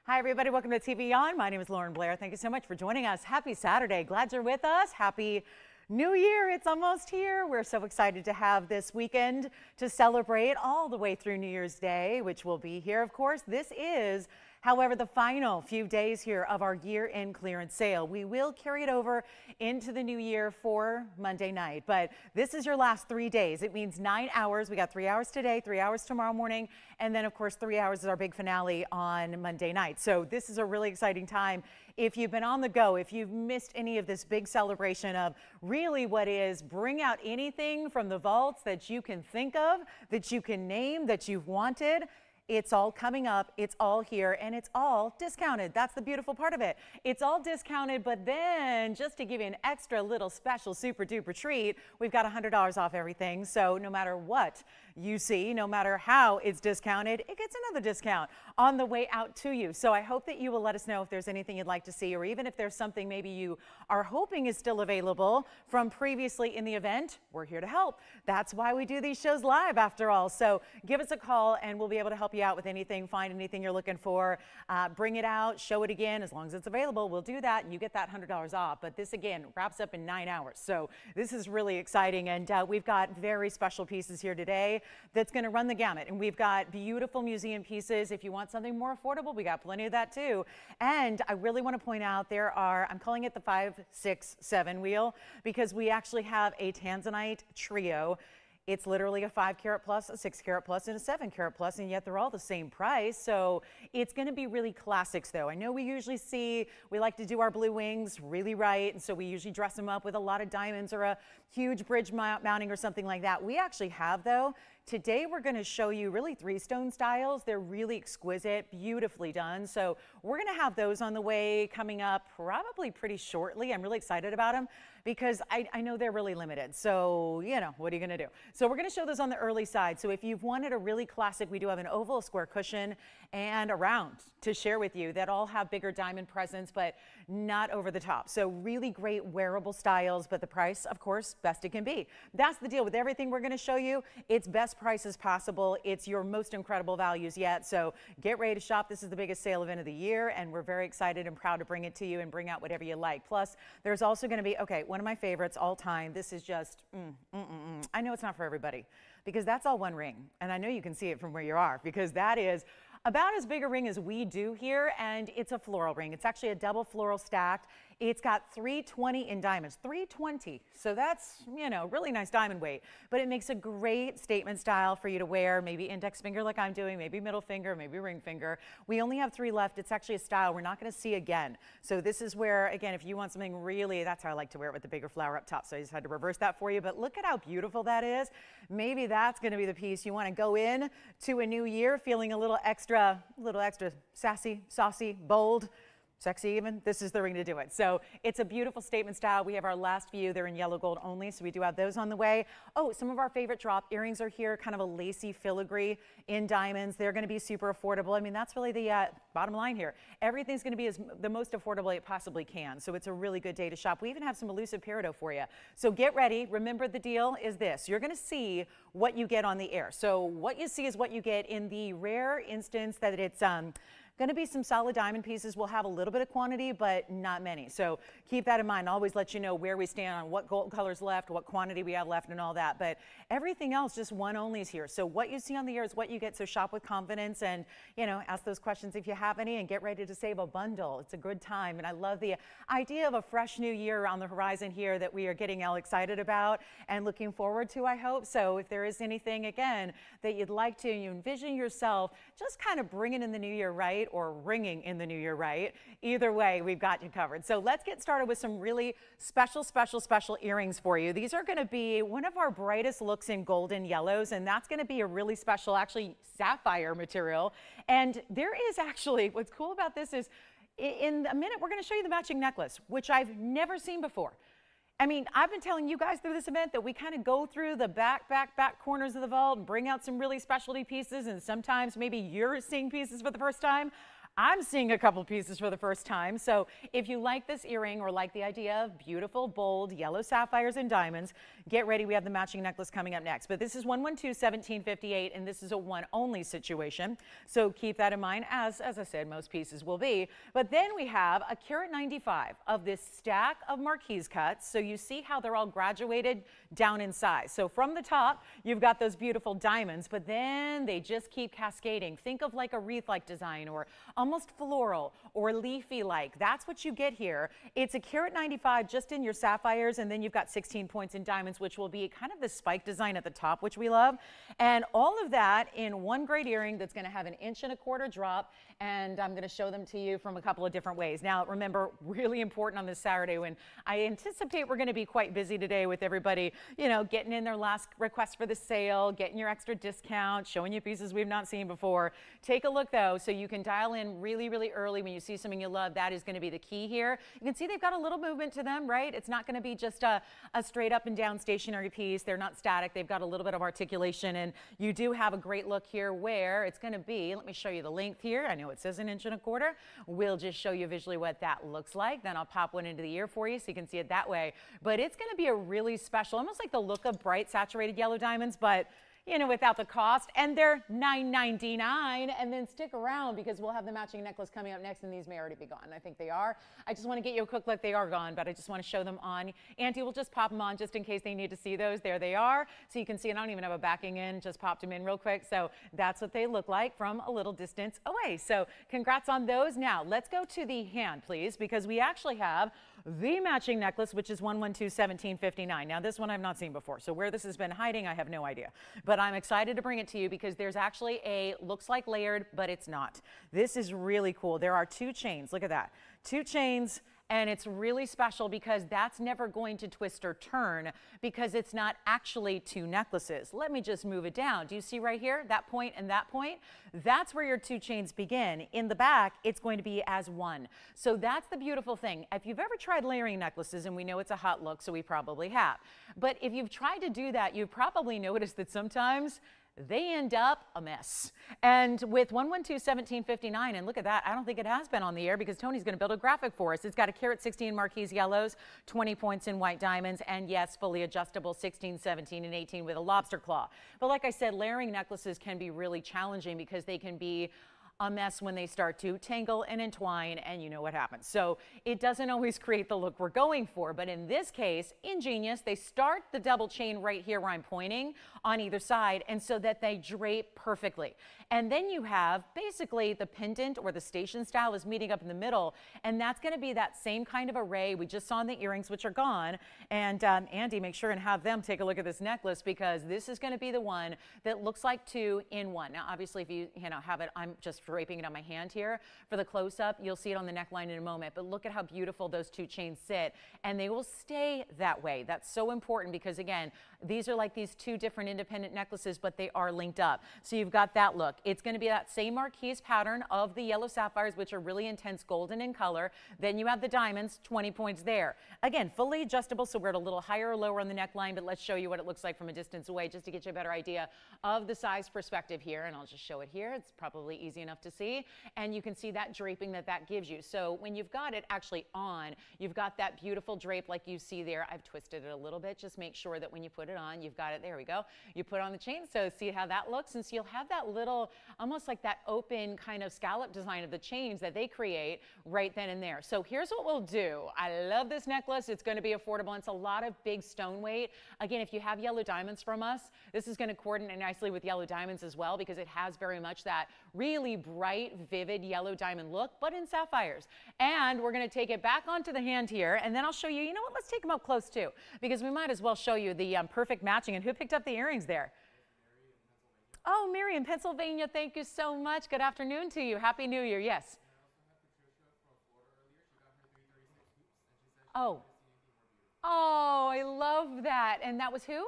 Hi, everybody. Welcome to TVON. My name is Blair. Thank you so much for joining us. Happy Saturday. Glad you're with us. Happy New Year. It's almost here. We're so excited to have this weekend to celebrate all the way through New Year's Day, which will be here, of course. This is, however, the final few days here of our year-end clearance sale. We will carry it over into the new year for Monday night, but this is your last 3 days. It means 9 hours. We got 3 hours today, 3 hours tomorrow morning, and then, of course, 3 hours is our big finale on Monday night. So this is a really exciting time. If you've been on the go, if you've missed any of this big celebration of really what is, bring out anything from the vaults that you can think of, that you can name, that you've wanted. It's all coming up, it's all here, and it's all discounted. That's the beautiful part of it. It's all discounted, but then just to give you an extra little special super duper treat, we've got $100 off everything. So no matter what you see, no matter how it's discounted, it gets another discount on the way out to you. So I hope that you will let us know if there's anything you'd like to see, or even if there's something maybe you are hoping is still available from previously in the event. We're here to help. That's why we do these shows live after all. So give us a call and we'll be able to help you out with anything, find anything you're looking for, bring it out, show it again. As long as it's available, we'll do that and you get that $100 off. But this again wraps up in 9 hours. So this is really exciting, and we've got very special pieces here today that's going to run the gamut. And we've got beautiful museum pieces. If you want something more affordable, we got plenty of that too. And I really want to point out there are, I'm calling it the 5, 6, 7 wheel, because we actually have a Tanzanite trio. It's literally a 5 carat plus, a 6 carat plus, and a 7 carat plus, and yet they're all the same price. So it's going to be really classics though. I know we usually see, we like to do our blue wings really right, and so we usually dress them up with a lot of diamonds or a huge bridge mounting or something like that. We actually have though. Today we're going to show you really 3 stone styles. They're really exquisite, beautifully done. So we're going to have those on the way coming up probably pretty shortly. I'm really excited about them because I know they're really limited. So, you know, what are you going to do? So we're going to show those on the early side. So if you've wanted a really classic, we do have an oval, a square cushion, and a round to share with you that all have bigger diamond presence, but not over the top. So really great wearable styles, but the price, of course, best it can be. That's the deal with everything we're going to show you. It's best prices possible. It's your most incredible values yet. So get ready to shop. This is the biggest sale event of the year, and we're very excited and proud to bring it to you and bring out whatever you like. Plus, there's also going to be, okay, one of my favorites all time. This is just, I know it's not for everybody because that's all one ring. And I know you can see it from where you are because that is about as big a ring as we do here, and it's a floral ring. It's actually a double floral stacked. It's got 320 in diamonds, 320. So that's, you know, really nice diamond weight, but it makes a great statement style for you to wear, maybe index finger like I'm doing, maybe middle finger, maybe ring finger. We only have 3 left. It's actually a style we're not going to see again. So this is where, again, if you want something really, that's how I like to wear it with the bigger flower up top. So I just had to reverse that for you, but look at how beautiful that is. Maybe that's going to be the piece you want to go in to a new year feeling a little extra sassy, saucy, bold, sexy even. This is the ring to do it. So it's a beautiful statement style. We have our last few. They're in yellow gold only, so we do have those on the way. Oh, some of our favorite drop earrings are here, kind of a lacy filigree in diamonds. They're going to be super affordable. I mean, that's really the bottom line here. Everything's going to be the most affordable it possibly can. So it's a really good day to shop. We even have some elusive Peridot for you. So get ready. Remember, the deal is this. You're going to see what you get on the air. So what you see is what you get in the rare instance that it's going to be some solid diamond pieces. We'll have a little bit of quantity, but not many. So keep that in mind. I'll always let you know where we stand on what gold colors left, what quantity we have left, and all that. But everything else, just one only is here. So what you see on the air is what you get. So shop with confidence and, you know, ask those questions if you have any and get ready to save a bundle. It's a good time. And I love the idea of a fresh new year on the horizon here that we are getting all excited about and looking forward to, I hope. So if there is anything, again, that you'd like to, you envision yourself just kind of bringing in the new year right, or ringing in the new year right. Either way, we've got you covered. So let's get started with some really special earrings for you. These are going to be one of our brightest looks in golden yellows, and that's going to be a really special, actually, sapphire material. And there is actually, what's cool about this is, in a minute, we're going to show you the matching necklace, which I've never seen before. I mean, I've been telling you guys through this event that we kind of go through the back corners of the vault and bring out some really specialty pieces, and sometimes maybe you're seeing pieces for the first time. I'm seeing a couple pieces for the first time. So if you like this earring or like the idea of beautiful, bold, yellow sapphires and diamonds, get ready. We have the matching necklace coming up next. But this is 112-1758, and this is a one-only situation. So keep that in mind, as I said, most pieces will be. But then we have a carat 95 of this stack of marquise cuts. So you see how they're all graduated down in size. So from the top, you've got those beautiful diamonds, but then they just keep cascading. Think of like a wreath-like design or almost floral or leafy-like. That's what you get here. It's a carat 95 just in your sapphires, and then you've got 16 points in diamonds, which will be kind of the spike design at the top, which we love. And all of that in one great earring that's going to have an 1¼ inch drop, and I'm going to show them to you from a couple of different ways. Now, remember, really important on this Saturday when I anticipate we're going to be quite busy today with everybody, you know, getting in their last request for the sale, getting your extra discount, showing you pieces we've not seen before. Take a look, though, so you can dial in really, really early when you see something you love. That is going to be the key here. You can see they've got a little movement to them, right? It's not going to be just a straight up and down stationary piece. They're not static. They've got a little bit of articulation, and you do have a great look here where it's going to be, let me show you the length here. I know it says 1¼ inch. We'll just show you visually what that looks like. Then I'll pop one into the ear for you so you can see it that way. But it's going to be a really special, almost like the look of bright saturated yellow diamonds, but you know, without the cost, and they're $9.99. And then stick around because we'll have the matching necklace coming up next, and these may already be gone. I think they are. I just want to get you a quick look. They are gone, but I just want to show them on. Auntie will just pop them on just in case they need to see those. There they are. So you can see, I don't even have a backing in, just popped them in real quick. So that's what they look like from a little distance away. So congrats on those. Now let's go to the hand, please, because we actually have the matching necklace, which is 112-1759. Now this one I've not seen before, so where this has been hiding, I have no idea. But I'm excited to bring it to you because there's actually looks like layered, but it's not. This is really cool. There are 2 chains. Look at that. 2 chains. And it's really special because that's never going to twist or turn because it's not actually 2 necklaces. Let me just move it down. Do you see right here, that point and that point? That's where your 2 chains begin. In the back, it's going to be as one. So that's the beautiful thing. If you've ever tried layering necklaces, and we know it's a hot look, so we probably have. But if you've tried to do that, you've probably noticed that sometimes they end up a mess. And with 112-1759, and look at that, I don't think it has been on the air because Tony's going to build a graphic for us. It's got a carat 16 marquise yellows, 20 points in white diamonds, and yes, fully adjustable 16, 17, and 18 with a lobster claw. But like I said, layering necklaces can be really challenging because they can be a mess when they start to tangle and entwine, and you know what happens. So it doesn't always create the look we're going for, but in this case, ingenious, they start the double chain right here where I'm pointing on either side, and so that they drape perfectly. And then you have basically the pendant or the station style is meeting up in the middle, and that's going to be that same kind of array we just saw in the earrings, which are gone. And Andy, make sure and have them take a look at this necklace because this is going to be the one that looks like 2 in 1. Now, obviously, if you have it, I'm just draping it on my hand here for the close-up. You'll see it on the neckline in a moment, but look at how beautiful those 2 chains sit, and they will stay that way. That's so important because, again, these are like these 2 different independent necklaces, but they are linked up. So you've got that look. It's going to be that same marquise pattern of the yellow sapphires, which are really intense golden in color. Then you have the diamonds, 20 points there. Again, fully adjustable, so we're at a little higher or lower on the neckline, but let's show you what it looks like from a distance away just to get you a better idea of the size perspective here. And I'll just show it here. It's probably easy enough to see. And you can see that draping that gives you. So when you've got it actually on, you've got that beautiful drape like you see there. I've twisted it a little bit. Just make sure that when you put it on, you've got it. There we go. You put on the chain. So see how that looks. And so you'll have that little, almost like that open kind of scallop design of the chains that they create right then and there. So here's what we'll do. I love this necklace. It's going to be affordable. It's a lot of big stone weight. Again, if you have yellow diamonds from us, this is going to coordinate nicely with yellow diamonds as well because it has very much that really bright, vivid yellow diamond look, but in sapphires. And we're going to take it back onto the hand here, and then I'll show you, you know what, let's take them up close too, because we might as well show you the perfect matching. And who picked up the earrings there? Oh, Mary in Pennsylvania, thank you so much. Good afternoon to you. Happy New Year, yes. Oh, I love that. And that was who?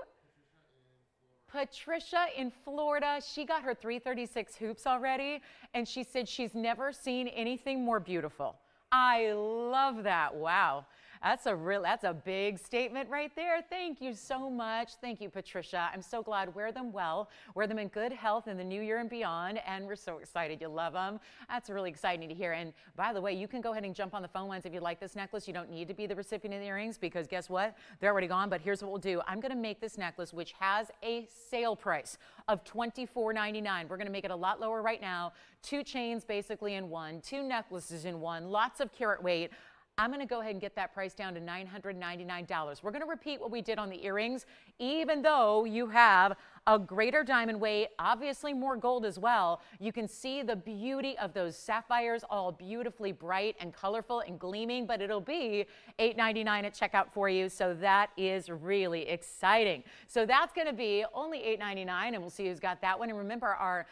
Patricia in Florida. She got her 336 hoops already, and she said she's never seen anything more beautiful. I love that. Wow. That's a big statement right there. Thank you so much. Thank you, Patricia. I'm so glad. Wear them well. Wear them in good health in the new year and beyond. And we're so excited you love them. That's really exciting to hear. And by the way, you can go ahead and jump on the phone lines if you like this necklace. You don't need to be the recipient of the earrings because guess what? They're already gone. But here's what we'll do. I'm going to make this necklace, which has a sale price of $24.99. We're going to make it a lot lower right now. 2 chains basically in one, 2 necklaces in one, lots of carat weight. I'm going to go ahead and get that price down to $999. We're going to repeat what we did on the earrings, even though you have a greater diamond weight, obviously more gold as well. You can see the beauty of those sapphires, all beautifully bright and colorful and gleaming, but it'll be $8.99 at checkout for you. So that is really exciting. So that's going to be only $8.99, and we'll see who's got that one. And remember, our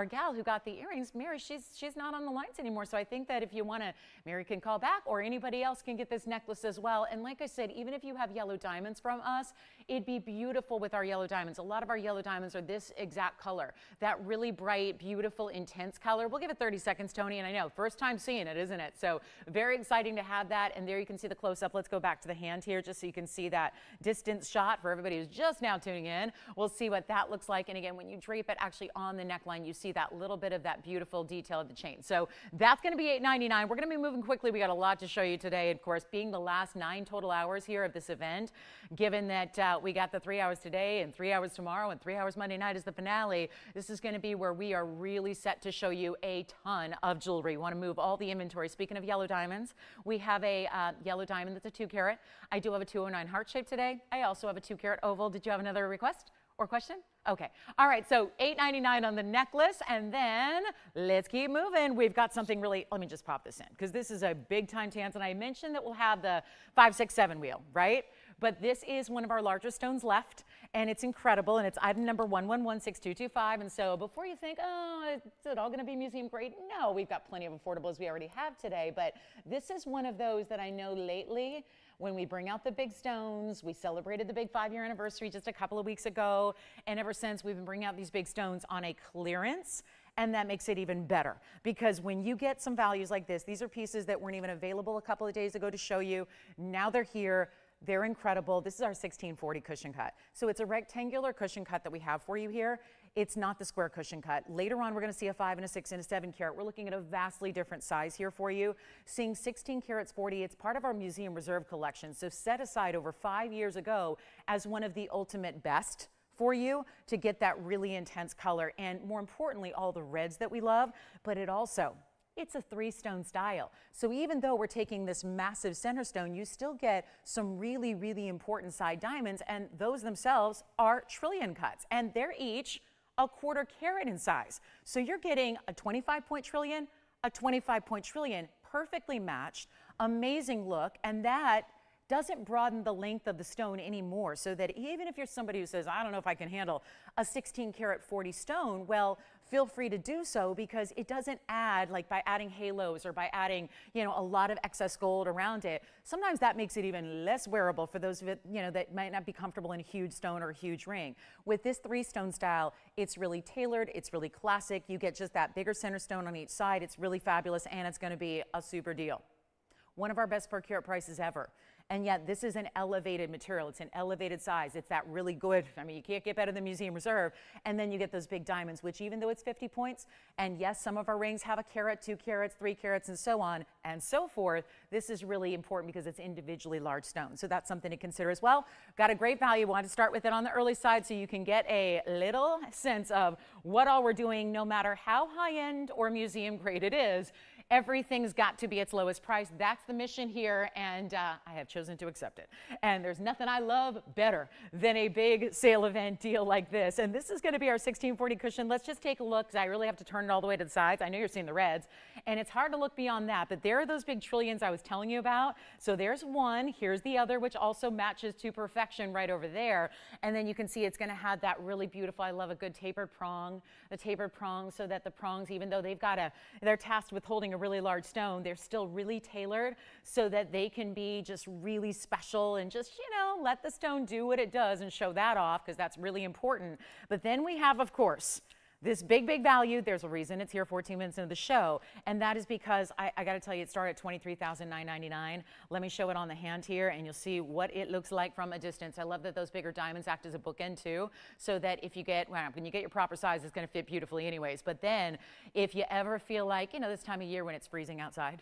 gal who got the earrings, Mary, she's not on the lines anymore. So I think that if you want to, Mary can call back, or anybody else can get this necklace as well. And like I said, even if you have yellow diamonds from us, it'd be beautiful with our yellow diamonds. A lot of our yellow diamonds are this exact color, that really bright, beautiful, intense color. We'll give it 30 seconds, Tony, and I know, first time seeing it, isn't it? So very exciting to have that, and there you can see the close-up. Let's go back to the hand here just so you can see that distance shot for everybody who's just now tuning in. We'll see what that looks like, and again, when you drape it actually on the neckline, you see that little bit of that beautiful detail of the chain. So that's going to be $8.99. We're going to be moving quickly. We got a lot to show you today, of course, being the last 9 total hours here of this event, given that we got the 3 hours today and 3 hours tomorrow and 3 hours Monday night is the finale. This is going to be where we are really set to show you a ton of jewelry. We want to move all the inventory. Speaking of yellow diamonds, we have a yellow diamond that's a 2 carat. I do have a 209 heart shape today. I also have a 2 carat oval. Did you have another request or question? Okay. All right. So $8.99 on the necklace. And then let's keep moving. We've got something really, let me just pop this in because this is a big time Tanzanite. I mentioned that we'll have the 567 wheel, right? But this is one of our larger stones left, and it's incredible, and it's item number 11162225. And so before you think, oh, is it all going to be museum grade? No, we've got plenty of affordables we already have today, but this is one of those that I know lately when we bring out the big stones. We celebrated the big 5-year anniversary just a couple of weeks ago, and ever since we've been bringing out these big stones on a clearance. And that makes it even better because when you get some values like this, these are pieces that weren't even available a couple of days ago to show you. Now they're here. They're incredible. This is our 1640 cushion cut. So it's a rectangular cushion cut that we have for you here. It's not the square cushion cut. Later on, we're going to see a 5 and a 6 and a 7 carat. We're looking at a vastly different size here for you. Seeing 16 carats 40, it's part of our museum reserve collection. So set aside over 5 years ago as one of the ultimate best for you to get that really intense color. And more importantly, all the reds that we love, but it's a 3-stone style. So even though we're taking this massive center stone, you still get some really, really important side diamonds, and those themselves are trillion cuts, and they're each a 1/4 carat in size. So you're getting a 25-point trillion, a 25-point trillion, perfectly matched, amazing look, and that doesn't broaden the length of the stone anymore, so that even if you're somebody who says, I don't know if I can handle a 16 karat 40 stone, well, feel free to do so because it doesn't add, like by adding halos or by adding, a lot of excess gold around it. Sometimes that makes it even less wearable for those, that might not be comfortable in a huge stone or a huge ring. With this 3-stone style, it's really tailored, it's really classic. You get just that bigger center stone on each side. It's really fabulous, and it's going to be a super deal. One of our best per carat prices ever. And yet this is an elevated material. It's an elevated size. It's that really good, you can't get better than Museum Reserve. And then you get those big diamonds, which even though it's 50 points, and yes, some of our rings have a carat, 2 carats, 3 carats, and so on and so forth, this is really important because it's individually large stones. So that's something to consider as well. Got a great value. Wanted to start with it on the early side so you can get a little sense of what all we're doing, no matter how high-end or museum grade it is. Everything's got to be its lowest price. That's the mission here, and I have chosen to accept it. And there's nothing I love better than a big sale event deal like this. And this is going to be our 1640 cushion. Let's just take a look, because I really have to turn it all the way to the sides. I know you're seeing the reds, and it's hard to look beyond that, but there are those big trillions I was telling you about. So there's one. Here's the other, which also matches to perfection right over there. And then you can see it's going to have that really beautiful, I love a good tapered prong, the tapered prong, so that the prongs, even though they're tasked with holding a really large stone, they're still really tailored so that they can be just really special and just, let the stone do what it does and show that off, because that's really important. But then we have, of course, This big, big value, there's a reason it's here 14 minutes into the show, and that is because I got to tell you, it started at $23,999. Let me show it on the hand here, and you'll see what it looks like from a distance. I love that those bigger diamonds act as a bookend too, so that if you get, well, when you get your proper size, it's going to fit beautifully anyways. But then, if you ever feel like, you know, this time of year when it's freezing outside,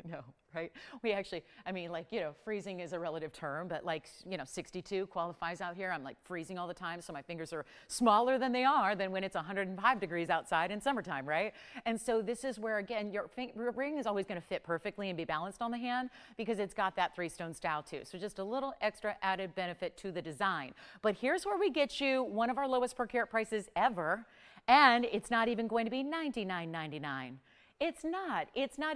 no, right? We actually, I mean, like, you know, freezing is a relative term, but like, you know, 62 qualifies out here. I'm like freezing all the time, so my fingers are smaller than they are than when it's 105 degrees outside in summertime, right? And so this is where, again, your ring is always going to fit perfectly and be balanced on the hand because it's got that 3-stone style too. So just a little extra added benefit to the design. But here's where we get you one of our lowest per carat prices ever, and it's not even going to be $99.99. It's not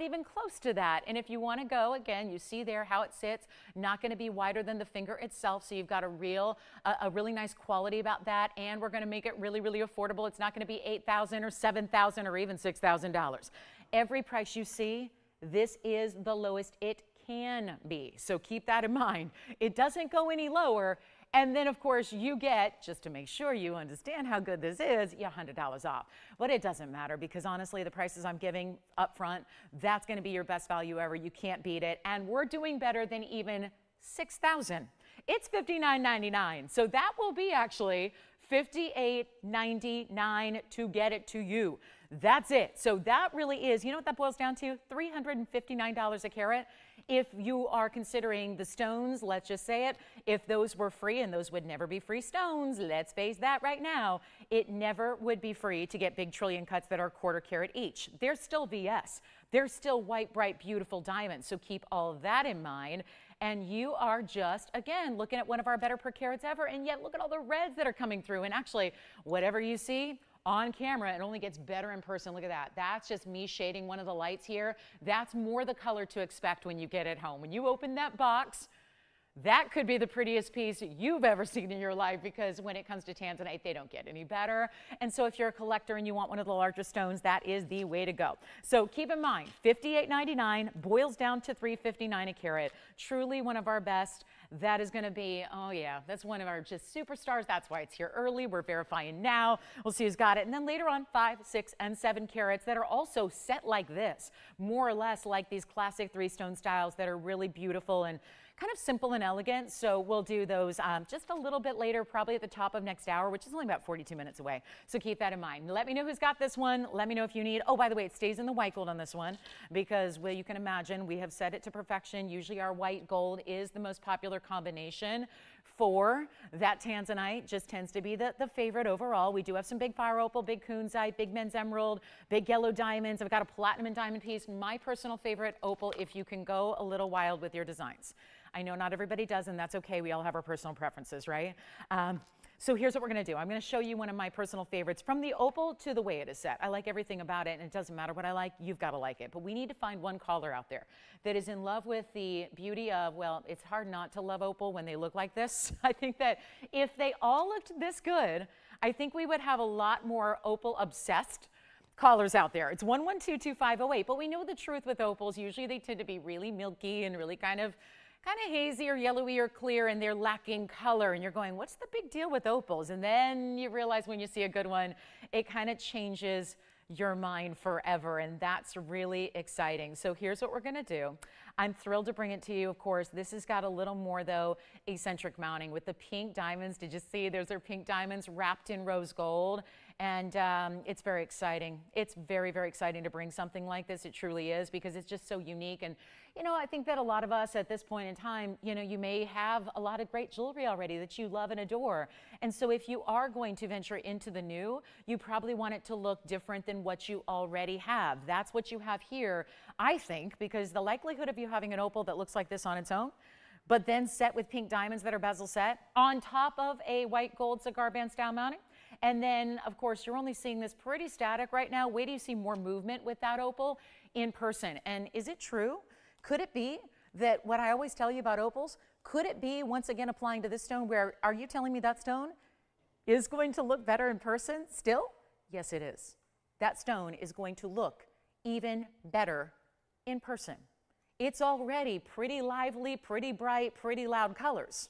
even close to that. And if you want to go, again, you see there how it sits, not going to be wider than the finger itself. So you've got a really nice quality about that. And we're going to make it really, really affordable. It's not going to be $8,000 or $7,000 or even $6,000. Every price you see, this is the lowest it can be. So keep that in mind. It doesn't go any lower. And then, of course, you get, just to make sure you understand how good this is, you $100 off. But it doesn't matter because, honestly, the prices I'm giving up front, that's going to be your best value ever. You can't beat it. And we're doing better than even $6,000. It's $59.99. So that will be actually $58.99 to get it to you. That's it. So that really is, you know what that boils down to? $359 a carat. If you are considering the stones, let's just say it, if those were free, and those would never be free stones, let's face that right now, it never would be free to get big trillion cuts that are 1/4 carat each. They're still VS. They're still white, bright, beautiful diamonds. So keep all of that in mind. And you are just, again, looking at one of our better per carats ever, and yet look at all the reds that are coming through. And actually, whatever you see on camera, it only gets better in person. Look at that. That's just me shading one of the lights here. That's more the color to expect when you get it home. When you open that box, that could be the prettiest piece you've ever seen in your life because when it comes to Tanzanite, they don't get any better. And so if you're a collector and you want one of the larger stones, that is the way to go. So keep in mind, $58.99 boils down to $359 a carat. Truly one of our best. That is going to be, oh yeah, that's one of our just superstars. That's why it's here early. We're verifying now. We'll see who's got it. And then later on, 5, 6, and 7 carats that are also set like this, more or less like these classic 3-stone styles that are really beautiful and kind of simple and elegant. So we'll do those just a little bit later, probably at the top of next hour, which is only about 42 minutes away. So keep that in mind. Let me know who's got this one. Let me know if you need, oh, by the way, it stays in the white gold on this one because, well, you can imagine we have set it to perfection. Usually our white gold is the most popular combination for that Tanzanite, just tends to be the favorite overall. We do have some big fire opal, big kunzite, big men's emerald, big yellow diamonds. I've got a platinum and diamond piece. My personal favorite, opal, if you can go a little wild with your designs. I know not everybody does, and that's okay. We all have our personal preferences, right? So here's what we're going to do. I'm going to show you one of my personal favorites from the opal to the way it is set. I like everything about it, and it doesn't matter what I like. You've got to like it. But we need to find one caller out there that is in love with the beauty of, well, it's hard not to love opal when they look like this. I think that if they all looked this good, I think we would have a lot more opal-obsessed callers out there. It's 112-2508. But we know the truth with opals. Usually they tend to be really milky and really kind of hazy or yellowy or clear, and they're lacking color, and you're going, what's the big deal with opals? And then you realize when you see a good one, it kind of changes your mind forever, and that's really exciting. So here's what we're going to do. I'm thrilled to bring it to you. Of course, this has got a little more, though, eccentric mounting with the pink diamonds. Did you see? Those are pink diamonds wrapped in rose gold. And it's very exciting. It's very, very exciting to bring something like this. It truly is, because it's just so unique. And, you know, I think that a lot of us at this point in time, you know, you may have a lot of great jewelry already that you love and adore. And so if you are going to venture into the new, you probably want it to look different than what you already have. That's what you have here, I think, because the likelihood of you having an opal that looks like this on its own, but then set with pink diamonds that are bezel set on top of a white gold cigar band style mounting. And then, of course, you're only seeing this pretty static right now. Wait till you see more movement with that opal in person. And is it true? Could it be that what I always tell you about opals, could it be, once again, applying to this stone, where are you telling me that stone is going to look better in person still? Yes, it is. That stone is going to look even better in person. It's already pretty lively, pretty bright, pretty loud colors.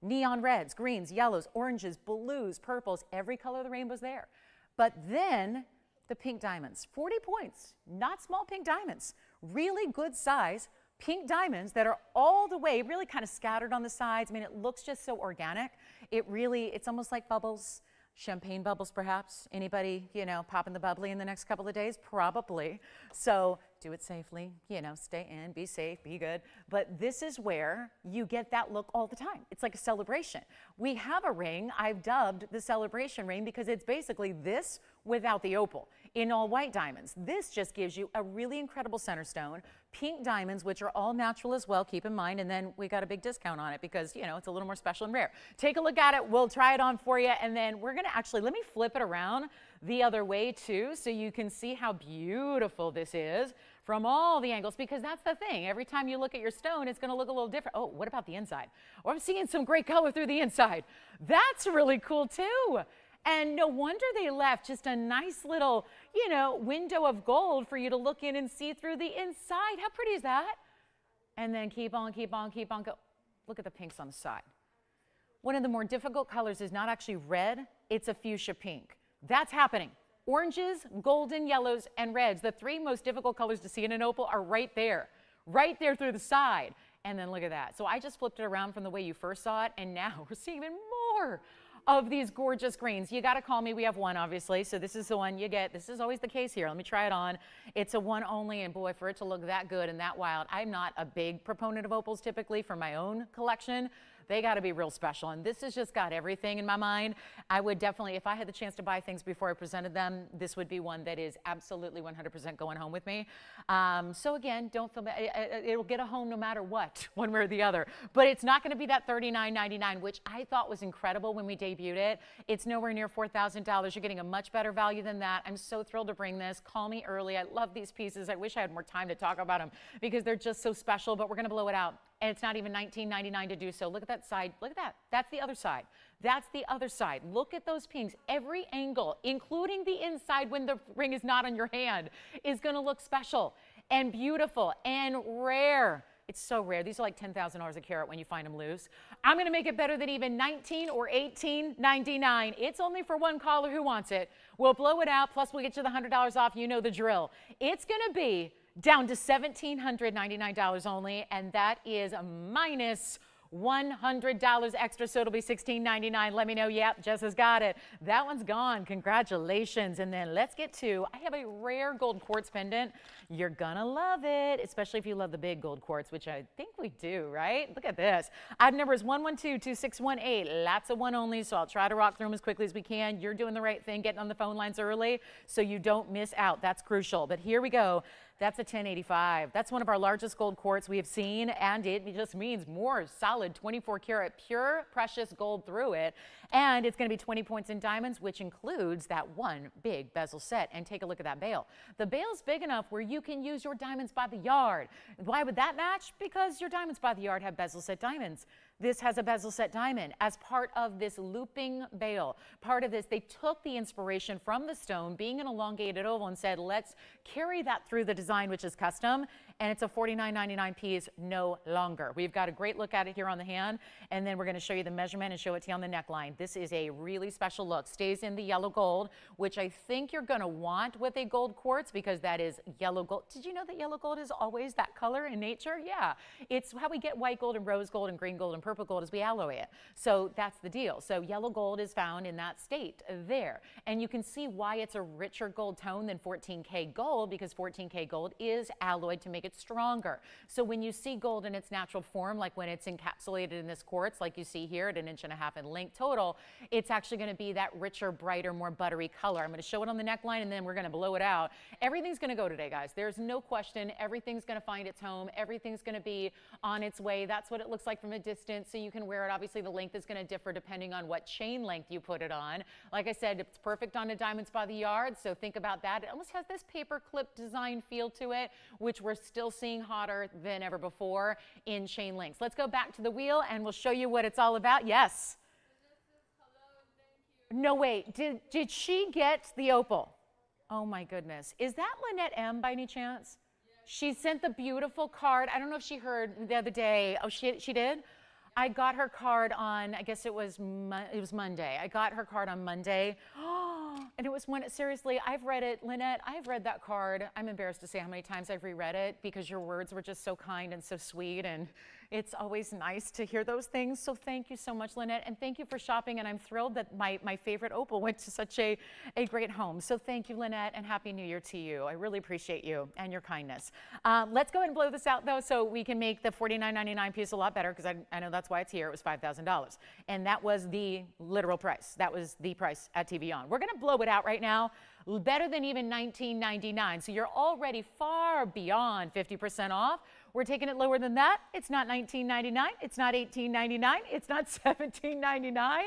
Neon reds, greens, yellows, oranges, blues, purples, every color of the rainbow's there. But then the pink diamonds, 40 points, not small pink diamonds, really good size pink diamonds that are all the way really kind of scattered on the sides. I mean, it looks just so organic. It's almost like bubbles, champagne bubbles perhaps. Anybody, popping the bubbly in the next couple of days? Probably. So do it safely, stay in, be safe, be good. But this is where you get that look all the time. It's like a celebration. We have a ring I've dubbed the celebration ring because it's basically this without the opal in all white diamonds. This just gives you a really incredible center stone, pink diamonds, which are all natural as well, keep in mind, and then we got a big discount on it because, it's a little more special and rare. Take a look at it. We'll try it on for you, and then we're going to actually, let me flip it around the other way too so you can see how beautiful this is from all the angles, because that's the thing. Every time you look at your stone, it's going to look a little different. Oh, what about the inside? Oh, I'm seeing some great color through the inside. That's really cool too. And no wonder they left just a nice little, window of gold for you to look in and see through the inside. How pretty is that? And then keep on, keep on, keep on. Go. Look at the pinks on the side. One of the more difficult colors is not actually red, it's a fuchsia pink. That's happening. Oranges, golden, yellows, and reds, the three most difficult colors to see in an opal, are right there through the side. And then look at that. So I just flipped it around from the way you first saw it, and now we're seeing even more of these gorgeous greens. You got to call me. We have one, obviously. So this is the one you get. This is always the case here. Let me try it on. It's a one only, and boy, for it to look that good and that wild. I'm not a big proponent of opals typically for my own collection. They got to be real special, and this has just got everything in my mind. I would definitely, if I had the chance to buy things before I presented them, this would be one that is absolutely 100% going home with me. So again, don't feel bad. It'll get a home no matter what, one way or the other. But it's not going to be that $39.99, which I thought was incredible when we debuted it. It's nowhere near $4,000. You're getting a much better value than that. I'm so thrilled to bring this. Call me early. I love these pieces. I wish I had more time to talk about them because they're just so special, but we're going to blow it out. And it's not even $19.99 to do so. Look at that side. Look at that. That's the other side. That's the other side. Look at those pinks. Every angle, including the inside when the ring is not on your hand, is going to look special and beautiful and rare. It's so rare. These are like $10,000 a carat when you find them loose. I'm going to make it better than even $19 or $18.99. It's only for one caller who wants it. We'll blow it out, plus we'll get you the $100 off. You know the drill. It's going to be down to $1,799 only, and that is minus $100 extra, so it'll be $16.99. Let me know. Yep, Jess has got it. That one's gone. Congratulations. And then let's get to, I have a rare gold quartz pendant. You're gonna love it, especially if you love the big gold quartz, which I think we do, right? Look at this. Item number is 1122618. Lots of one only, so I'll try to rock through them as quickly as we can. You're doing the right thing, getting on the phone lines early so you don't miss out. That's crucial. But here we go. That's a 1085. That's one of our largest gold quartz we have seen, and it just means more solid 24 karat pure precious gold through it. And it's going to be 20 points in diamonds, which includes that one big bezel set. And take a look at that bail. The bail's big enough where you can use your diamonds by the yard. Why would that match? Because your diamonds by the yard have bezel set diamonds. This has a bezel set diamond as part of this looping bail. Part of this, they took the inspiration from the stone being an elongated oval and said, let's carry that through the design, which is custom. And it's a $49.99 piece no longer. We've got a great look at it here on the hand, and then we're going to show you the measurement and show it to you on the neckline. This is a really special look. Stays in the yellow gold, which I think you're going to want with a gold quartz because that is yellow gold. Did you know that yellow gold is always that color in nature? Yeah. It's how we get white gold and rose gold and green gold and purple gold as we alloy it. So that's the deal. So yellow gold is found in that state there. And you can see why it's a richer gold tone than 14K gold, because 14K gold is alloyed to make it stronger. So when you see gold in its natural form, like when it's encapsulated in this quartz, like you see here at 1.5 inches in length total, it's actually going to be that richer, brighter, more buttery color. I'm going to show it on the neckline, and then we're going to blow it out. Everything's going to go today, guys. There's no question. Everything's going to find its home. Everything's going to be on its way. That's what it looks like from a distance, so you can wear it. Obviously, the length is going to differ depending on what chain length you put it on. Like I said, it's perfect on the diamonds by the yard, so think about that. It almost has this paper clip design feel to it, which we're still seeing hotter than ever before in chain links. Let's go back to the wheel, and we'll show you what it's all about. Yes? No, wait. Did she get the opal? Oh, my goodness. Is that Lynette M. by any chance? She sent the beautiful card. I don't know if she heard the other day. Oh, she did? I got her card on, I guess it was Monday. I got her card on Monday. Oh, and it was one, seriously, I've read it, Lynette, I've read that card. I'm embarrassed to say how many times I've reread it because your words were just so kind and so sweet, and it's always nice to hear those things. So thank you so much, Lynette, and thank you for shopping, and I'm thrilled that my favorite opal went to such a great home. So thank you, Lynette, and Happy New Year to you. I really appreciate you and your kindness. Let's go ahead and blow this out, though, so we can make the $49.99 piece a lot better, because I know that's why it's here. It was $5,000, and that was the literal price. That was the price at TVON. We're going to blow it out right now, better than even $19.99. So you're already far beyond 50% off. We're taking it lower than that. It's not $19.99. It's not $18.99. It's not $17.99.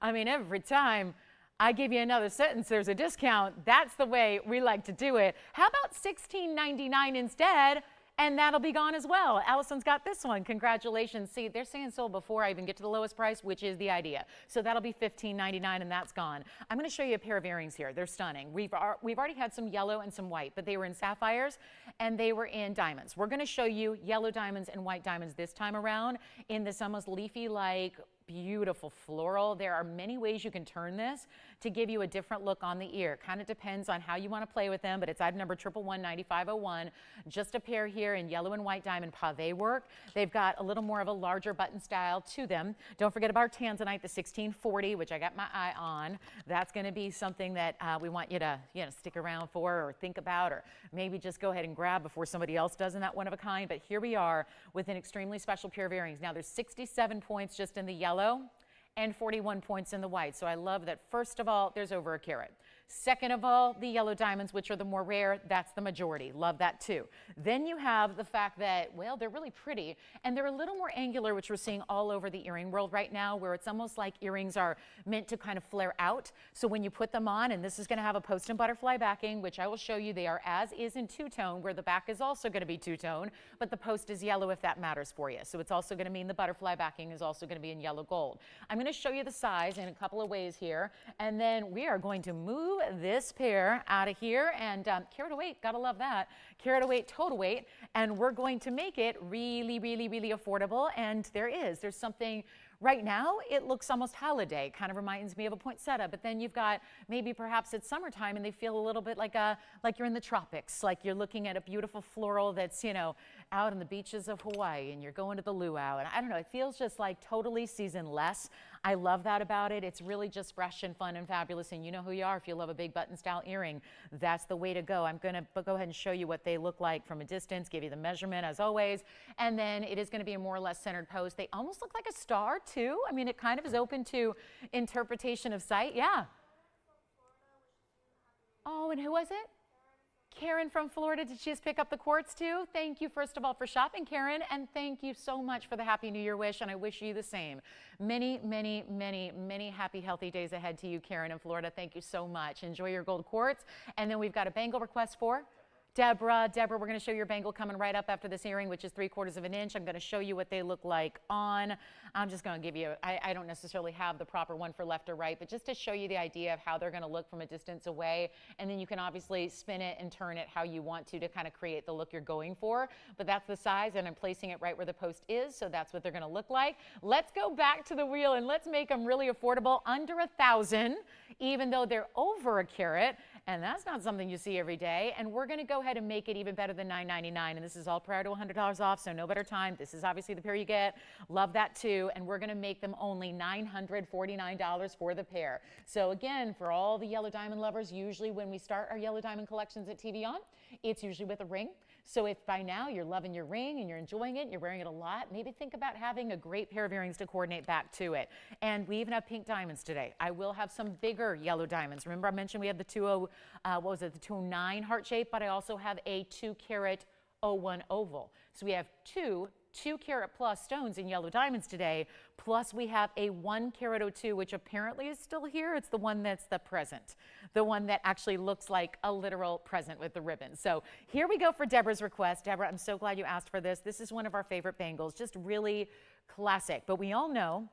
I mean, every time I give you another sentence, there's a discount. That's the way we like to do it. How about $16.99 instead? And that'll be gone as well. Allison's got this one. Congratulations. See, they're saying sold before I even get to the lowest price, which is the idea. So that'll be $15.99, and that's gone. I'm going to show you a pair of earrings here. They're stunning. We've already had some yellow and some white, but they were in sapphires and they were in diamonds. We're going to show you yellow diamonds and white diamonds this time around in this almost leafy-like beautiful floral. There are many ways you can turn this to give you a different look on the ear. Kind of depends on how you want to play with them, but it's item number 1119501. Just a pair here in yellow and white diamond pave work. They've got a little more of a larger button style to them. Don't forget about our Tanzanite, the 1640, which I got my eye on. That's going to be something that we want you to stick around for, or think about, or maybe just go ahead and grab before somebody else does in that one of a kind. But here we are with an extremely special pair of earrings. Now there's 67 points just in the yellow and 41 points in the white. So I love that, first of all, there's over a carat. Second of all, the yellow diamonds, which are the more rare, that's the majority. Love that too. Then you have the fact that, well, they're really pretty, and they're a little more angular, which we're seeing all over the earring world right now, where it's almost like earrings are meant to kind of flare out. So when you put them on, and this is going to have a post and butterfly backing, which I will show you, they are as is in two-tone, where the back is also going to be two-tone, but the post is yellow if that matters for you. So it's also going to mean the butterfly backing is also going to be in yellow gold. I'm going to show you the size in a couple of ways here, and then we are going to move this pair out of here, and carat of weight, gotta love that. Carat of weight, total weight, and we're going to make it really, really, really affordable. And there's something right now, it looks almost holiday, kind of reminds me of a poinsettia, but then you've got maybe perhaps it's summertime and they feel a little bit like you're in the tropics, like you're looking at a beautiful floral that's, out on the beaches of Hawaii, and you're going to the luau, and I don't know, it feels just like totally seasonless. I love that about it. It's really just fresh and fun and fabulous, and you know who you are if you love a big button style earring. That's the way to go. I'm going to go ahead and show you what they look like from a distance, give you the measurement as always, and then it is going to be a more or less centered post. They almost look like a star too. I mean, it kind of is open to interpretation of sight. Yeah. Oh, and who was it? Karen from Florida. Did she just pick up the quartz too? Thank you, first of all, for shopping, Karen, and thank you so much for the Happy New Year wish, and I wish you the same. Many, many, many, many happy, healthy days ahead to you, Karen in Florida. Thank you so much. Enjoy your gold quartz. And then we've got a bangle request for Deborah. Deborah, we're going to show your bangle coming right up after this earring, which is 3/4 of an inch. I'm going to show you what they look like on. I'm just going to give you, I don't necessarily have the proper one for left or right, but just to show you the idea of how they're going to look from a distance away. And then you can obviously spin it and turn it how you want to kind of create the look you're going for. But that's the size, and I'm placing it right where the post is, so that's what they're going to look like. Let's go back to the wheel and let's make them really affordable, under $1,000, even though they're over a carat. And that's not something you see every day. And we're going to go ahead and make it even better than $9.99. And this is all prior to $100 off, so no better time. This is obviously the pair you get. Love that too. And we're going to make them only $949 for the pair. So again, for all the yellow diamond lovers, usually when we start our yellow diamond collections at TVON, it's usually with a ring. So if by now you're loving your ring and you're enjoying it, and you're wearing it a lot, maybe think about having a great pair of earrings to coordinate back to it. And we even have pink diamonds today. I will have some bigger yellow diamonds. Remember I mentioned we have the the 209 heart shape, but I also have a 2-carat 01 oval. So we have two 2-carat plus stones in yellow diamonds today, plus we have a 1-carat 02, which apparently is still here. It's the one that's the present, the one that actually looks like a literal present with the ribbon. So here we go for Deborah's request. Deborah, I'm so glad you asked for this. This is one of our favorite bangles, just really classic. But we all know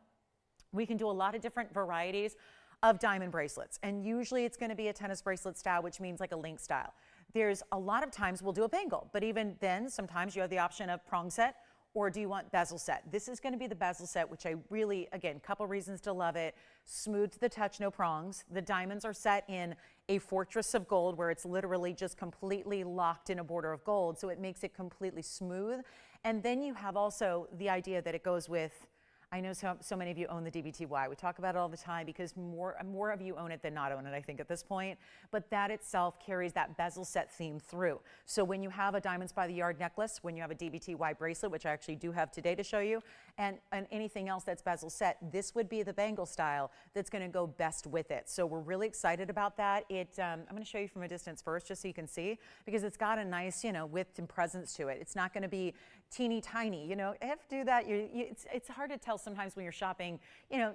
we can do a lot of different varieties of diamond bracelets, and usually it's going to be a tennis bracelet style, which means like a link style. There's a lot of times we'll do a bangle, but even then sometimes you have the option of prong set or do you want bezel set? This is going to be the bezel set, which I really, again, couple reasons to love it. Smooth to the touch, no prongs. The diamonds are set in a fortress of gold where it's literally just completely locked in a border of gold, so it makes it completely smooth. And then you have also the idea that it goes with, I know so many of you own the DBTY. We talk about it all the time because more of you own it than not own it, I think, at this point. But that itself carries that bezel set theme through. So when you have a Diamonds by the Yard necklace, when you have a DBTY bracelet, which I actually do have today to show you, and anything else that's bezel set, this would be the bangle style that's going to go best with it. So we're really excited about that. I'm going to show you from a distance first, just so you can see, because it's got a nice, width and presence to it. It's not going to be teeny tiny. You have to do that. It's hard to tell sometimes when you're shopping.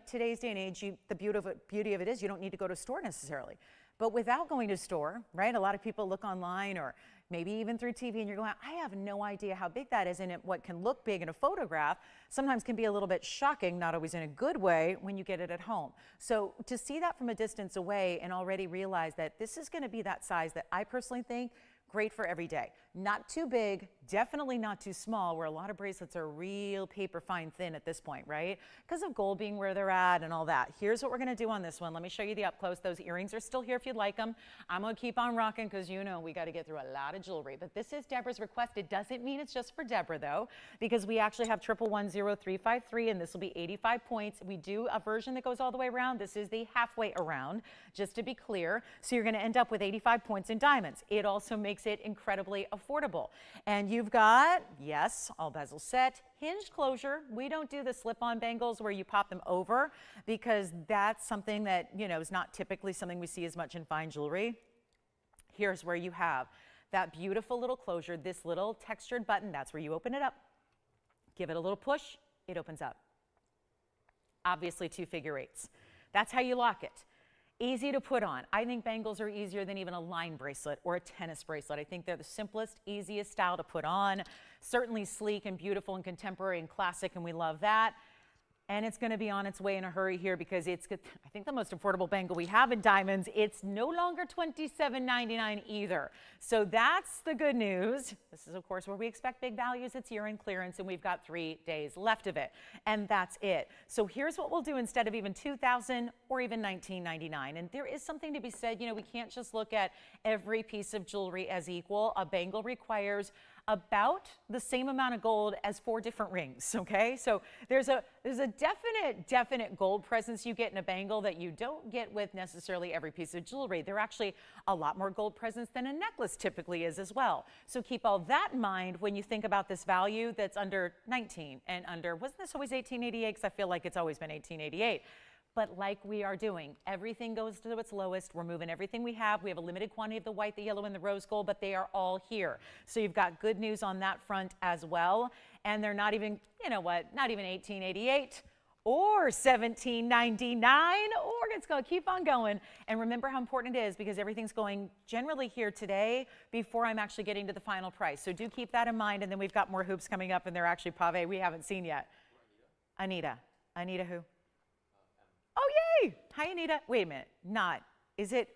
Today's day and age, the beauty of it is you don't need to go to a store necessarily. But without going to a store, right? A lot of people look online or maybe even through TV and you're going, I have no idea how big that is. And what can look big in a photograph sometimes can be a little bit shocking, not always in a good way, when you get it at home. So to see that from a distance away and already realize that this is going to be that size that I personally think great for every day. Not too big, definitely not too small, where a lot of bracelets are real paper fine thin at this point, right? Because of gold being where they're at and all that. Here's what we're going to do on this one. Let me show you the up close. Those earrings are still here if you'd like them. I'm going to keep on rocking because we got to get through a lot of jewelry. But this is Deborah's request. It doesn't mean it's just for Deborah though, because we actually have 1110353 and this will be 85 points. We do a version that goes all the way around. This is the halfway around, just to be clear. So you're going to end up with 85 points in diamonds. It also makes it incredibly affordable. And you've got, yes, all bezel set, hinged closure. We don't do the slip-on bangles where you pop them over because that's something that, is not typically something we see as much in fine jewelry. Here's where you have that beautiful little closure, this little textured button. That's where you open it up. Give it a little push, it opens up. Obviously 2 figure eights. That's how you lock it. Easy to put on. I think bangles are easier than even a line bracelet or a tennis bracelet. I think they're the simplest, easiest style to put on. Certainly sleek and beautiful and contemporary and classic, and we love that. And it's going to be on its way in a hurry here because it's, I think, the most affordable bangle we have in diamonds. It's no longer $27.99 either. So that's the good news. This is, of course, where we expect big values. It's year-end clearance, and we've got 3 days left of it. And that's it. So here's what we'll do instead of even $2,000 or even $19.99. And there is something to be said. We can't just look at every piece of jewelry as equal. A bangle requires about the same amount of gold as 4 different rings, okay? So there's a definite gold presence you get in a bangle that you don't get with necessarily every piece of jewelry. They're actually a lot more gold presence than a necklace typically is as well. So keep all that in mind when you think about this value that's under 19 and under, wasn't this always 1888? Because I feel like it's always been 1888. But like we are doing, everything goes to its lowest. We're moving everything we have. We have a limited quantity of the white, the yellow, and the rose gold, but they are all here. So you've got good news on that front as well. And they're not even, not even 1888 or 1799, or it's going to keep on going. And remember how important it is because everything's going generally here today before I'm actually getting to the final price. So do keep that in mind. And then we've got more hoops coming up, and they're actually Pave we haven't seen yet. Anita. Anita who? Oh, yay! Hi, Anita. Wait a minute. Not. Is it?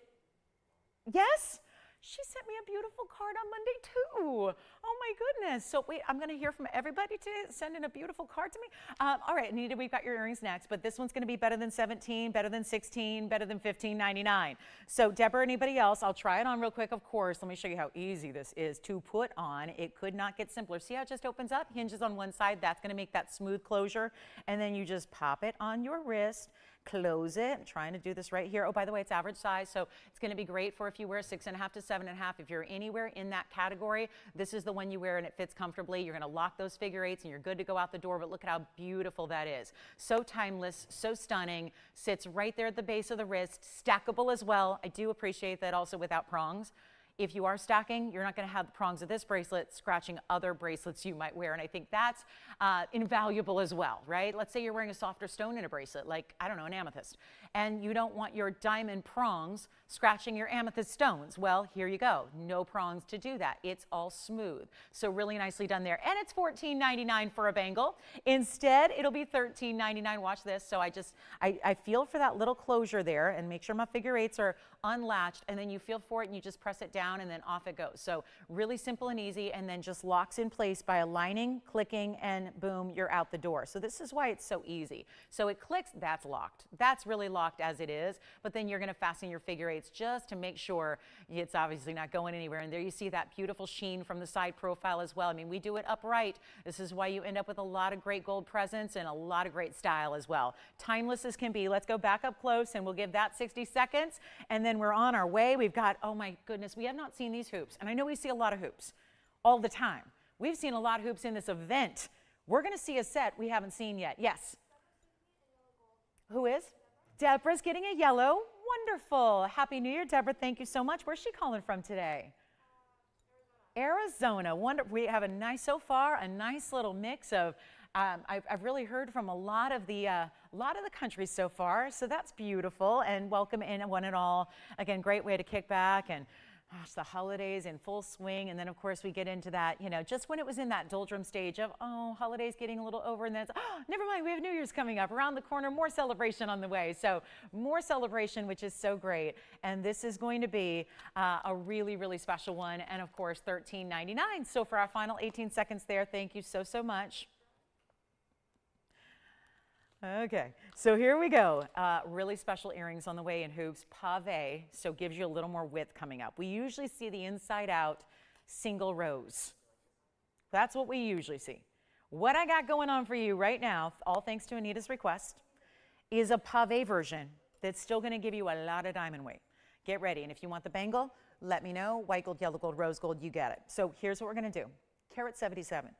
Yes? She sent me a beautiful card on Monday, too. Oh, my goodness. So, wait, I'm going to hear from everybody to send in a beautiful card to me. All right, Anita, we've got your earrings next, but this one's going to be better than 17, better than 16, better than 15.99. So, Deborah, anybody else, I'll try it on real quick, of course. Let me show you how easy this is to put on. It could not get simpler. See how it just opens up, hinges on one side. That's going to make that smooth closure. And then you just pop it on your wrist. Close it. I'm trying to do this right here. Oh, by the way, it's average size, so it's going to be great for if you wear 6.5 to 7.5. If you're anywhere in that category, this is the one you wear and it fits comfortably. You're going to lock those figure eights and you're good to go out the door, but look at how beautiful that is. So timeless, so stunning, sits right there at the base of the wrist, stackable as well. I do appreciate that also without prongs. If you are stacking, you're not going to have the prongs of this bracelet scratching other bracelets you might wear. And I think that's invaluable as well, right? Let's say you're wearing a softer stone in a bracelet, like, I don't know, an amethyst, and you don't want your diamond prongs scratching your amethyst stones. Well, here you go. No prongs to do that. It's all smooth. So really nicely done there. And it's $14.99 for a bangle. Instead, it'll be $13.99. Watch this. So I feel for that little closure there and make sure my figure eights are unlatched, and then you feel for it and you just press it down and then off it goes. So really simple and easy, and then just locks in place by aligning, clicking, and boom, you're out the door. So this is why it's so easy. So it clicks, that's locked. That's really locked as it is, but then you're gonna fasten your figure eights just to make sure it's obviously not going anywhere. And there you see that beautiful sheen from the side profile as well. I mean, we do it upright. This is why you end up with a lot of great gold presents and a lot of great style as well. Timeless as can be. Let's go back up close and we'll give that 60 seconds and then we're on our way. We've got, oh my goodness, we have not seen these hoops. And I know we see a lot of hoops all the time. We've seen a lot of hoops in this event. We're going to see a set we haven't seen yet. Yes. Who is? Deborah's getting a yellow. Wonderful. Happy New Year, Deborah. Thank you so much. Where's she calling from today? Arizona. We have a nice, so far, a nice little mix of, I've really heard from a lot of the countries so far, so that's beautiful, and welcome in one and all. Again, great way to kick back, and gosh, the holidays in full swing, and then of course we get into that, you know, just when it was in that doldrum stage of, oh, holidays getting a little over, and then it's, oh, never mind, we have New Year's coming up around the corner, more celebration on the way. So more celebration, which is so great, and this is going to be a really, really special one, and of course $13.99. So for our final 18 seconds there, thank you so, so much. Okay, so here we go. Really special earrings on the way in hoops. Pave, so gives you a little more width coming up. We usually see the inside out single rows. That's what we usually see. What I got going on for you right now, all thanks to Anita's request, is a pave version that's still going to give you a lot of diamond weight. Get ready, and if you want the bangle, let me know. White gold, yellow gold, rose gold, you get it. So here's what we're going to do. Carat 77.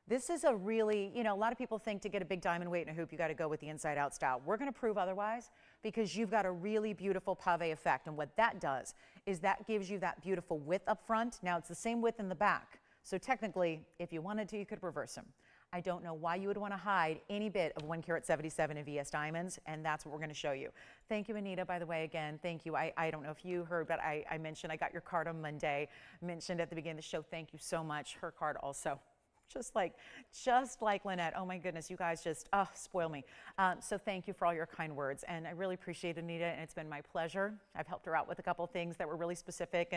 This is a really, you know, a lot of people think to get a big diamond weight in a hoop, you got to go with the inside out style. We're going to prove otherwise because you've got a really beautiful pave effect. And what that does is that gives you that beautiful width up front. Now it's the same width in the back. So technically, if you wanted to, you could reverse them. I don't know why you would want to hide any bit of 1 carat 77 in VS diamonds, and that's what we're going to show you. Thank you, Anita, by the way, again. Thank you. I don't know if you heard, but I mentioned I got your card on Monday. Mentioned at the beginning of the show, thank you so much. Her card also. Just like Lynette. Oh my goodness, you guys just spoil me. So thank you for all your kind words, and I really appreciate Anita, and it's been my pleasure. I've helped her out with a couple of things that were really specific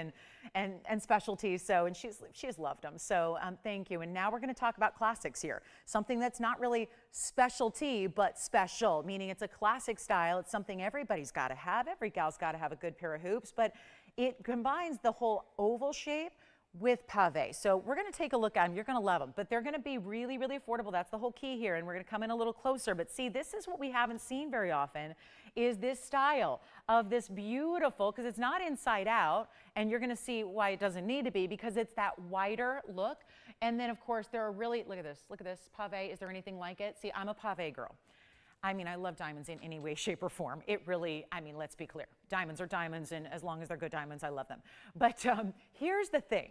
and specialties. So, and she's loved them. So thank you. And now we're going to talk about classics here. Something that's not really specialty, but special, meaning it's a classic style. It's something everybody's got to have. Every gal's got to have a good pair of hoops, but it combines the whole oval shape with pave. So we're going to take a look at them. You're going to love them, but they're going to be really, really affordable. That's the whole key here, and we're going to come in a little closer. But see, this is what we haven't seen very often, is this style of this beautiful, because it's not inside out, and you're going to see why it doesn't need to be, because it's that wider look. And then, of course, there are really, look at this, pave. Is there anything like it? See, I'm a pave girl. I mean, I love diamonds in any way, shape, or form. It really, I mean, let's be clear. Diamonds are diamonds, and as long as they're good diamonds, I love them. But here's the thing.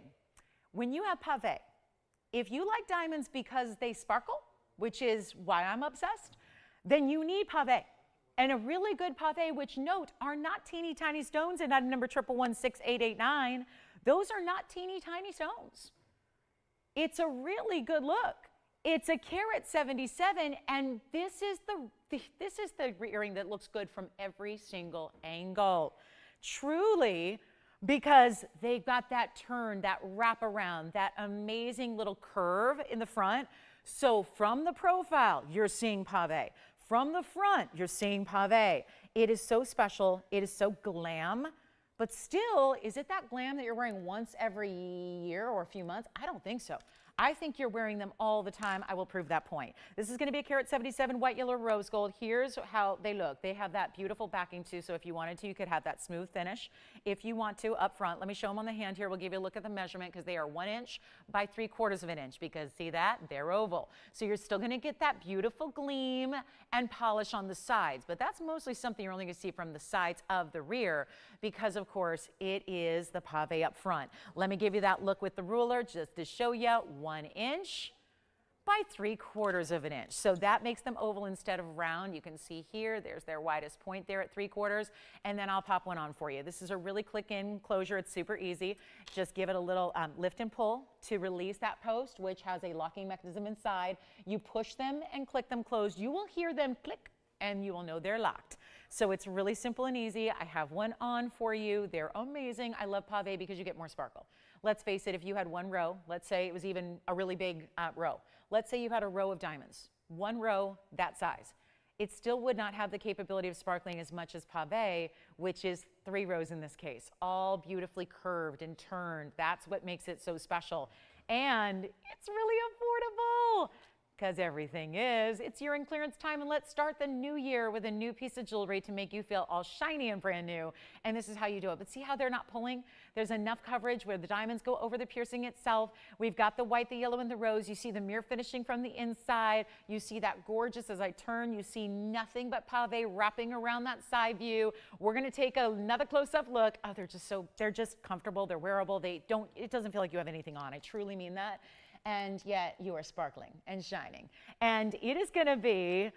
When you have pave, if you like diamonds because they sparkle, which is why I'm obsessed, then you need pave. And a really good pave, which note, are not teeny tiny stones, and item number 1116889. Those are not teeny tiny stones. It's a really good look. It's a carat 77, and this is the earring that looks good from every single angle. Truly, because they've got that turn, that wraparound, that amazing little curve in the front. So from the profile, you're seeing pave. From the front, you're seeing pave. It is so special. It is so glam. But still, is it that glam that you're wearing once every year or a few months? I don't think so. I think you're wearing them all the time. I will prove that point. This is going to be a carat 77 white, yellow, rose gold. Here's how they look. They have that beautiful backing too, so if you wanted to, you could have that smooth finish. If you want to, up front, let me show them on the hand here. We'll give you a look at the measurement because they are 1 inch by 3/4 of an inch, because see that? They're oval. So you're still going to get that beautiful gleam and polish on the sides, but that's mostly something you're only going to see from the sides of the rear because, of course, it is the pave up front. Let me give you that look with the ruler just to show you. 1 inch by 3/4 of an inch. So that makes them oval instead of round. You can see here, there's their widest point there at 3/4, and then I'll pop one on for you. This is a really click-in closure. It's super easy. Just give it a little lift and pull to release that post, which has a locking mechanism inside. You push them and click them closed. You will hear them click, and you will know they're locked. So it's really simple and easy. I have one on for you. They're amazing. I love Pave because you get more sparkle. Let's face it, if you had one row, let's say it was even a really big row. Let's say you had a row of diamonds, one row that size. It still would not have the capability of sparkling as much as Pave, which is 3 rows in this case, all beautifully curved and turned. That's what makes it so special. And it's really affordable. Because everything is. It's year in clearance time, and let's start the new year with a new piece of jewelry to make you feel all shiny and brand new. And this is how you do it. But see how they're not pulling? There's enough coverage where the diamonds go over the piercing itself. We've got the white, the yellow, and the rose. You see the mirror finishing from the inside. You see that gorgeous as I turn. You see nothing but Pave wrapping around that side view. We're going to take another close-up look. Oh, they're just comfortable. They're wearable. It doesn't feel like you have anything on. I truly mean that. And yet you are sparkling and shining. And it is going to be,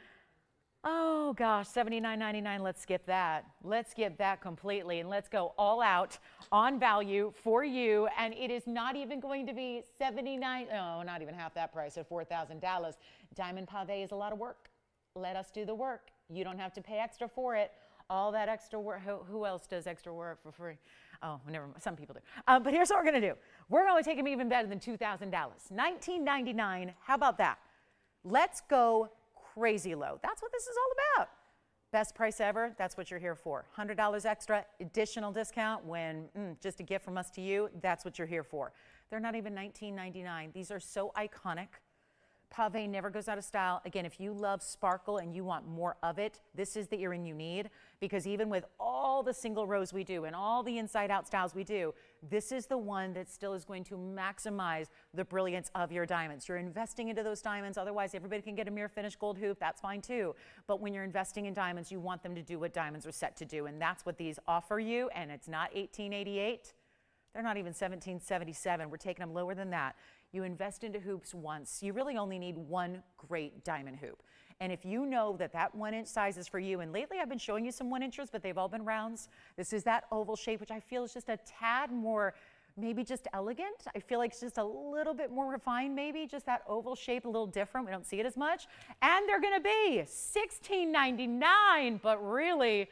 oh gosh, $79.99. Let's skip that. Let's skip that completely, and let's go all out on value for you. And it is not even going to be $79, oh, not even half that price at $4,000. Diamond Pave is a lot of work. Let us do the work. You don't have to pay extra for it. All that extra work, who else does extra work for free? Oh, never mind. Some people do. But here's what we're going to do. We're going to take them even better than $2,000. $19.99. How about that? Let's go crazy low. That's what this is all about. Best price ever. That's what you're here for. $100 extra, additional discount when just a gift from us to you. That's what you're here for. They're not even $19.99. These are so iconic. Pave never goes out of style. Again, if you love sparkle and you want more of it, this is the earring you need, because even with all the single rows we do and all the inside out styles we do, this is the one that still is going to maximize the brilliance of your diamonds. You're investing into those diamonds. Otherwise, everybody can get a mirror finished gold hoop. That's fine too. But when you're investing in diamonds, you want them to do what diamonds are set to do. And that's what these offer you. And it's not $18.88. They're not even $17.77. We're taking them lower than that. You invest into hoops once. You really only need one great diamond hoop. And if you know that that 1-inch size is for you, and lately I've been showing you some 1-inchers, but they've all been rounds. This is that oval shape, which I feel is just a tad more, maybe just elegant. I feel like it's just a little bit more refined, maybe just that oval shape, a little different. We don't see it as much. And they're gonna be $16.99, but really,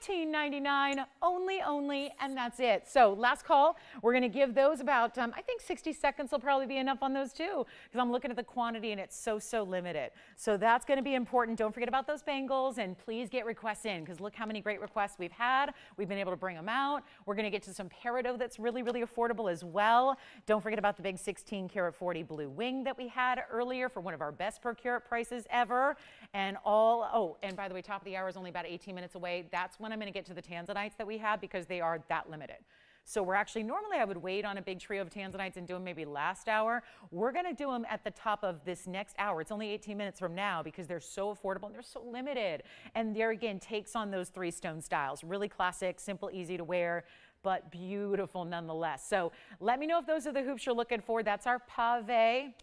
$15.99 only, and that's it. So last call, we're going to give those about, I think 60 seconds will probably be enough on those too, because I'm looking at the quantity and it's so limited. So that's going to be important. Don't forget about those bangles, and please get requests in, because look how many great requests we've had. We've been able to bring them out. We're going to get to some Peridot that's really affordable as well. Don't forget about the big 16 karat 40 blue wing that we had earlier for one of our best per carat prices ever. And and by the way, top of the hour is only about 18 minutes away. That's when I'm going to get to the Tanzanites that we have, because they are that limited. So we're actually, normally I would wait on a big trio of Tanzanites and do them maybe last hour. We're going to do them at the top of this next hour. It's only 18 minutes from now, because they're so affordable and they're so limited. And there again, takes on those 3-stone styles. Really classic, simple, easy to wear, but beautiful nonetheless. So let me know if those are the hoops you're looking for. That's our Pave.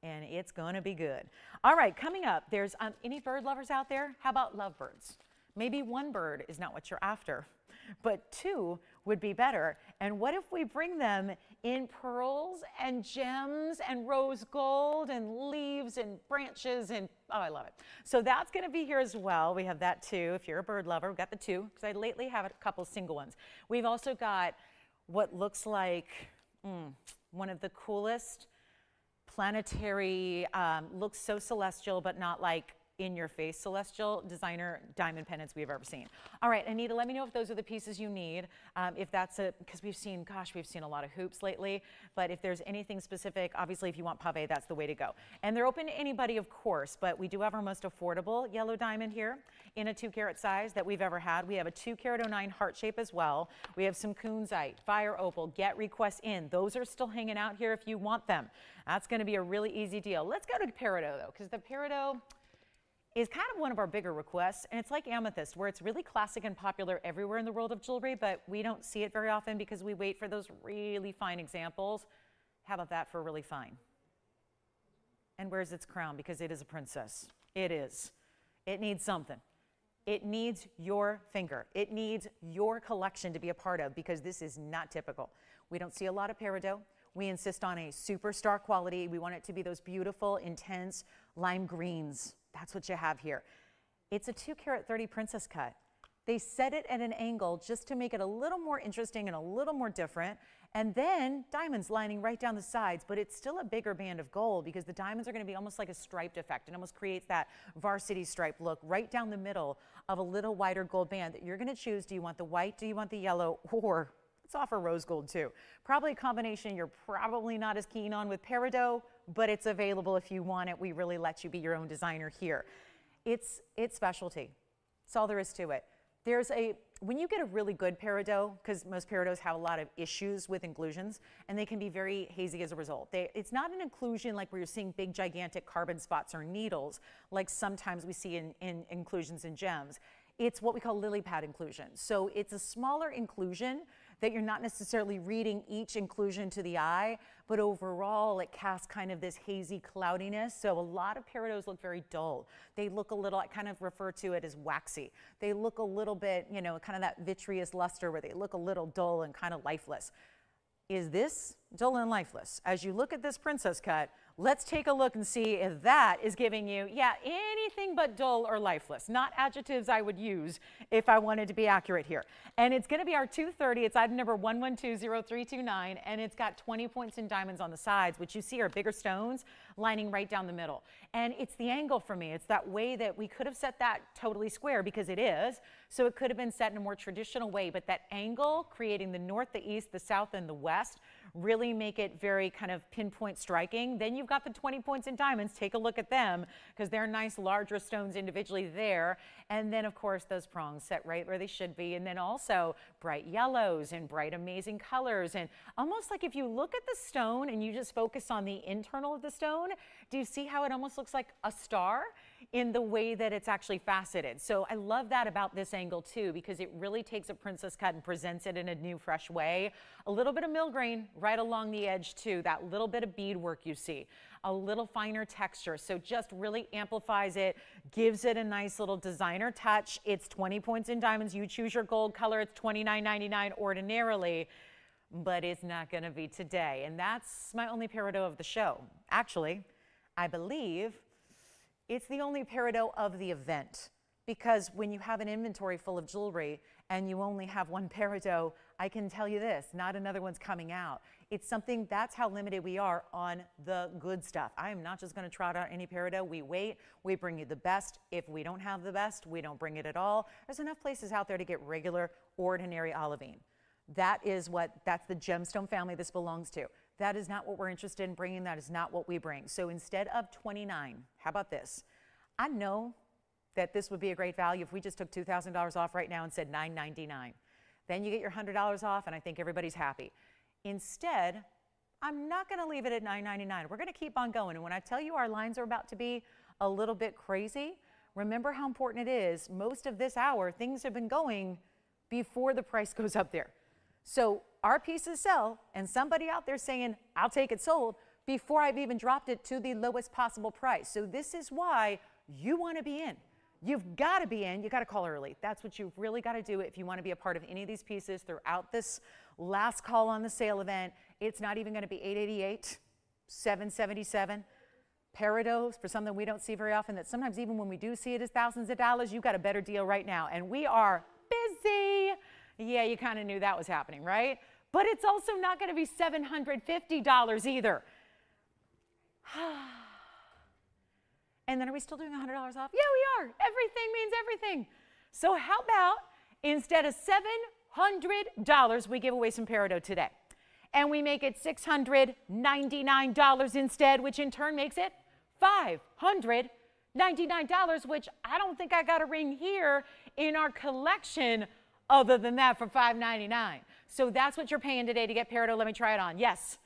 And it's going to be good. All right, coming up, there's any bird lovers out there? How about lovebirds? Maybe one bird is not what you're after, but 2 would be better. And what if we bring them in pearls and gems and rose gold and leaves and branches, and oh, I love it. So that's going to be here as well. We have that too. If you're a bird lover, we've got the 2, because I lately have a couple single ones. We've also got what looks like one of the coolest planetary, looks so celestial, but not like in-your-face celestial designer diamond pendants we've ever seen. All right, Anita, let me know if those are the pieces you need. If that's because we've seen a lot of hoops lately, but if there's anything specific, obviously if you want Pave, that's the way to go. And they're open to anybody, of course, but we do have our most affordable yellow diamond here in a 2 carat size that we've ever had. We have a 2 carat 09 heart shape as well. We have some kunzite, fire opal, get requests in. Those are still hanging out here if you want them. That's going to be a really easy deal. Let's go to Peridot though, because the Peridot is kind of one of our bigger requests, and it's like amethyst, where it's really classic and popular everywhere in the world of jewelry, but we don't see it very often because we wait for those really fine examples. How about that for really fine? And where's its crown? Because it is a princess. It is. It needs something. It needs your finger. It needs your collection to be a part of, because this is not typical. We don't see a lot of Peridot. We insist on a superstar quality. We want it to be those beautiful, intense lime greens. That's what you have here. It's a 2-carat 30 princess cut. They set it at an angle just to make it a little more interesting and a little more different. And then diamonds lining right down the sides, but it's still a bigger band of gold because the diamonds are going to be almost like a striped effect. It almost creates that varsity stripe look right down the middle of a little wider gold band that you're going to choose. Do you want the white? Do you want the yellow? Or let's offer rose gold too. Probably a combination you're probably not as keen on with Peridot, but it's available if you want it. We really let you be your own designer here. It's specialty. That's all there is to it. When you get a really good Peridot, because most Peridots have a lot of issues with inclusions, and they can be very hazy as a result. It's not an inclusion like where you're seeing big, gigantic carbon spots or needles, like sometimes we see in inclusions in gems. It's what we call lily pad inclusion. So it's a smaller inclusion that you're not necessarily reading each inclusion to the eye, but overall it casts kind of this hazy cloudiness. So a lot of Peridots look very dull. They look a little, I kind of refer to it as waxy. They look a little bit, you know, kind of that vitreous luster where they look a little dull and kind of lifeless. Is this dull and lifeless? As you look at this princess cut, let's take a look and see if that is giving you, yeah, anything but dull or lifeless. Not adjectives I would use if I wanted to be accurate here. And it's going to be our 230. It's item number 1120-329, and it's got 20 points in diamonds on the sides, which you see are bigger stones lining right down the middle. And it's the angle for me. It's that way that we could have set that totally square because it is. So it could have been set in a more traditional way, but that angle creating the north, the east, the south, and the west really make it very kind of pinpoint striking. Then you've got the 20 points in diamonds. Take a look at them because they're nice larger stones individually there. And then of course those prongs set right where they should be. And then also bright yellows and bright amazing colors. And almost like if you look at the stone and you just focus on the internal of the stone, do you see how it almost looks like a star in the way that it's actually faceted? So I love that about this angle too, because it really takes a princess cut and presents it in a new, fresh way. A little bit of millgrain right along the edge too, that little bit of beadwork you see, a little finer texture. So just really amplifies it, gives it a nice little designer touch. It's 20 points in diamonds. You choose your gold color. It's $29.99 ordinarily, but it's not going to be today. And that's my only Peridot of the show. Actually, I believe it's the only Peridot of the event, because when you have an inventory full of jewelry and you only have one Peridot, I can tell you this, not another one's coming out. It's something, that's how limited we are on the good stuff. I am not just going to trot out any Peridot. We wait, we bring you the best. If we don't have the best, we don't bring it at all. There's enough places out there to get regular, ordinary olivine. That's the gemstone family this belongs to. That is not what we're interested in bringing. That is not what we bring. So instead of $29, how about this? I know that this would be a great value if we just took $2,000 off right now and said $9.99. Then you get your $100 off, and I think everybody's happy. Instead, I'm not going to leave it at $9.99. We're going to keep on going. And when I tell you our lines are about to be a little bit crazy, remember how important it is. Most of this hour, things have been going before the price goes up there. So our pieces sell, and somebody out there saying, I'll take it sold, before I've even dropped it to the lowest possible price. So this is why you want to be in. You've got to be in. You got to call early. That's what you've really got to do if you want to be a part of any of these pieces throughout this last call on the sale event. It's not even going to be $888, $777. Peridots, for something we don't see very often, that sometimes even when we do see it is thousands of dollars, you've got a better deal right now. And we are busy. Yeah, you kind of knew that was happening, right? But it's also not going to be $750 either. And then are we still doing $100 off? Yeah, we are. Everything means everything. So how about instead of $700, we give away some Peridot today. And we make it $699 instead, which in turn makes it $599, which I don't think I got a ring here in our collection other than that for $599. So that's what you're paying today to get Peridot. Let me try it on. Yes.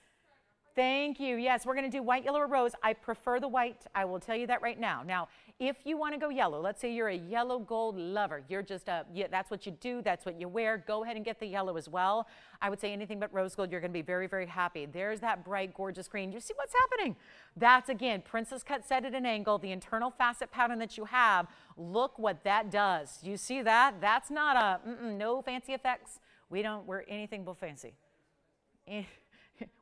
Thank you. Yes, we're going to do white, yellow, or rose. I prefer the white. I will tell you that right now. Now, if you want to go yellow, let's say you're a yellow gold lover. You're just that's what you do. That's what you wear. Go ahead and get the yellow as well. I would say anything but rose gold, you're going to be very, very happy. There's that bright, gorgeous green. You see what's happening? That's, again, princess cut set at an angle. The internal facet pattern that you have, look what that does. You see that? That's not no fancy effects. We're anything but fancy.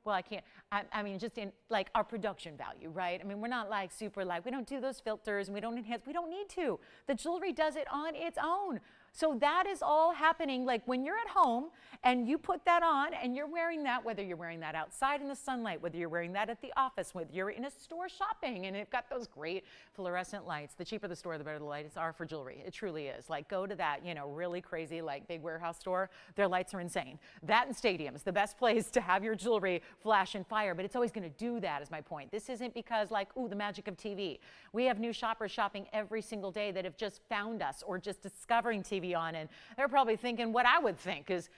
well, I can't, I mean, just in like our production value, right? I mean, we're not like super like, we don't do those filters and we don't enhance, we don't need to. The jewelry does it on its own. So that is all happening like when you're at home and you put that on and you're wearing that, whether you're wearing that outside in the sunlight, whether you're wearing that at the office, whether you're in a store shopping and it's got those great fluorescent lights. The cheaper the store, the better the lights are for jewelry. It truly is. Like go to that, you know, really crazy like big warehouse store. Their lights are insane. That and stadiums, the best place to have your jewelry flash and fire, but it's always going to do that is my point. This isn't because like, ooh, the magic of TV. We have new shoppers shopping every single day that have just found us or just discovering TVON, and they're probably thinking what I would think is,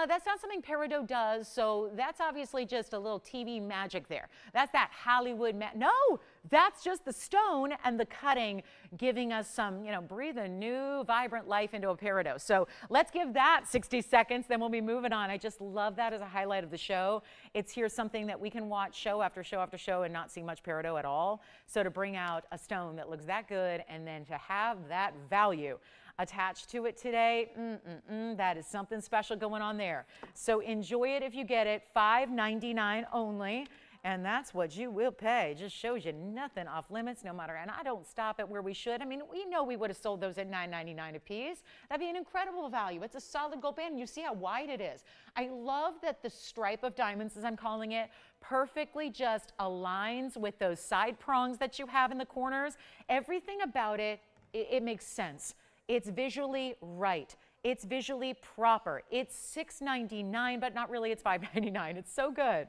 that's not something Peridot does, so that's obviously just a little TV magic there. That's that Hollywood no, that's just the stone and the cutting giving us some, you know, breathe a new vibrant life into a Peridot. So let's give that 60 seconds, then we'll be moving on. I just love that as a highlight of the show. It's here something that we can watch show after show after show and not see much Peridot at all. So to bring out a stone that looks that good and then to have that value attached to it today, that is something special going on there. So enjoy it if you get it, $5.99 only, and that's what you will pay. Just shows you nothing off limits, no matter, and I don't stop at where we should. I mean, we know we would have sold those at $9.99 a piece. That'd be an incredible value. It's a solid gold band, and you see how wide it is. I love that the stripe of diamonds, as I'm calling it, perfectly just aligns with those side prongs that you have in the corners. Everything about it, it makes sense. It's visually right. It's visually proper. It's $6.99, but not really, it's $5.99. It's so good.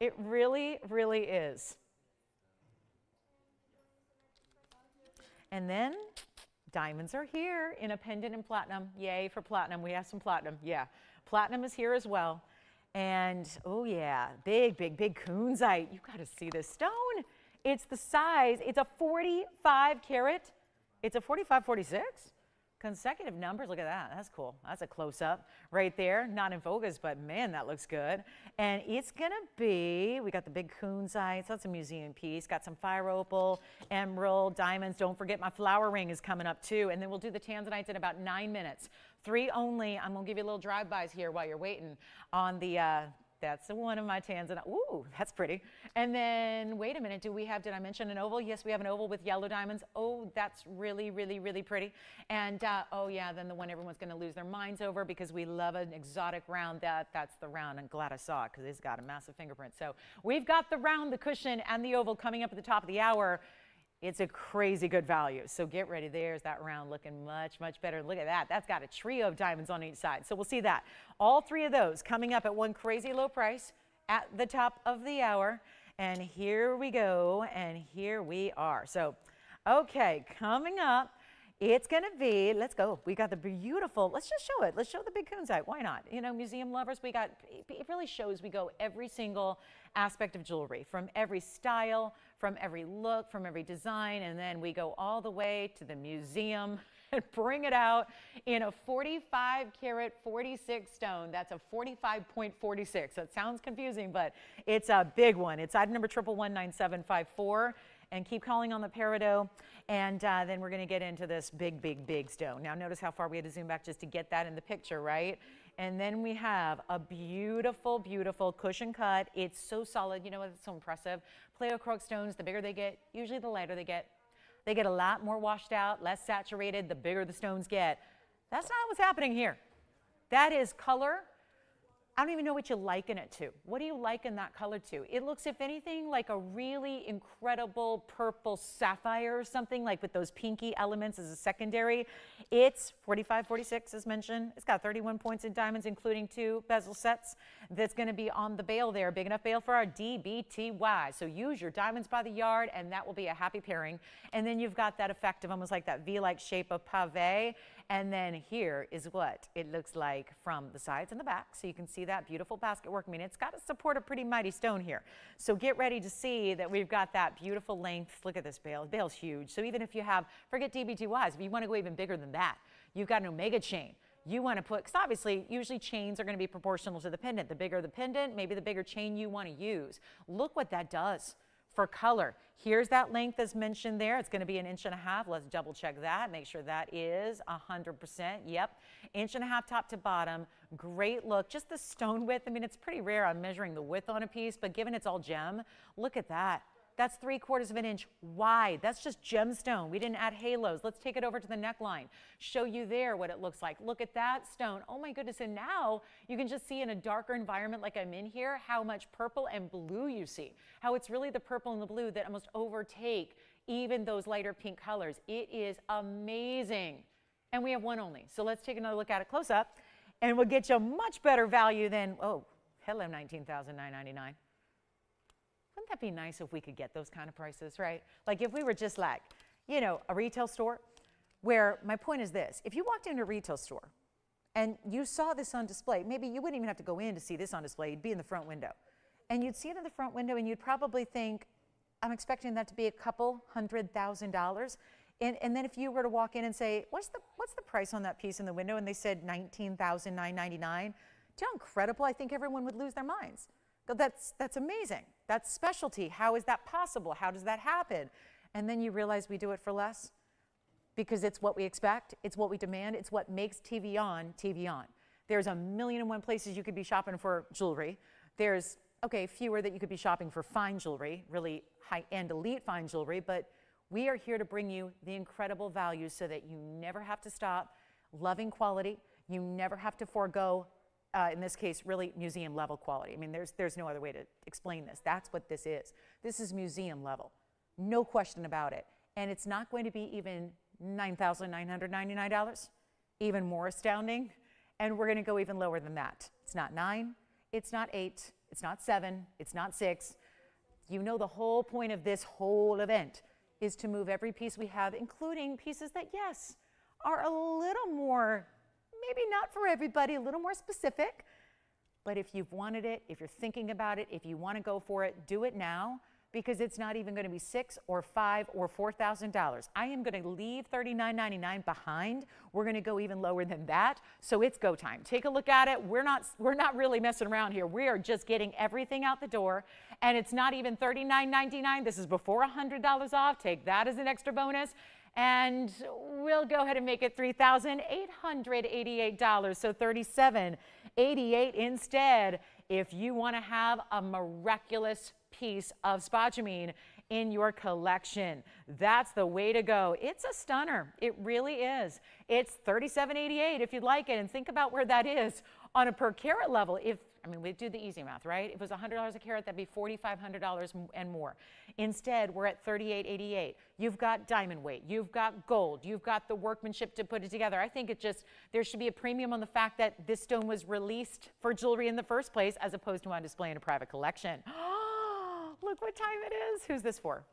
It really, really is. And then diamonds are here in a pendant in platinum. Yay for platinum. We have some platinum. Yeah. Platinum is here as well. And oh yeah, big, big, big kunzite. You got to see this stone. It's the size. It's a 45 carat. It's a 45, 46. Consecutive numbers, look at that, that's cool. That's a close-up right there, not in focus, but man, that looks good. And it's gonna be, we got the big kunzite, so that's a museum piece, got some fire opal, emerald, diamonds, don't forget my flower ring is coming up too, and then we'll do the Tanzanites in about 9 minutes. 3 only, I'm gonna give you a little drive-bys here while you're waiting on the, that's one of my Tanzanite. Ooh, that's pretty. And then, wait a minute, did I mention an oval? Yes, we have an oval with yellow diamonds. Oh, that's really, really, really pretty. And, oh yeah, then the one everyone's gonna lose their minds over because we love an exotic round. That's the round. I'm glad I saw it because it's got a massive fingerprint. So we've got the round, the cushion, and the oval coming up at the top of the hour. It's a crazy good value. So get ready. There's that round looking much, much better. Look at that. That's got a trio of diamonds on each side. So we'll see that. All 3 of those coming up at one crazy low price at the top of the hour. And here we go. And here we are. So, okay, coming up, it's going to be, let's go. We got the beautiful, let's just show it. Let's show the big kunzite. Why not? You know, museum lovers, we got, it really shows we go every single aspect of jewelry, from every style, from every look, from every design, and then we go all the way to the museum and bring it out in a 45 carat 46 stone. That's a 45.46. That sounds confusing, but it's a big one. It's item number 1119754. And keep calling on the Peridot, and then we're going to get into this big, big, big stone. Now notice how far we had to zoom back just to get that in the picture, right? And then we have a beautiful, beautiful cushion cut. It's so solid. You know what's so impressive? Pleochroic stones, the bigger they get, usually the lighter they get. They get a lot more washed out, less saturated, the bigger the stones get. That's not what's happening here. That is color. I don't even know what you liken it to. What do you liken that color to? It looks, if anything, like a really incredible purple sapphire or something, like with those pinky elements as a secondary. It's 45, 46 as mentioned. It's got 31 points in diamonds, including 2 bezel sets. That's going to be on the bail there. Big enough bail for our DBTY. So use your diamonds by the yard, and that will be a happy pairing. And then you've got that effect of almost like that V-like shape of Pave. And then here is what it looks like from the sides and the back. So you can see that beautiful basket work. I mean, it's got to support a pretty mighty stone here. So get ready to see that we've got that beautiful length. Look at this bail. The bail's huge. So even if you have, forget DBTYs, if you want to go even bigger than that, you've got an omega chain. You want to put, because obviously, usually chains are going to be proportional to the pendant. The bigger the pendant, maybe the bigger chain you want to use. Look what that does for color. Here's that length as mentioned there. It's going to be 1.5 inches. Let's double check that. Make sure that is 100%. Yep. 1.5 inches top to bottom. Great look. Just the stone width. I mean, it's pretty rare on measuring the width on a piece, but given it's all gem, look at that. That's 3/4 of an inch wide. That's just gemstone. We didn't add halos. Let's take it over to the neckline. Show you there what it looks like. Look at that stone. Oh my goodness. And now you can just see in a darker environment like I'm in here how much purple and blue you see. How it's really the purple and the blue that almost overtake even those lighter pink colors. It is amazing. And we have one only. So let's take another look at it close up and we'll get you a much better value than, oh, hello, $19,999. Wouldn't that be nice if we could get those kind of prices, right? Like if we were just like, you know, a retail store where my point is this. If you walked into a retail store and you saw this on display, maybe you wouldn't even have to go in to see this on display. You'd be in the front window. And you'd see it in the front window and you'd probably think, I'm expecting that to be a couple $100,000. And then if you were to walk in and say, what's the price on that piece in the window? And they said $19,999. Do you know how incredible? I think everyone would lose their minds. That's amazing. That's specialty. How is that possible? How does that happen? And then you realize we do it for less because it's what we expect. It's what we demand. It's what makes TVON TVON. There's a million and one places you could be shopping for jewelry. There's, okay, fewer that you could be shopping for fine jewelry, really high-end elite fine jewelry, but we are here to bring you the incredible value so that you never have to stop loving quality. You never have to forego in this case, really museum level quality. I mean, there's no other way to explain this. That's what this is. This is museum level. No question about it. And it's not going to be even $9,999, even more astounding. And we're going to go even lower than that. It's not 9, it's not 8, it's not 7, it's not 6. You know the whole point of this whole event is to move every piece we have, including pieces that, yes, are a little more, maybe not for everybody, a little more specific, but if you've wanted it, if you're thinking about it, if you want to go for it, do it now because it's not even going to be $6,000 or $5,000 or $4,000. I am going to leave $39.99 behind. We're going to go even lower than that, so it's go time. Take a look at it. We're not really messing around here. We are just getting everything out the door, and it's not even $39.99. This is before $100 off. Take that as an extra bonus. And we'll go ahead and make it $3,888, so $37.88 instead if you want to have a miraculous piece of spodumene in your collection. That's the way to go. It's a stunner. It really is. It's $37.88 if you'd like it, and think about where that is on a per carat level. I mean, we do the easy math, right? If it was $100 a carat, that'd be $4,500 and more. Instead, we're at $38.88. You've got diamond weight, you've got gold, you've got the workmanship to put it together. I think there should be a premium on the fact that this stone was released for jewelry in the first place as opposed to on display in a private collection. Look what time it is. Who's this for?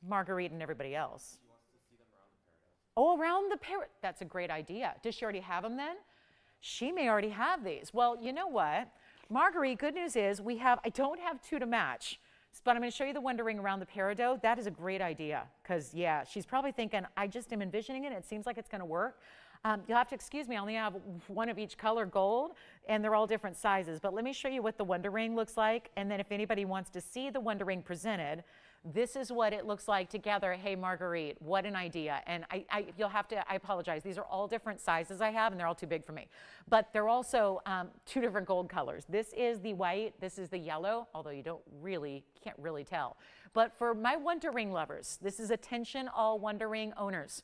Marguerite and everybody else. She wants to see them around the Peridot. Oh, around the Peridot. That's a great idea. Does she already have them then? She may already have these. Well, you know what? Marguerite, good news is I don't have two to match, but I'm going to show you the Wonder Ring around the Peridot. That is a great idea because, yeah, she's probably thinking, I just am envisioning it. It seems like it's going to work. You'll have to excuse me. I only have one of each color gold, and they're all different sizes. But let me show you what the Wonder Ring looks like, and then if anybody wants to see the Wonder Ring presented, this is what it looks like together. Hey, Marguerite, what an idea. And I apologize. These are all different sizes I have, and they're all too big for me. But they're also two different gold colors. This is the white, this is the yellow, although you can't really tell. But for my Wonder Ring lovers, this is attention all Wonder Ring owners.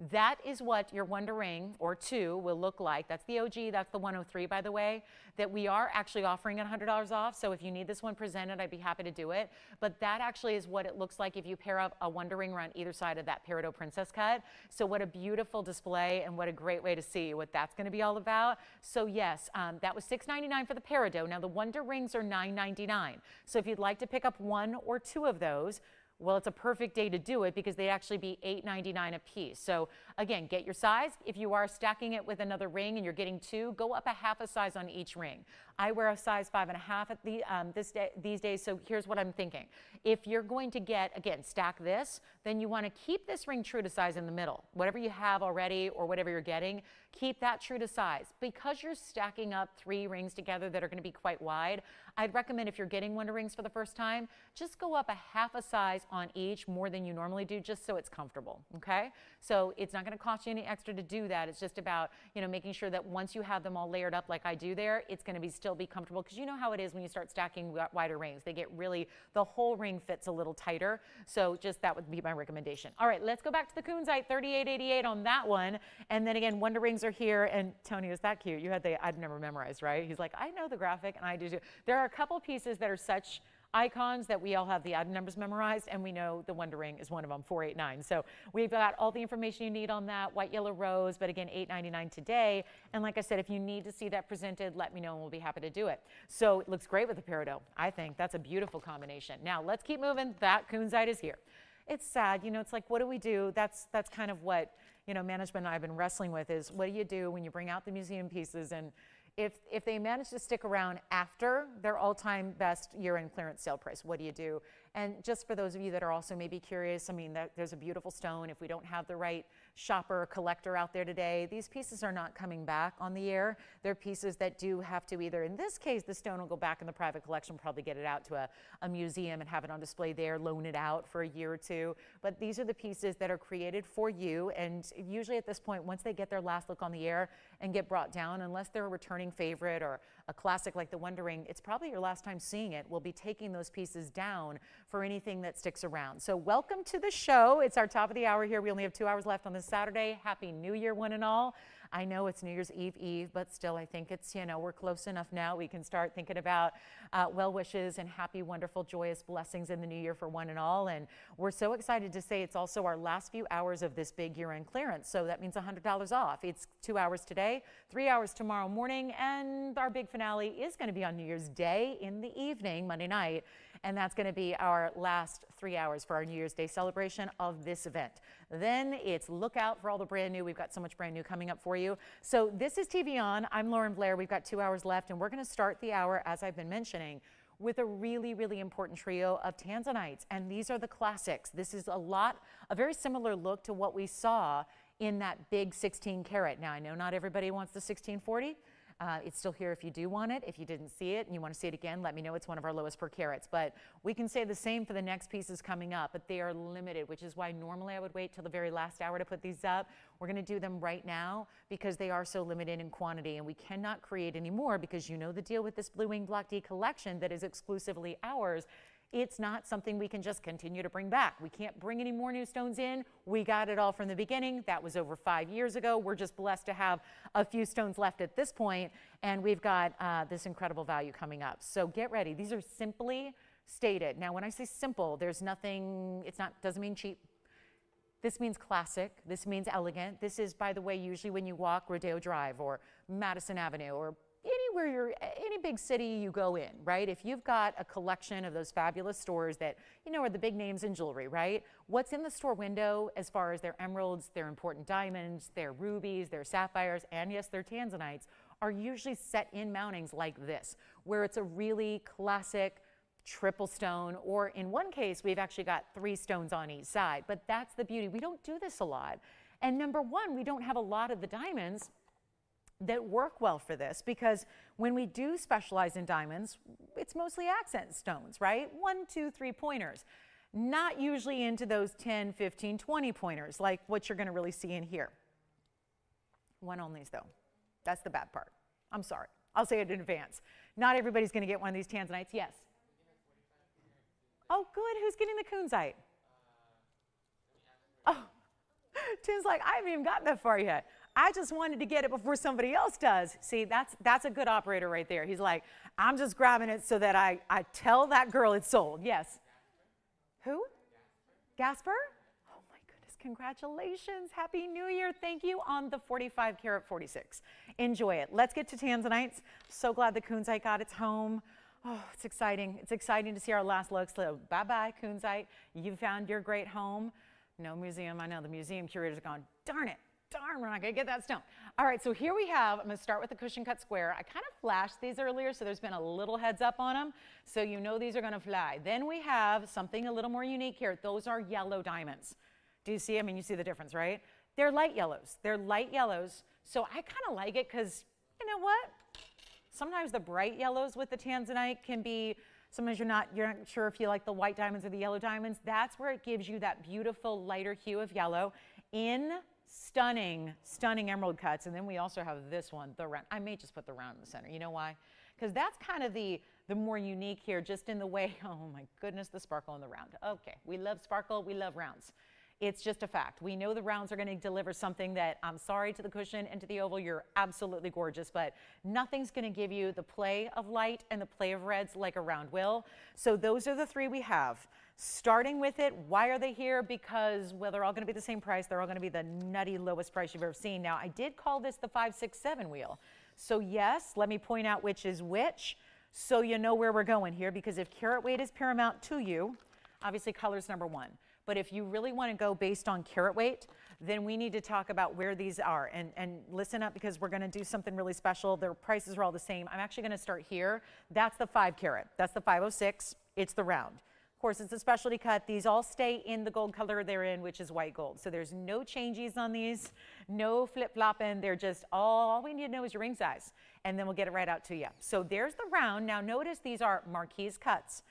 That is what your Wonder Ring or two will look like. That's the OG, that's the 103, by the way, that we are actually offering at $100 off. So if you need this one presented, I'd be happy to do it. But that actually is what it looks like if you pair up a Wonder Ring on either side of that Peridot princess cut. So what a beautiful display and what a great way to see what that's going to be all about. So yes, that was $6.99 for the Peridot. Now the Wonder Rings are $9.99. So if you'd like to pick up one or two of those, well, it's a perfect day to do it because they'd actually be $8.99 a piece. So again, get your size. If you are stacking it with another ring and you're getting two, go up a half a size on each ring. I wear a size 5.5 at these days, so here's what I'm thinking. If you're going to get, again, stack this, then you want to keep this ring true to size in the middle. Whatever you have already or whatever you're getting, keep that true to size. Because you're stacking up 3 rings together that are going to be quite wide, I'd recommend if you're getting Wonder Rings for the first time, just go up a half a size on each more than you normally do, just so it's comfortable, okay? So it's not going to cost you any extra to do that. It's just about, you know, making sure that once you have them all layered up like I do there, it's going to still be comfortable, because you know how it is when you start stacking wider rings. They get really, the whole ring fits a little tighter. So just that would be my recommendation. All right, let's go back to the Kunzite, $38.88 on that one. And then again, Wonder Rings are here. And Tony, is that cute? You had the, I'd never memorized, right? He's like, I know the graphic, and I do too. There are a couple pieces that are such icons that we all have the item numbers memorized, and we know the Wonder Ring is one of them, 489. So we've got all the information you need on that, white, yellow, rose, but again, $8.99 today. And like I said, if you need to see that presented, let me know and we'll be happy to do it. So it looks great with the Peridot. I think that's a beautiful combination. Now let's keep moving. That Kunzite is here. It's sad, you know, it's like, what do we do? That's kind of what, you know, management and I have been wrestling with, is what do you do when you bring out the museum pieces, and if they manage to stick around after their all-time best year-end clearance sale price, what do you do? And just for those of you that are also maybe curious, I mean, there's a beautiful stone. If we don't have the right shopper or collector out there today, these pieces are not coming back on the air. They're pieces that do have to either, in this case, the stone will go back in the private collection, probably get it out to a museum and have it on display there, loan it out for a year or two. But these are the pieces that are created for you. And usually at this point, once they get their last look on the air and get brought down, unless they're a returning favorite or a classic like the Wonder Ring, it's probably your last time seeing it. We'll be taking those pieces down for anything that sticks around. So welcome to the show. It's our top of the hour here. We only have 2 hours left on this Saturday. Happy New Year, one and all. I know it's New Year's Eve, but still I think it's, you know, we're close enough now. We can start thinking about well wishes and happy, wonderful, joyous blessings in the new year for one and all. And we're so excited to say it's also our last few hours of this big year-end clearance. So that means $100 off. It's 2 hours today, 3 hours tomorrow morning, and our big finale is going to be on New Year's Day in the evening, Monday night. And that's going to be our last 3 hours for our New Year's Day celebration of this event. Then it's look out for all the brand new. We've got so much brand new coming up for you. So this is TVON. I'm Lauren Blair. We've got 2 hours left, and we're going to start the hour, as I've been mentioning, with a really, really important trio of Tanzanites. And these are the classics. This is a very similar look to what we saw in that big 16 karat. Now, I know not everybody wants the 1640. It's still here if you do want it. If you didn't see it and you want to see it again, let me know. It's one of our lowest per carats. But we can say the same for the next pieces coming up, but they are limited, which is why normally I would wait till the very last hour to put these up. We're going to do them right now because they are so limited in quantity, and we cannot create any more because you know the deal with this Blue Wing Block D collection that is exclusively ours. It's not something we can just continue to bring back. We can't bring any more new stones in. We got it all from the beginning. That was over 5 years ago. We're just blessed to have a few stones left at this point, and we've got this incredible value coming up. So get ready. These are simply stated. Now, when I say simple, there's nothing, doesn't mean cheap. This means classic. This means elegant. This is, by the way, usually when you walk Rodeo Drive or Madison Avenue or anywhere any big city you go in, right? If you've got a collection of those fabulous stores that, you know, are the big names in jewelry, right? What's in the store window as far as their emeralds, their important diamonds, their rubies, their sapphires, and yes, their tanzanites are usually set in mountings like this, where it's a really classic triple stone, or in one case, we've actually got 3 stones on each side, but that's the beauty. We don't do this a lot. And number one, we don't have a lot of the diamonds that work well for this, because when we do specialize in diamonds, it's mostly accent stones, right? 1, 2, 3 pointers. Not usually into those 10, 15, 20 pointers, like what you're going to really see in here. One onlys though. That's the bad part. I'm sorry. I'll say it in advance. Not everybody's going to get one of these tanzanites. Yes? Oh, good. Who's getting the Kunzite? Oh, Tim's like, I haven't even gotten that far yet. I just wanted to get it before somebody else does. See, that's a good operator right there. He's like, I'm just grabbing it so that I tell that girl it's sold. Yes. Who? Gasper? Oh my goodness, congratulations. Happy New Year. Thank you on the 45 karat 46. Enjoy it. Let's get to Tanzanites. So glad the Kunzite got its home. Oh, it's exciting. It's exciting to see our last look. So bye-bye, Kunzite. You found your great home. No museum. I know the museum curators are going, darn it. darn, we're not gonna get that stone. All right, so here we have, I'm gonna start with the cushion cut square. I kind of flashed these earlier, so there's been a little heads up on them, so you know these are gonna fly. Then we have something a little more unique here. Those are yellow diamonds. Do you see? I mean, you see the difference, right? They're light yellows. They're light yellows, so I kind of like it because, you know what? Sometimes the bright yellows with the Tanzanite can be, sometimes you're not sure if you like the white diamonds or the yellow diamonds. That's where it gives you that beautiful lighter hue of yellow in stunning, stunning emerald cuts. And then we also have this one, the round. I may just put the round in the center. You know why? Because that's kind of the more unique here, just in the way, oh my goodness, the sparkle and the round. Okay, we love sparkle, we love rounds. It's just a fact. We know the rounds are going to deliver something that, I'm sorry to the cushion and to the oval, you're absolutely gorgeous, but nothing's going to give you the play of light and the play of reds like a round will. So those are the three we have. Starting with it, why are they here? Because, well, they're all going to be the same price. They're all going to be the nutty lowest price you've ever seen. Now, I did call this the 5, 6, 7 wheel. So yes, let me point out which is which so you know where we're going here, because if carat weight is paramount to you, obviously color's number one. But if you really want to go based on carat weight, then we need to talk about where these are. And listen up, because we're going to do something really special. Their prices are all the same. I'm actually going to start here. That's the 5 carat. That's the 506. It's the round. Of course, it's a specialty cut. These all stay in the gold color they're in, which is white gold. So there's no changes on these, no flip-flopping. They're just all we need to know is your ring size, and then we'll get it right out to you. So there's the round. Now notice these are marquise cuts.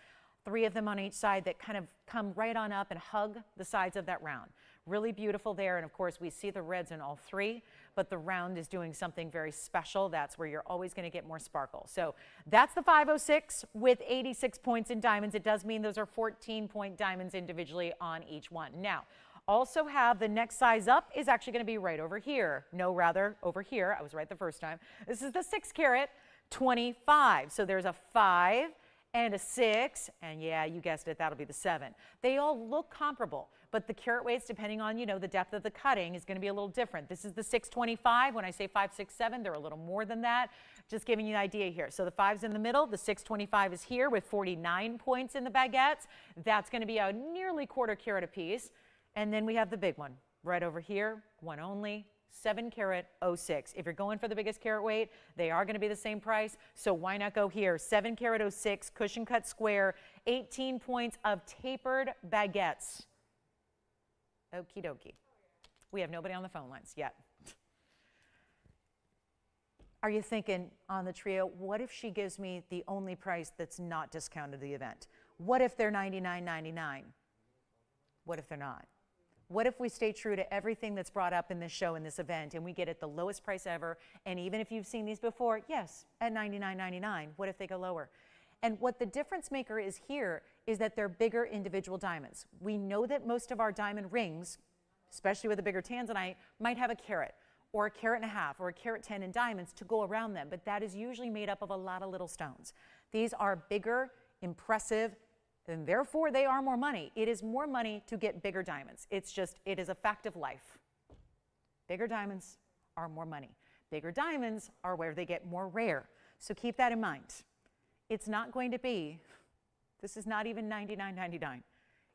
3 of them on each side that kind of come right on up and hug the sides of that round. Really beautiful there, and of course we see the reds in all 3, but the round is doing something very special. That's where you're always going to get more sparkle. So that's the 506 with 86 points in diamonds. It does mean those are 14-point diamonds individually on each one. Now, also have the next size up is actually going to be right over here. No, rather over here. I was right the first time. This is the 6 carat 25. So there's a 5 and a 6, and yeah, you guessed it, that'll be the 7. They all look comparable, but the carat weights, depending on, you know, the depth of the cutting, is going to be a little different. This is the 625. When I say 5, 6, 7, they're a little more than that. Just giving you an idea here. So the 5's in the middle, the 625 is here with 49 points in the baguettes. That's going to be a nearly quarter carat apiece. And then we have the big one right over here, one only. 7 carat 06. If you're going for the biggest carat weight, they are going to be the same price, so why not go here? 7 carat 06, cushion cut square, 18 points of tapered baguettes. Okie dokie. We have nobody on the phone lines yet. Are you thinking on the trio, what if she gives me the only price that's not discounted the event? What if they're $99.99? What if they're not? What if we stay true to everything that's brought up in this show, in this event, and we get it the lowest price ever? And even if you've seen these before, yes, at $99.99. What if they go lower? And what the difference maker is here is that they're bigger individual diamonds. We know that most of our diamond rings, especially with a bigger Tanzanite, might have a carat or a carat and a half or a carat 10 in diamonds to go around them, but that is usually made up of a lot of little stones. These are bigger, impressive, and therefore they are more money. It is more money to get bigger diamonds. It's just, it is a fact of life. Bigger diamonds are more money. Bigger diamonds are where they get more rare. So keep that in mind. It's not going to be, this is not even $99.99.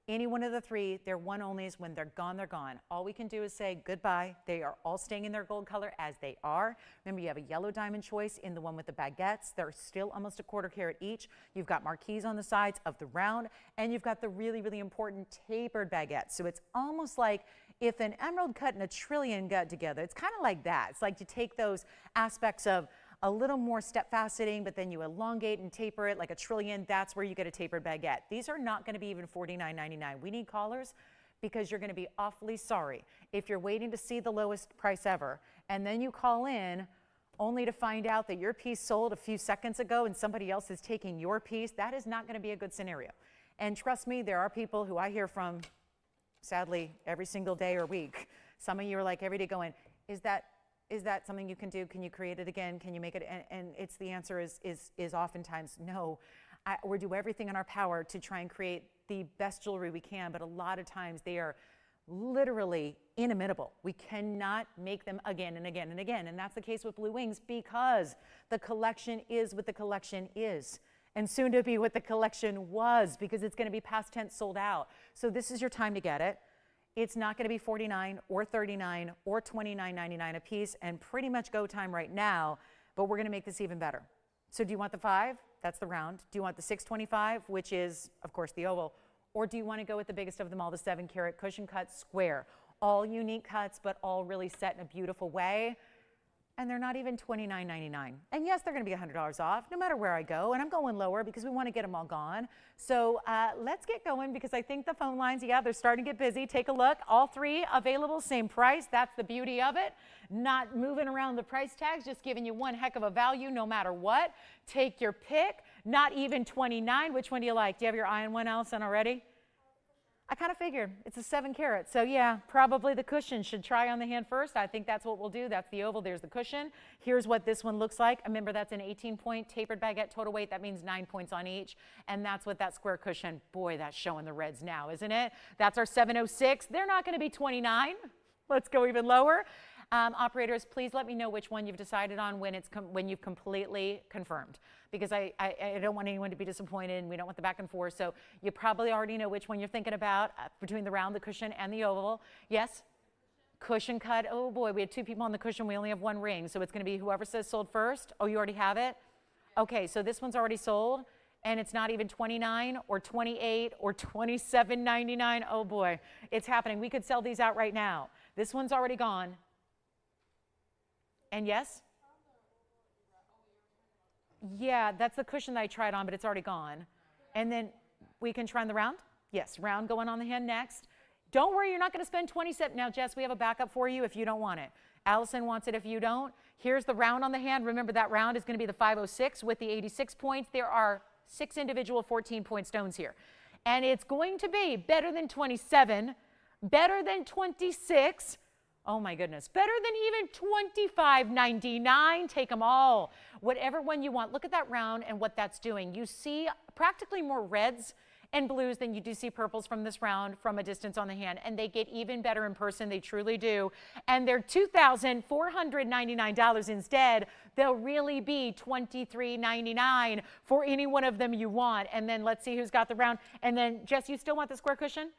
Any one of the 3, they're one onlys. When they're gone, they're gone. All we can do is say goodbye. They are all staying in their gold color as they are. Remember, you have a yellow diamond choice in the one with the baguettes. They're still almost a quarter carat each. You've got marquise on the sides of the round, and you've got the really, really important tapered baguettes. So it's almost like if an emerald cut and a trillion got together. It's kind of like that. It's like you take those aspects of a little more step faceting, but then you elongate and taper it like a trillion. That's where you get a tapered baguette. These are not going to be even $49.99. We need callers, because you're going to be awfully sorry if you're waiting to see the lowest price ever, and then you call in only to find out that your piece sold a few seconds ago and somebody else is taking your piece. That is not going to be a good scenario. And trust me, there are people who I hear from, sadly, every single day or week. Some of you are like every day going, is that something you can do? Can you create it again? Can you make it? And it's the answer is oftentimes no. We do everything in our power to try and create the best jewelry we can, but a lot of times they are literally inimitable. We cannot make them again and again and again. And that's the case with Blue Wings, because the collection is what the collection is, and soon to be what the collection was, because it's going to be past tense sold out. So this is your time to get it. It's not going to be $49 or $39 or $29.99 a piece, and pretty much go time right now, but we're going to make this even better. So do you want the 5? That's the round. Do you want the 625, which is, of course, the oval? Or do you want to go with the biggest of them all, the 7-carat cushion cut square? All unique cuts, but all really set in a beautiful way. And they're not even $29.99. And yes, they're going to be $100 off no matter where I go. And I'm going lower because we want to get them all gone. So let's get going because I think the phone lines, yeah, they're starting to get busy. Take a look. All 3 available, same price. That's the beauty of it. Not moving around the price tags, just giving you one heck of a value no matter what. Take your pick. Not even $29. Which one do you like? Do you have your eye on one, Allison, already? I kind of figured it's a 7-carat. So yeah, probably the cushion should try on the hand first. I think that's what we'll do. That's the oval. There's the cushion. Here's what this one looks like. Remember, that's an 18-point tapered baguette total weight. That means 9 points on each. And that's what that square cushion, boy, that's showing the reds now, isn't it? That's our 706. They're not going to be 29. Let's go even lower. Operators, please let me know which one you've decided on when you've completely confirmed, because I don't want anyone to be disappointed, and we don't want the back and forth. So you probably already know which one you're thinking about between the round, the cushion, and the oval. Yes? Cushion cut. Oh boy, we had 2 people on the cushion. We only have 1 ring. So it's going to be whoever says sold first. Oh, you already have it? Okay, so this one's already sold, and it's not even $29 or $28 or $27.99. Oh boy, it's happening. We could sell these out right now. This one's already gone. And yes? Yeah, that's the cushion that I tried on, but it's already gone. And then we can try on the round? Yes, round going on the hand next. Don't worry, you're not going to spend 27. Now, Jess, we have a backup for you if you don't want it. Allison wants it if you don't. Here's the round on the hand. Remember, that round is going to be the 506 with the 86 points. There are 6 individual 14-point stones here. And it's going to be better than 27, better than 26. Oh my goodness, better than even $25.99. Take them all. Whatever one you want. Look at that round and what that's doing. You see practically more reds and blues than you do see purples from this round from a distance on the hand. And they get even better in person. They truly do. And they're $2,499 instead. They'll really be $23.99 for any one of them you want. And then let's see who's got the round. And then, Jess, you still want the square cushion?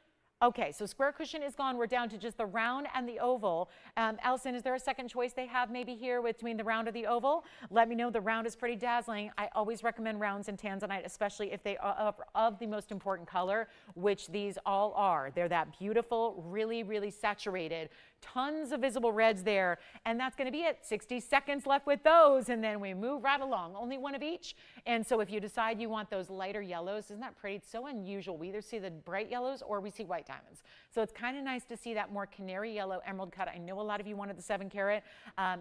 Okay, so square cushion is gone. We're down to just the round and the oval. Allison, is there a second choice they have maybe here between the round or the oval? Let me know. The round is pretty dazzling. I always recommend rounds in Tanzanite, especially if they are of the most important color, which these all are. They're that beautiful, really, really saturated. Tons of visible reds there, and that's going to be it. 60 seconds left with those, and then we move right along. Only one of each. And so if you decide you want those lighter yellows, isn't that pretty? It's so unusual. We either see the bright yellows or we see white diamonds. So it's kind of nice to see that more canary yellow emerald cut. I know a lot of you wanted the 7-carat,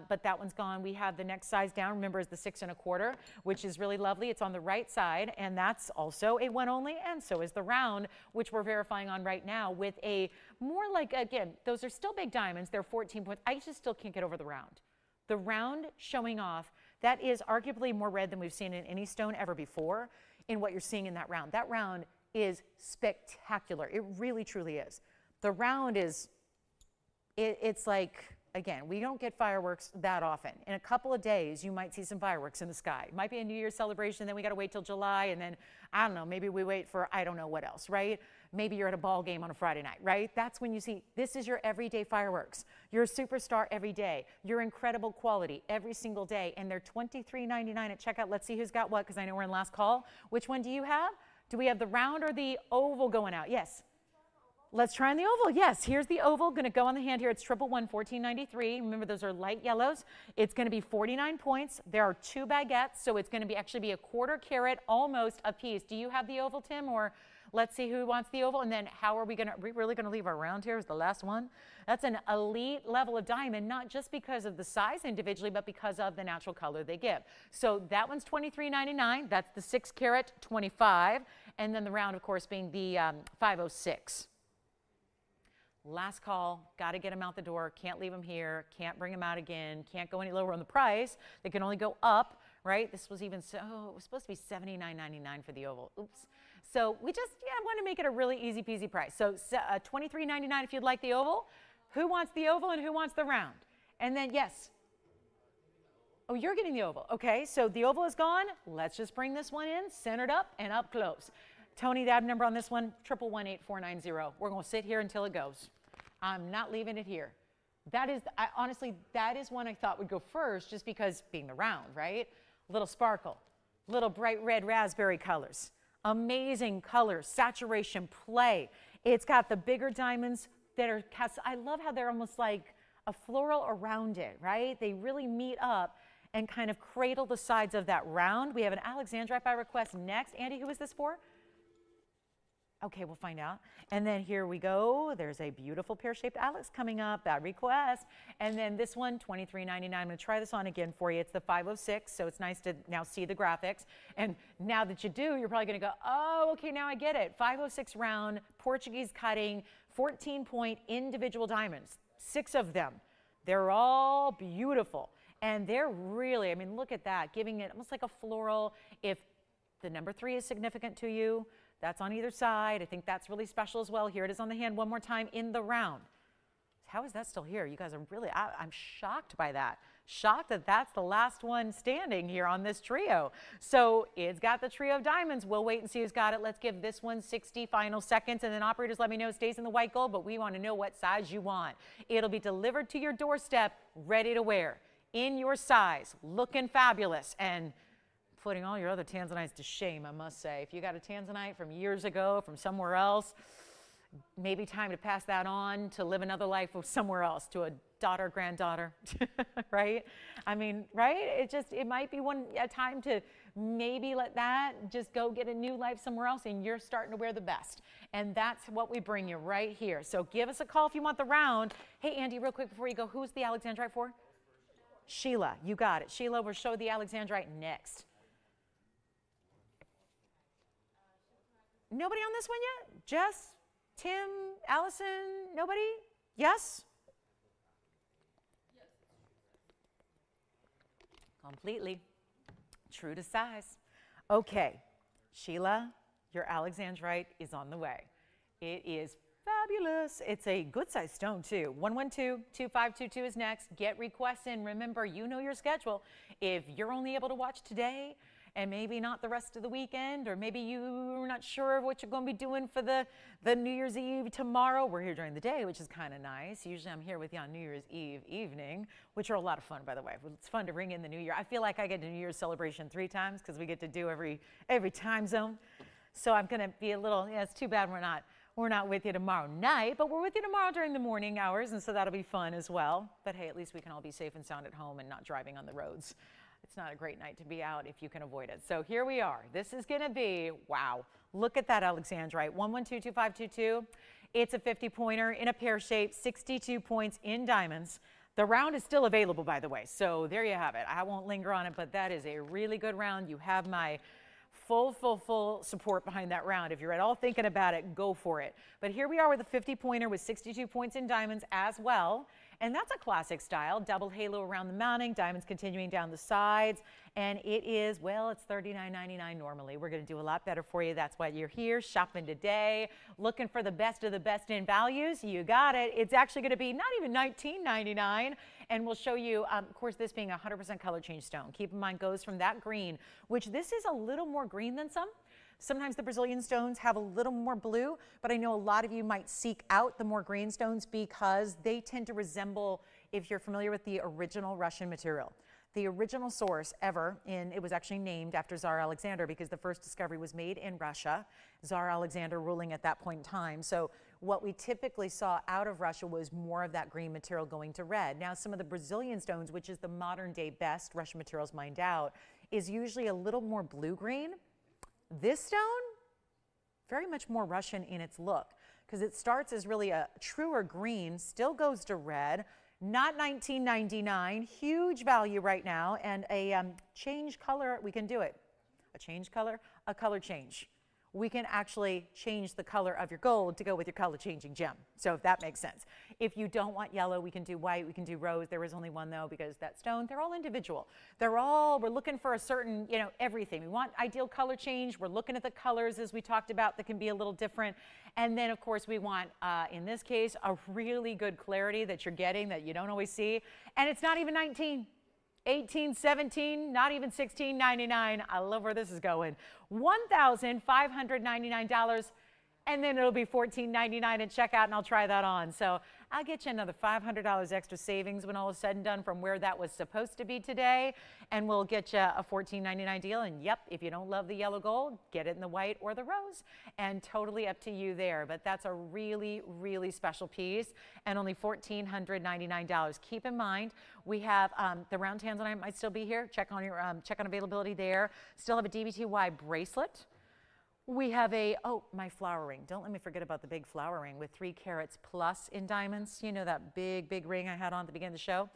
but that one's gone. We have the next size down, remember, is the 6 1/4, which is really lovely. It's on the right side, and that's also a 1 only, and so is the round, which we're verifying on right now with a more like, again, those are still big diamonds. They're 14 points. I just still can't get over the round. The round showing off, that is arguably more red than we've seen in any stone ever before in what you're seeing in that round. That round is spectacular. It really, truly is. The round is, it's like, again, we don't get fireworks that often. In a couple of days, you might see some fireworks in the sky. It might be a New Year's celebration, then we got to wait till July, and then, I don't know, maybe we wait for I don't know what else, right? Maybe you're at a ball game on a Friday night, right? That's when you see, this is your everyday fireworks. You're a superstar every day. You're incredible quality every single day, and they're $23.99 at checkout. Let's see who's got what, because I know we're in last call. Which one do you have? Do we have the round or the oval going out? Yes. Let's try on the oval. Yes, here's the oval. Going to go on the hand here. It's 111, $14.93. Remember, those are light yellows. It's going to be 49 points. There are 2 baguettes, so it's going to be actually be a 1/4 carat, almost a piece. Do you have the oval, Tim, or let's see who wants the oval? And then how are we going to? Are we really going to leave our round here as the last one? That's an elite level of diamond, not just because of the size individually, but because of the natural color they give. So that one's $23.99. That's the 6 carat, 25, and then the round, of course, being the 506. Last call, got to get them out the door, can't leave them here, can't bring them out again, can't go any lower on the price. They can only go up, right? This was even, so it was supposed to be $79.99 for the oval. Oops. So we just, want to make it a really easy peasy price. So $23.99 if you'd like the oval. Who wants the oval and who wants the round? And then, yes. Oh, you're getting the oval. Okay, so the oval is gone. Let's just bring this one in, centered up and up close. Tony, the number on this one, 1118490. We're going to sit here until it goes. I'm not leaving it here. That is, honestly, that is one I thought would go first just because being the round, right? Little sparkle, little bright red raspberry colors, amazing colors, saturation, play. It's got the bigger diamonds that are cast. I love how they're almost like a floral around it, right? They really meet up and kind of cradle the sides of that round. We have an alexandrite by request next. Andy, who is this for? Okay, we'll find out. And then here we go. There's a beautiful pear-shaped Alex coming up, that request. And then this one, $23.99. I'm going to try this on again for you. It's the 506, so it's nice to now see the graphics. And now that you do, you're probably going to go, oh, okay, now I get it. 506 round, Portuguese cutting, 14-point individual diamonds, 6 of them. They're all beautiful. And they're really, I mean, look at that, giving it almost like a floral. If the number 3 is significant to you, that's on either side. I think that's really special as well. Here it is on the hand one more time in the round. How is that still here? You guys are really, I'm shocked by that. Shocked that that's the last one standing here on this trio. So it's got the trio of diamonds. We'll wait and see who's got it. Let's give this one 60 final seconds, and then operators let me know it stays in the white gold, but we want to know what size you want. It'll be delivered to your doorstep, ready to wear, in your size, looking fabulous, and putting all your other Tanzanites to shame, I must say. If you got a Tanzanite from years ago, from somewhere else, maybe time to pass that on to live another life with somewhere else, to a daughter, granddaughter, right? I mean, right? It might be a time to maybe let that just go get a new life somewhere else, and you're starting to wear the best. And that's what we bring you right here. So give us a call if you want the round. Hey, Andy, real quick before you go, who's the alexandrite for? Sheila, you got it. Sheila, we'll show the alexandrite next. Nobody on this one yet? Jess, Tim, Allison, nobody? Yes? Completely. True to size. Okay, Sheila, your alexandrite is on the way. It is fabulous. It's a good size stone too. 112-2522 is next. Get requests in. Remember, you know your schedule. If you're only able to watch today, and maybe not the rest of the weekend, or maybe you're not sure of what you're going to be doing for the New Year's Eve tomorrow. We're here during the day, which is kind of nice. Usually I'm here with you on New Year's Eve evening, which are a lot of fun, by the way. It's fun to ring in the new year. I feel like I get a New Year's celebration 3 times because we get to do every time zone. So I'm going to be a little, yeah, it's too bad we're not with you tomorrow night, but we're with you tomorrow during the morning hours, and so that'll be fun as well. But hey, at least we can all be safe and sound at home and not driving on the roads. It's not a great night to be out if you can avoid it. So here we are. This is going to be, wow, look at that alexandrite, 112-2522. It's a 50-pointer in a pear shape, 62 points in diamonds. The round is still available, by the way, so there you have it. I won't linger on it, but that is a really good round. You have my full support behind that round. If you're at all thinking about it, go for it. But here we are with a 50-pointer with 62 points in diamonds as well. And that's a classic style, double halo around the mounting, diamonds continuing down the sides. And it is, well, it's $39.99 normally. We're going to do a lot better for you. That's why you're here shopping today, looking for the best of the best in values. You got it. It's actually going to be not even $19.99. And we'll show you, of course, this being a 100% color change stone. Keep in mind, goes from that green, which this is a little more green than some. Sometimes the Brazilian stones have a little more blue, but I know a lot of you might seek out the more green stones because they tend to resemble, if you're familiar with the original Russian material. The original source ever, it was actually named after Tsar Alexander because the first discovery was made in Russia, Tsar Alexander ruling at that point in time. So what we typically saw out of Russia was more of that green material going to red. Now some of the Brazilian stones, which is the modern day best Russian materials mined out, is usually a little more blue-green. This stone, very much more Russian in its look because it starts as really a truer green, still goes to red, not $19.99, huge value right now, and a change color, we can do it. A change color, a color change. We can actually change the color of your gold to go with your color changing gem. So if that makes sense. If you don't want yellow, we can do white, we can do rose. There is only one though because that stone, they're all individual. We're looking for a certain, everything. We want ideal color change. We're looking at the colors as we talked about that can be a little different. And then of course we want, in this case, a really good clarity that you're getting that you don't always see. And it's not even 19. 18, 17, not even $16.99. I love where this is going. $1,599. and then it'll be $14.99 at checkout, and I'll try that on. So I'll get you another $500 extra savings when all is said and done from where that was supposed to be today, and we'll get you a $14.99 deal. And yep, if you don't love the yellow gold, get it in the white or the rose, and totally up to you there. But that's a really, really special piece, and only $1,499. Keep in mind, we have the round Tanzanite might still be here. Check on availability there. Still have a DBTY bracelet. We have my flower ring. Don't let me forget about the big flower ring with 3 carats plus in diamonds. You know that big, big ring I had on at the beginning of the show?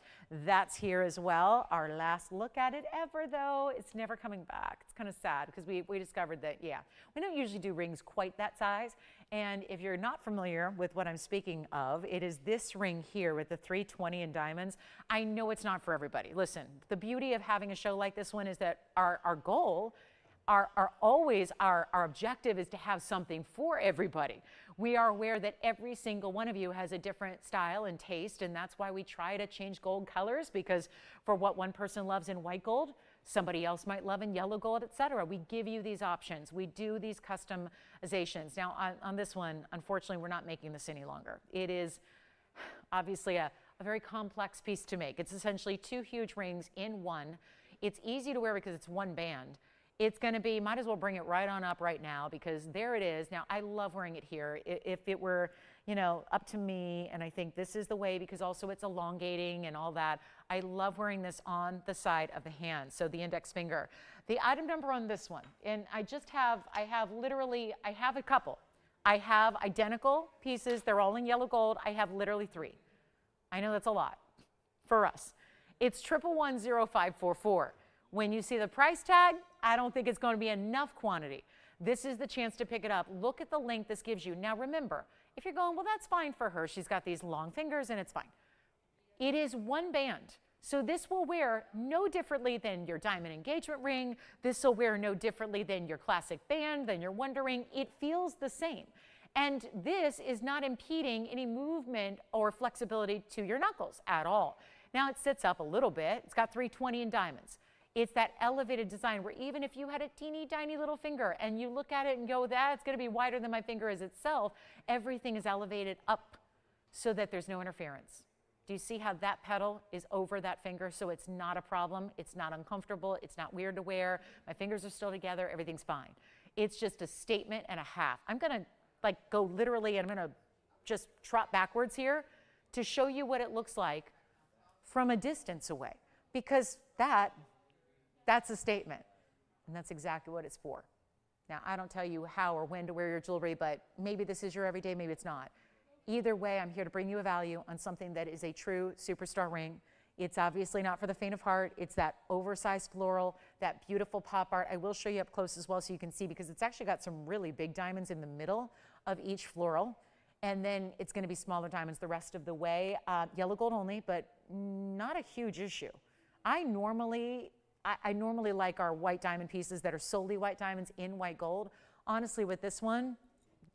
That's here as well. Our last look at it ever, though. It's never coming back. It's kind of sad because we discovered that, yeah, we don't usually do rings quite that size. And if you're not familiar with what I'm speaking of, it is this ring here with the 320 in diamonds. I know it's not for everybody. Listen, the beauty of having a show like this one is that our goal, our objective is to have something for everybody. We are aware that every single one of you has a different style and taste, and that's why we try to change gold colors, because for what one person loves in white gold, somebody else might love in yellow gold, etc. We give you these options. We do these customizations. Now on this one, unfortunately, we're not making this any longer. It is obviously a very complex piece to make. It's essentially 2 huge rings in one. It's easy to wear because it's one band. It's going to be, might as well bring it right on up right now, because there it is. Now, I love wearing it here. If it were, you know, up to me, and I think this is the way, because also it's elongating and all that, I love wearing this on the side of the hand, so the index finger. The item number on this one, and I have a couple. I have identical pieces. They're all in yellow gold. I have literally 3. I know that's a lot for us. It's 1110544. When you see the price tag, I don't think it's going to be enough quantity. This is the chance to pick it up. Look at the length this gives you. Now remember, if you're going, well, that's fine for her. She's got these long fingers and it's fine. It is one band. So this will wear no differently than your diamond engagement ring. This will wear no differently than your classic band, than your wonder ring. It feels the same. And this is not impeding any movement or flexibility to your knuckles at all. Now it sits up a little bit. It's got 320 in diamonds. It's that elevated design where even if you had a teeny tiny little finger and you look at it and go, that's going to be wider than my finger is itself, everything is elevated up so that there's no interference. Do you see how that petal is over that finger? So it's not a problem. It's not uncomfortable. It's not weird to wear. My fingers are still together. Everything's fine. It's just a statement and a half. I'm going to go literally, and I'm going to just trot backwards here to show you what it looks like from a distance away, because that's a statement, and that's exactly what it's for. Now, I don't tell you how or when to wear your jewelry, but maybe this is your everyday, maybe it's not. Either way, I'm here to bring you a value on something that is a true superstar ring. It's obviously not for the faint of heart. It's that oversized floral, that beautiful pop art. I will show you up close as well so you can see, because it's actually got some really big diamonds in the middle of each floral. And then it's going to be smaller diamonds the rest of the way. Yellow gold only, but not a huge issue. I normally like our white diamond pieces that are solely white diamonds in white gold. Honestly, with this one,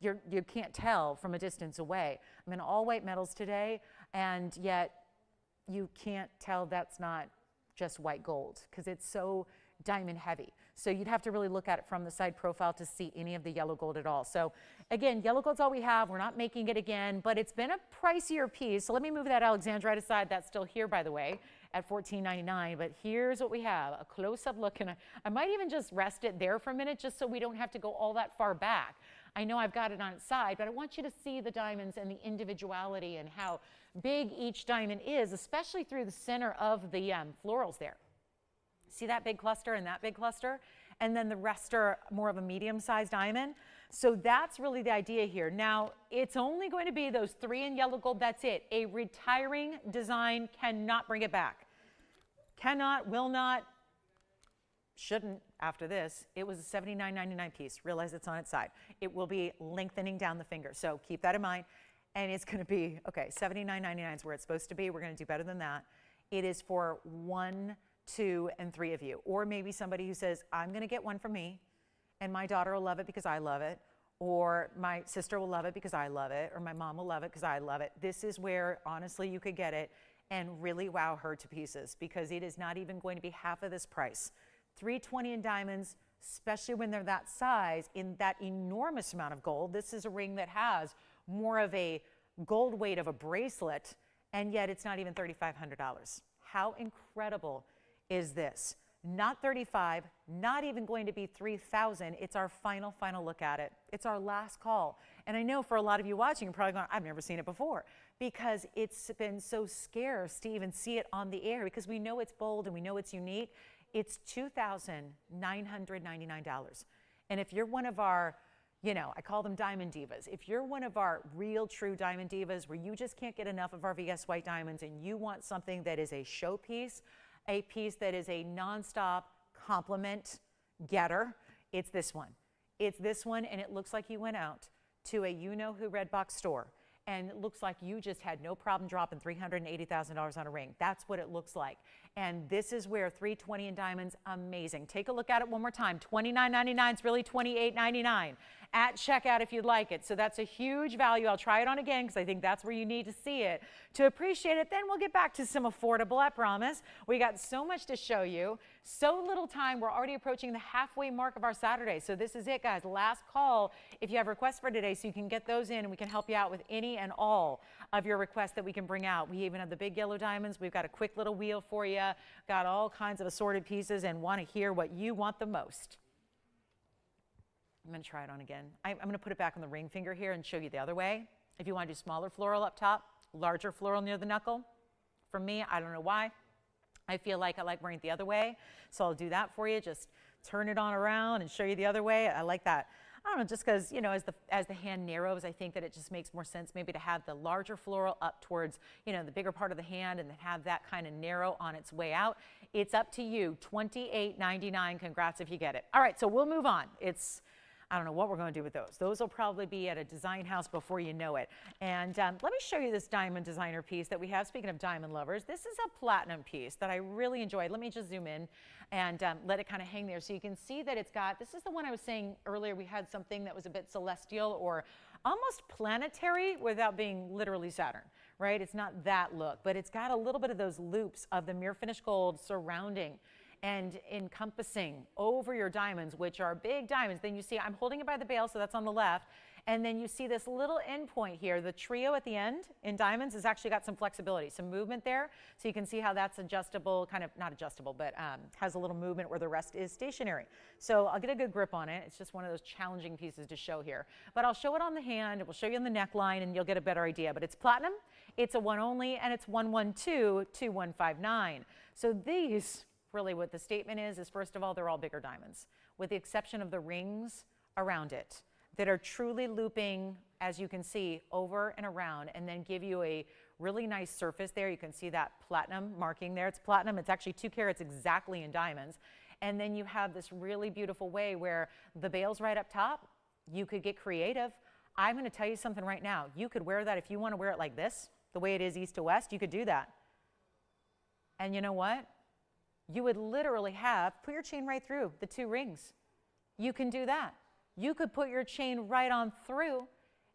you can't tell from a distance away. I'm in all white metals today, and yet you can't tell that's not just white gold, because it's so diamond heavy. So you'd have to really look at it from the side profile to see any of the yellow gold at all. So again, yellow gold's all we have. We're not making it again, but it's been a pricier piece. So let me move that alexandrite aside. That's still here, by the way, at $14.99. But here's what we have, a close-up look. And I might even just rest it there for a minute, just so we don't have to go all that far back. I know I've got it on its side, but I want you to see the diamonds and the individuality and how big each diamond is, especially through the center of the florals there. See that big cluster and that big cluster? And then the rest are more of a medium-sized diamond. So that's really the idea here. Now, it's only going to be those 3 in yellow gold. That's it. A retiring design cannot bring it back. Cannot, will not, shouldn't after this. It was a $79.99 piece. Realize it's on its side. It will be lengthening down the finger. So keep that in mind. And it's going to be, okay, $79.99 is where it's supposed to be. We're going to do better than that. It is for 1, 2, and 3 of you. Or maybe somebody who says, I'm going to get one for me, and my daughter will love it because I love it, or my sister will love it because I love it, or my mom will love it because I love it. This is where, honestly, you could get it and really wow her to pieces, because it is not even going to be half of this price. $320 in diamonds, especially when they're that size in that enormous amount of gold. This is a ring that has more of a gold weight of a bracelet, and yet it's not even $3,500. How incredible is this? Not 35, not even going to be 3,000. It's our final look at it. It's our last call. And I know for a lot of you watching, you're probably going, I've never seen it before, because it's been so scarce to even see it on the air, because we know it's bold and we know it's unique. It's $2,999. And if you're one of our, you know, I call them diamond divas. If you're one of our real true diamond divas where you just can't get enough of our VS white diamonds and you want something that is a showpiece, a piece that is a nonstop compliment getter, it's this one. It's this one, and it looks like you went out to a you-know-who red box store, and it looks like you just had no problem dropping $380,000 on a ring. That's what it looks like. And this is where 320 in diamonds, amazing. Take a look at it one more time. $29.99 is really $28.99 at checkout if you'd like it. So that's a huge value. I'll try it on again because I think that's where you need to see it to appreciate it. Then we'll get back to some affordable, I promise. We got so much to show you. So little time. We're already approaching the halfway mark of our Saturday. So this is it, guys. Last call if you have requests for today, so you can get those in and we can help you out with any and all of your requests that we can bring out. We even have the big yellow diamonds. We've got a quick little wheel for you. Got all kinds of assorted pieces and want to hear what you want the most. I'm going to try it on again. I'm going to put it back on the ring finger here and show you the other way. If you want to do smaller floral up top, larger floral near the knuckle. For me, I don't know why. I feel like I like wearing it the other way. So I'll do that for you. Just turn it on around and show you the other way. I like that. I don't know, just because, you know, as the hand narrows, I think that it just makes more sense maybe to have the larger floral up towards, you know, the bigger part of the hand and then have that kind of narrow on its way out. It's up to you. $28.99. Congrats if you get it. All right, so we'll move on. I don't know what we're going to do with those. Those will probably be at a design house before you know it. And let me show you this diamond designer piece that we have. Speaking of diamond lovers, this is a platinum piece that I really enjoyed. Let me just zoom in and let it kind of hang there so you can see that it's got, this is the one I was saying earlier, we had something that was a bit celestial or almost planetary without being literally Saturn, right? It's not that look, but it's got a little bit of those loops of the mirror finished gold surrounding and encompassing over your diamonds, which are big diamonds. Then you see, I'm holding it by the bail, so that's on the left. And then you see this little end point here. The trio at the end in diamonds has actually got some flexibility, some movement there. So you can see how that's adjustable, kind of not adjustable, but has a little movement where the rest is stationary. So I'll get a good grip on it. It's just one of those challenging pieces to show here. But I'll show it on the hand. We'll show you on the neckline, and you'll get a better idea. But it's platinum, it's a one only, and it's 112-2159. So these, really what the statement is first of all, they're all bigger diamonds, with the exception of the rings around it that are truly looping, as you can see, over and around, and then give you a really nice surface there. You can see that platinum marking there. It's platinum. It's actually 2 carats exactly in diamonds. And then you have this really beautiful way where the bail's right up top. You could get creative. I'm going to tell you something right now. You could wear that if you want to wear it like this, the way it is east to west. You could do that. And you know what? You would literally put your chain right through the 2 rings. You can do that. You could put your chain right on through,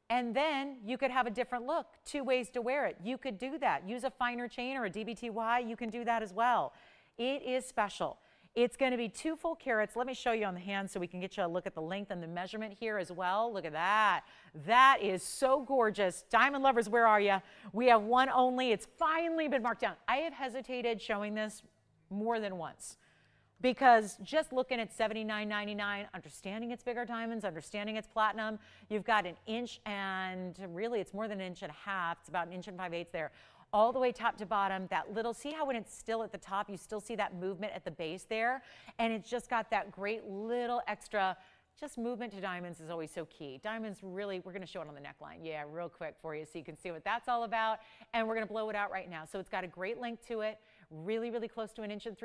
and then you could have a different look. 2 ways to wear it. You could do that. Use a finer chain or a DBTY. You can do that as well. It is special. It's going to be 2 full carats. Let me show you on the hand so we can get you a look at the length and the measurement here as well. Look at that. That is so gorgeous. Diamond lovers, where are you? We have one only. It's finally been marked down. I have hesitated showing this more than once, because just looking at $79.99, understanding it's bigger diamonds, understanding it's platinum, you've got 1 inch and really it's more than 1.5 inches. It's about 1 5/8 inches there, all the way top to bottom. That little, see how when it's still at the top, you still see that movement at the base there, and it's just got that great little extra. Just movement to diamonds is always so key. Diamonds really, we're going to show it on the neckline. Yeah, real quick for you so you can see what that's all about. And we're going to blow it out right now. So it's got a great length to it, really, really close to 1 3/4 inches.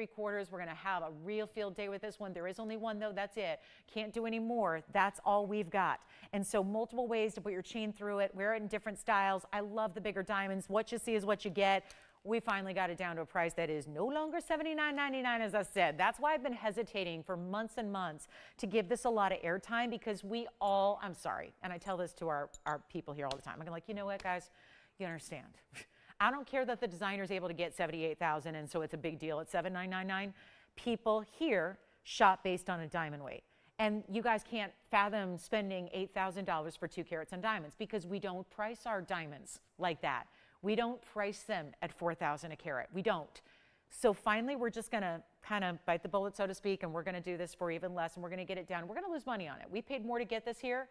We're going to have a real field day with this one. There is only one though, that's it. Can't do any more. That's all we've got. And so multiple ways to put your chain through it, wear it in different styles. I love the bigger diamonds. What you see is what you get. We finally got it down to a price that is no longer $79.99, as I said. That's why I've been hesitating for months and months to give this a lot of airtime, because we all, I'm sorry, and I tell this to our people here all the time. I'm like, you know what, guys, you understand. I don't care that the designer is able to get $78,000 and so it's a big deal at $79.99. People here shop based on a diamond weight. And you guys can't fathom spending $8,000 for 2 carats on diamonds because we don't price our diamonds like that. We don't price them at $4,000 a carat. We don't. So finally, we're just going to kind of bite the bullet, so to speak, and we're going to do this for even less, and we're going to get it down. We're going to lose money on it. We paid more to get this here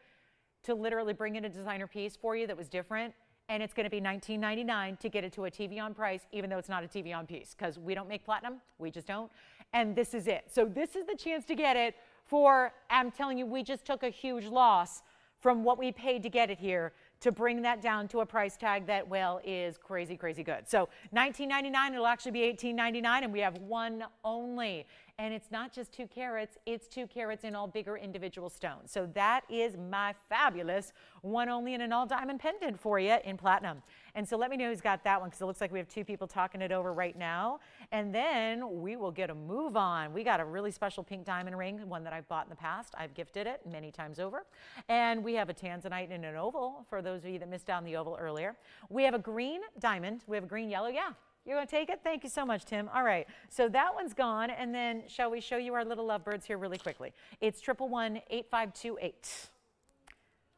to literally bring in a designer piece for you that was different, and it's going to be $19.99 to get it to a TVON price, even though it's not a TVON piece, because we don't make platinum. We just don't. And this is it. So this is the chance to get it for, I'm telling you, we just took a huge loss from what we paid to get it here to bring that down to a price tag that, well, is crazy, crazy good. So $19.99, it'll actually be $18.99, and we have one only. And it's not just 2 carats, it's 2 carats in all bigger individual stones. So that is my fabulous one only in an all diamond pendant for you in platinum. And so let me know who's got that one, because it looks like we have 2 people talking it over right now. And then we will get a move on. We got a really special pink diamond ring, one that I've bought in the past. I've gifted it many times over. And we have a Tanzanite in an oval, for those of you that missed out on the oval earlier. We have a green diamond. We have a green yellow. Yeah. You're going to take it? Thank you so much, Tim. All right, so that one's gone, and then shall we show you our little lovebirds here really quickly? It's 111-8528.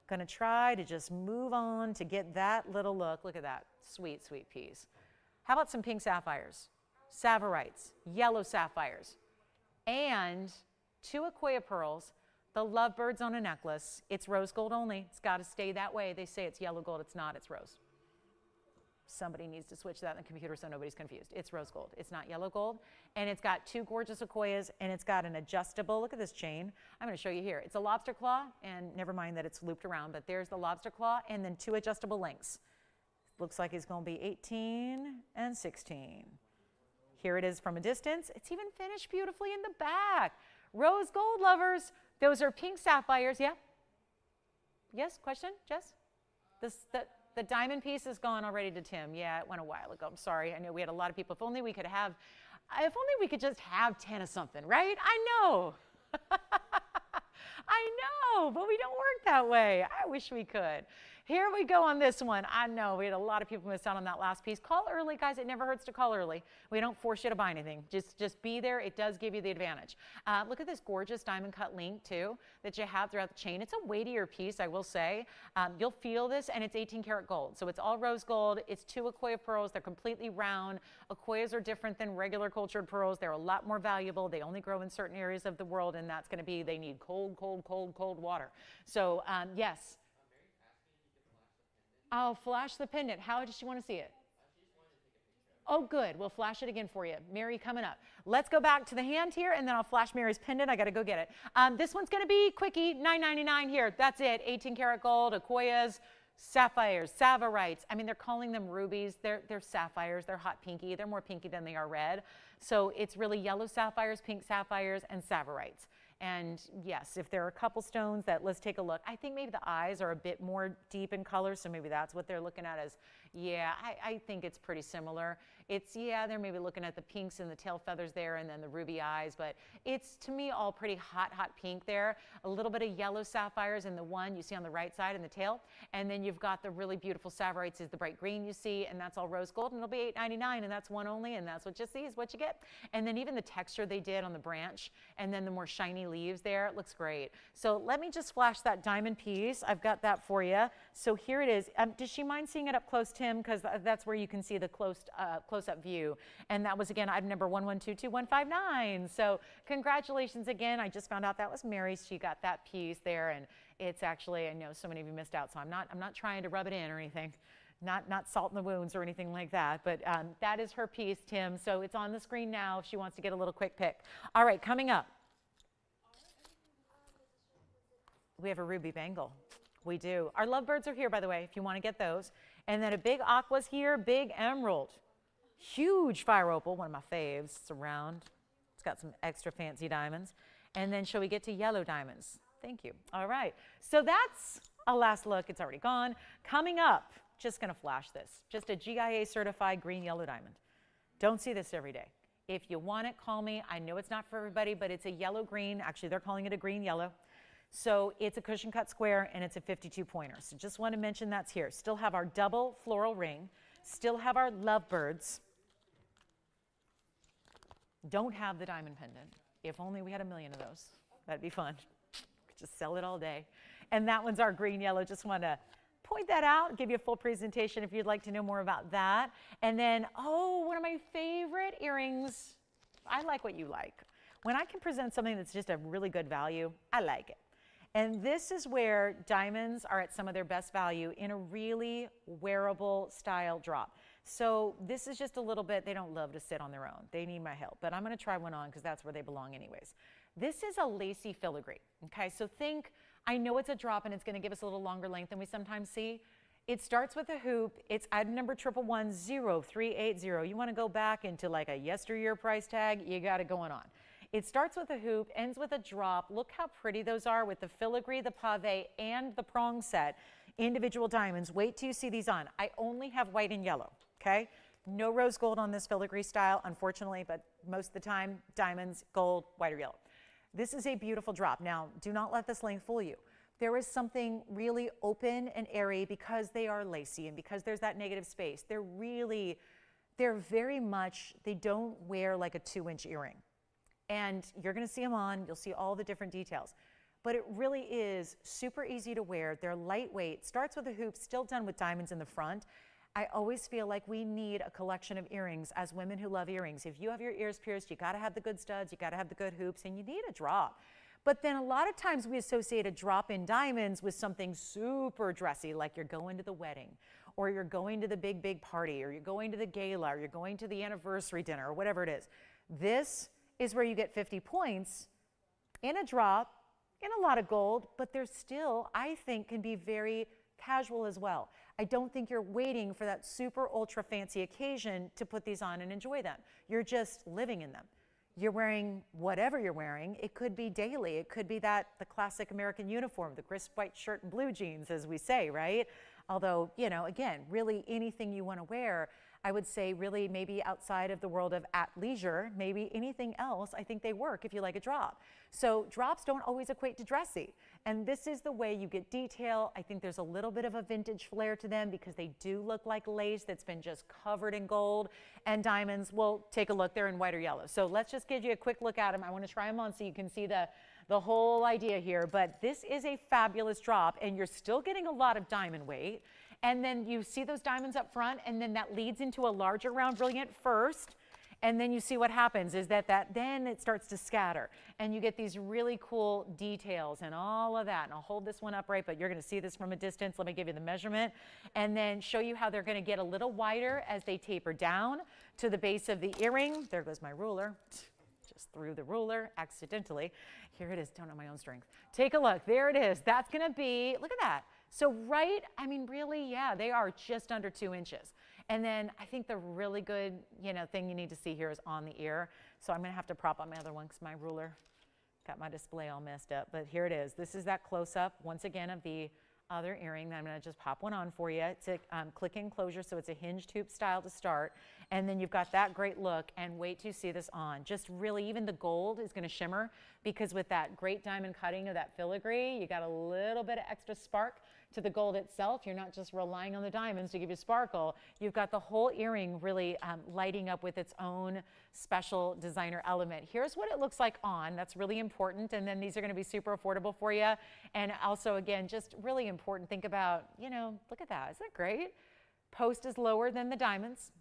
Going to try to just move on to get that little look. Look at that sweet, sweet piece. How about some pink sapphires, savarites, yellow sapphires, and 2 Aquia pearls, the lovebirds on a necklace. It's rose gold only. It's got to stay that way. They say it's yellow gold. It's not. It's rose. Somebody needs to switch that in the computer so nobody's confused. It's rose gold. It's not yellow gold. And it's got 2 gorgeous Aquias, and it's got an adjustable, look at this chain. I'm going to show you here. It's a lobster claw, and never mind that it's looped around, but there's the lobster claw, and then 2 adjustable links. Looks like it's going to be 18 and 16. Here it is from a distance. It's even finished beautifully in the back. Rose gold lovers. Those are pink sapphires. Yeah? Yes? Question? Jess? The diamond piece is gone already to Tim. Yeah, it went a while ago. I'm sorry. I know we had a lot of people. If only we could just have 10 of something, right? I know. I know, but we don't work that way. I wish we could. Here we go on this one. I know we had a lot of people miss out on that last piece. Call early, guys. It never hurts to call early. We don't force you to buy anything. Just be there. It does give you the advantage. Look at this gorgeous diamond cut link, too, that you have throughout the chain. It's a weightier piece, I will say. You'll feel this, and it's 18 karat gold. So it's all rose gold. It's 2 Aquia pearls. They're completely round. Aquias are different than regular cultured pearls. They're a lot more valuable. They only grow in certain areas of the world, and that's going to be, they need cold, cold, cold, cold water. So, yes. I'll flash the pendant. How does she want to see it? Oh, good. We'll flash it again for you. Mary coming up. Let's go back to the hand here, and then I'll flash Mary's pendant. I got to go get it. This one's going to be quickie, $9.99 here. That's it. 18 karat gold, Aquias, sapphires, savarites. I mean, they're calling them rubies. They're sapphires. They're hot pinky. They're more pinky than they are red. So it's really yellow sapphires, pink sapphires, and savarites. And yes, if there are a couple stones that, let's take a look. I think maybe the eyes are a bit more deep in color, so maybe that's what they're looking at as, yeah, I think it's pretty similar. It's, yeah, they're maybe looking at the pinks and the tail feathers there and then the ruby eyes, but it's, to me, all pretty hot, hot pink there. A little bit of yellow sapphires in the one you see on the right side in the tail, and then you've got the really beautiful savarites is the bright green you see, and that's all rose gold, and it'll be $8.99, and that's one only, and that's what you see is what you get. And then even the texture they did on the branch, and then the more shiny leaves there, it looks great. So let me just flash that diamond piece. I've got that for you. So here it is. Does she mind seeing it up close, Tim? Because that's where you can see the close-up view. And that was, again, item number 1122159. So congratulations again. I just found out that was Mary's. She got that piece there, and it's actually, I know so many of you missed out, so I'm not trying to rub it in or anything. Not salt in the wounds or anything like that, but that is her piece, Tim. So it's on the screen now if she wants to get a little quick pick. All right, coming up. We have a ruby bangle. We do. Our lovebirds are here, by the way, if you want to get those. And then a big aqua's here, big emerald. Huge fire opal, one of my faves. It's around. It's got some extra fancy diamonds. And then shall we get to yellow diamonds? Thank you. All right. So that's a last look. It's already gone. Coming up, just going to flash this. Just a GIA certified green yellow diamond. Don't see this every day. If you want it, call me. I know it's not for everybody, but it's a yellow green. Actually, they're calling it a green yellow. So it's a cushion cut square, and it's a 52 pointer. So just want to mention that's here. Still have our double floral ring. Still have our lovebirds. Don't have the diamond pendant. If only we had 1 million of those. That'd be fun. Just sell it all day. And that one's our green yellow. Just want to point that out, give you a full presentation if you'd like to know more about that. And then, oh, one of my favorite earrings. I like what you like. When I can present something that's just a really good value, I like it. And this is where diamonds are at some of their best value in a really wearable style drop. So this is just a little bit, they don't love to sit on their own. They need my help, but I'm going to try one on because that's where they belong anyways. This is a lacy filigree, okay? So think, I know it's a drop and it's going to give us a little longer length than we sometimes see. It starts with a hoop. It's item number 11100380. You want to go back into like a yesteryear price tag, you got it going on. It starts with a hoop, ends with a drop. Look how pretty those are with the filigree, the pave, and the prong set. Individual diamonds. Wait till you see these on. I only have white and yellow, okay? No rose gold on this filigree style, unfortunately, but most of the time, diamonds, gold, white or yellow. This is a beautiful drop. Now, do not let this length fool you. There is something really open and airy because they are lacy and because there's that negative space. They're very much, they don't wear like a 2-inch earring. And you're going to see them on, you'll see all the different details. But it really is super easy to wear. They're lightweight, starts with a hoop, still done with diamonds in the front. I always feel like we need a collection of earrings as women who love earrings. If you have your ears pierced, you got to have the good studs, you got to have the good hoops, and you need a drop. But then a lot of times we associate a drop in diamonds with something super dressy, like you're going to the wedding, or you're going to the big, big party, or you're going to the gala, or you're going to the anniversary dinner, or whatever it is. This is where you get 50 points in a drop, in a lot of gold, but they're still, I think, can be very casual as well. I don't think you're waiting for that super ultra fancy occasion to put these on and enjoy them. You're just living in them. You're wearing whatever you're wearing. It could be daily. It could be the classic American uniform, the crisp white shirt and blue jeans, as we say, right? Although, you know, again, really anything you want to wear, I would say really maybe outside of the world of athleisure, maybe anything else, I think they work if you like a drop. So drops don't always equate to dressy. And this is the way you get detail. I think there's a little bit of a vintage flair to them because they do look like lace that's been just covered in gold and diamonds. Well, take a look, they're in white or yellow. So let's just give you a quick look at them. I want to try them on so you can see the whole idea here. But this is a fabulous drop and you're still getting a lot of diamond weight. And then you see those diamonds up front, and then that leads into a larger round brilliant first. And then you see what happens is that then it starts to scatter. And you get these really cool details and all of that. And I'll hold this one upright, but you're going to see this from a distance. Let me give you the measurement. And then show you how they're going to get a little wider as they taper down to the base of the earring. There goes my ruler. Just threw the ruler accidentally. Here it is. Don't know my own strength. Take a look. There it is. That's going to be, look at that. So right, I mean, really, yeah, they are just under 2 inches. And then I think the really good, thing you need to see here is on the ear. So I'm going to have to prop up my other one because my ruler got my display all messed up. But here it is. This is that close-up, once again, of the other earring. I'm going to just pop one on for you. It's a click enclosure, so it's a hinged hoop style to start. And then you've got that great look, and wait to see this on. Just really, even the gold is going to shimmer because with that great diamond cutting of that filigree, you got a little bit of extra spark to the gold itself. You're not just relying on the diamonds to give you sparkle. You've got the whole earring really lighting up with its own special designer element. Here's what it looks like on. That's really important. And then these are going to be super affordable for you. And also, again, just really important. Think about, look at that. Isn't that great? Post is lower than the diamonds.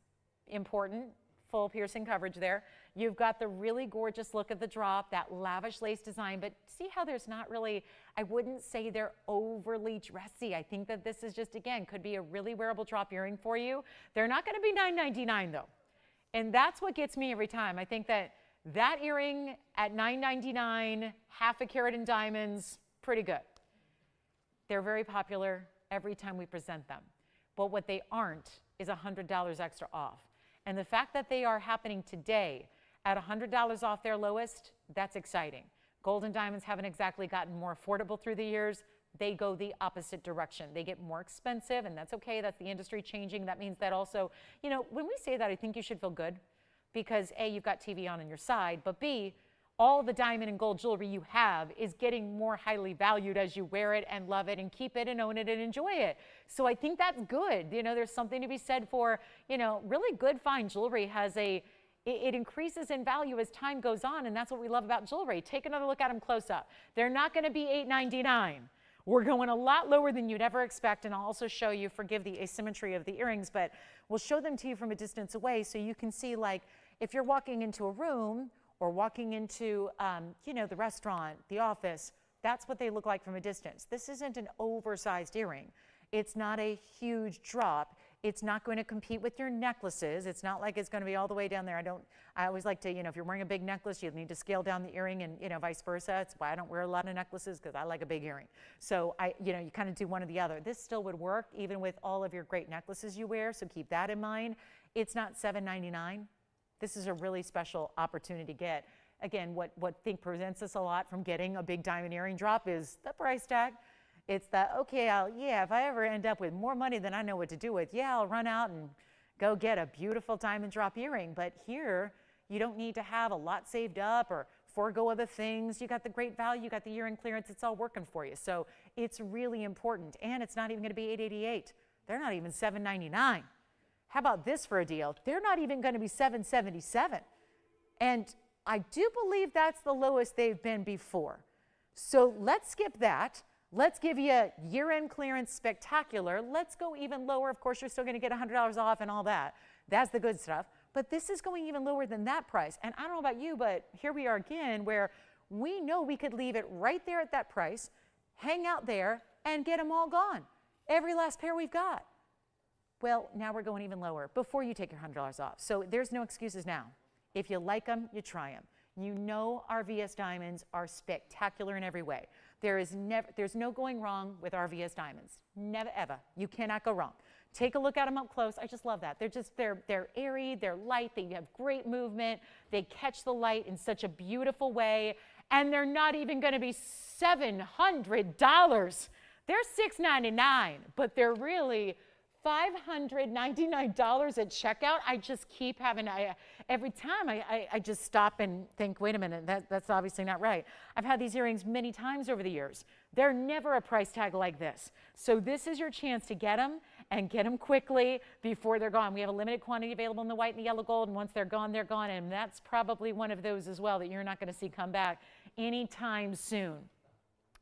Important. Full piercing coverage there. You've got the really gorgeous look of the drop, that lavish lace design, but see how there's not really, I wouldn't say they're overly dressy. I think that this is just, again, could be a really wearable drop earring for you. They're not going to be $9.99 though. And that's what gets me every time. I think that earring at $9.99, half a carat in diamonds, pretty good. They're very popular every time we present them. But what they aren't is $100 extra off. And the fact that they are happening today at $100 off their lowest, that's exciting. Gold and diamonds haven't exactly gotten more affordable through the years. They go the opposite direction. They get more expensive, and that's okay. That's the industry changing. That means that also, when we say that, I think you should feel good because A, you've got TVON on your side, but B, all the diamond and gold jewelry you have is getting more highly valued as you wear it and love it and keep it and own it and enjoy it. So I think that's good. There's something to be said for, really good fine jewelry has It increases in value as time goes on, and that's what we love about jewelry. Take another look at them close up. They're not going to be $8.99. We're going a lot lower than you'd ever expect, and I'll also show you, forgive the asymmetry of the earrings, but we'll show them to you from a distance away so you can see, like, if you're walking into a room or walking into, you know, the restaurant, the office, that's what they look like from a distance. This isn't an oversized earring. It's not a huge drop. It's not going to compete with your necklaces. It's not like it's going to be all the way down there. I always like to, you know, if you're wearing a big necklace, you need to scale down the earring and, you know, vice versa. That's why I don't wear a lot of necklaces, because I like a big earring. So you know, you kind of do one or the other. This still would work even with all of your great necklaces you wear. So keep that in mind. It's not $7.99. This is a really special opportunity to get. Again, what I think prevents us a lot from getting a big diamond earring drop is the price tag. It's that, okay, yeah, if I ever end up with more money than I know what to do with, yeah, I'll run out and go get a beautiful diamond drop earring. But here, you don't need to have a lot saved up or forego other things. You got the great value, you got the year-end clearance, it's all working for you. So it's really important. And it's not even going to be $888. They're not even $799. How about this for a deal? They're not even going to be $777. And I do believe that's the lowest they've been before. So let's skip that. Let's give you a year-end clearance spectacular. Let's go even lower. Of course, you're still going to get $100 off and all that. That's the good stuff. But this is going even lower than that price. And I don't know about you, but here we are again where we know we could leave it right there at that price, hang out there, and get them all gone. Every last pair we've got. Well, now we're going even lower before you take your $100 off. So there's no excuses now. If you like them, you try them. You know our VS diamonds are spectacular in every way. There's no going wrong with our VS diamonds. Never, ever. You cannot go wrong. Take a look at them up close. I just love that. They're airy, they're light, they have great movement, they catch the light in such a beautiful way, and they're not even going to be $700. They're $699, but they're really $599 at checkout. I just keep having, every time I just stop and think, wait a minute, that's obviously not right. I've had these earrings many times over the years. They're never a price tag like this. So this is your chance to get them and get them quickly before they're gone. We have a limited quantity available in the white and the yellow gold, and once they're gone, they're gone. And that's probably one of those as well that you're not going to see come back anytime soon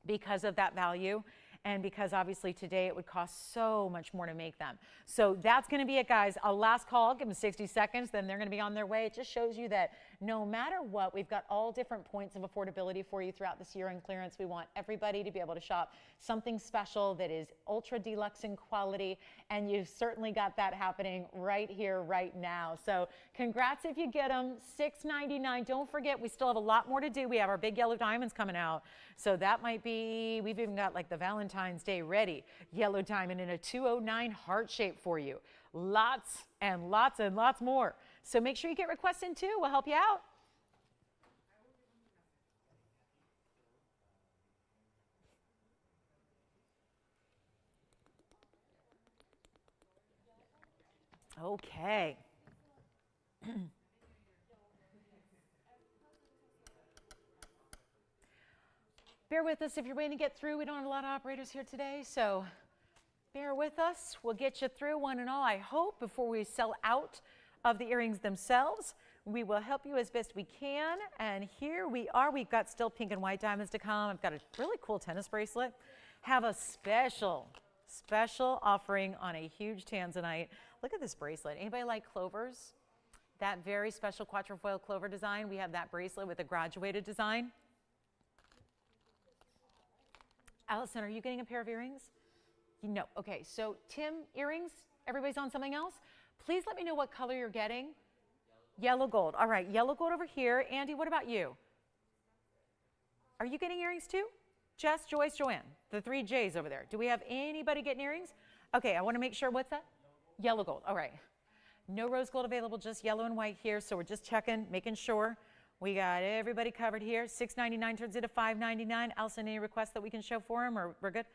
because of that value. And because obviously today it would cost so much more to make them. So that's going to be it, guys. A last call, give them 60 seconds, then they're going to be on their way. It just shows you that no matter what, we've got all different points of affordability for you throughout this year in clearance. We want everybody to be able to shop something special that is ultra deluxe in quality, and you've certainly got that happening right here, right now. So congrats if you get them, $699. Don't forget, we still have a lot more to do. We have our big yellow diamonds coming out. So that might be, we've even got like the Valentine's Day ready yellow diamond in a 209 heart shape for you. Lots and lots and lots more. So make sure you get requests in too. We'll help you out. Okay. Bear with us if you're waiting to get through. We don't have a lot of operators here today, so bear with us. We'll get you through one and all, I hope, before we sell out of the earrings themselves. We will help you as best we can. And here we are. We've got still pink and white diamonds to come. I've got a really cool tennis bracelet. Have a special offering on a huge Tanzanite. Look at this bracelet. Anybody like clovers? That very special quatrefoil clover design. We have that bracelet with a graduated design. Allison, are you getting a pair of earrings? No. Okay, so Tim, earrings? Everybody's on something else? Please let me know what color you're getting. Yellow gold. All right, yellow gold over here. Andy, what about you? Are you getting earrings too? Jess, Joyce, Joanne, the 3 J's over there. Do we have anybody getting earrings? Okay, I want to make sure. What's that? Yellow gold. All right. No rose gold available, just yellow and white here. So we're just checking, making sure. We got everybody covered here. $699 turns into $599. Allison, any requests that we can show for them, or we're good?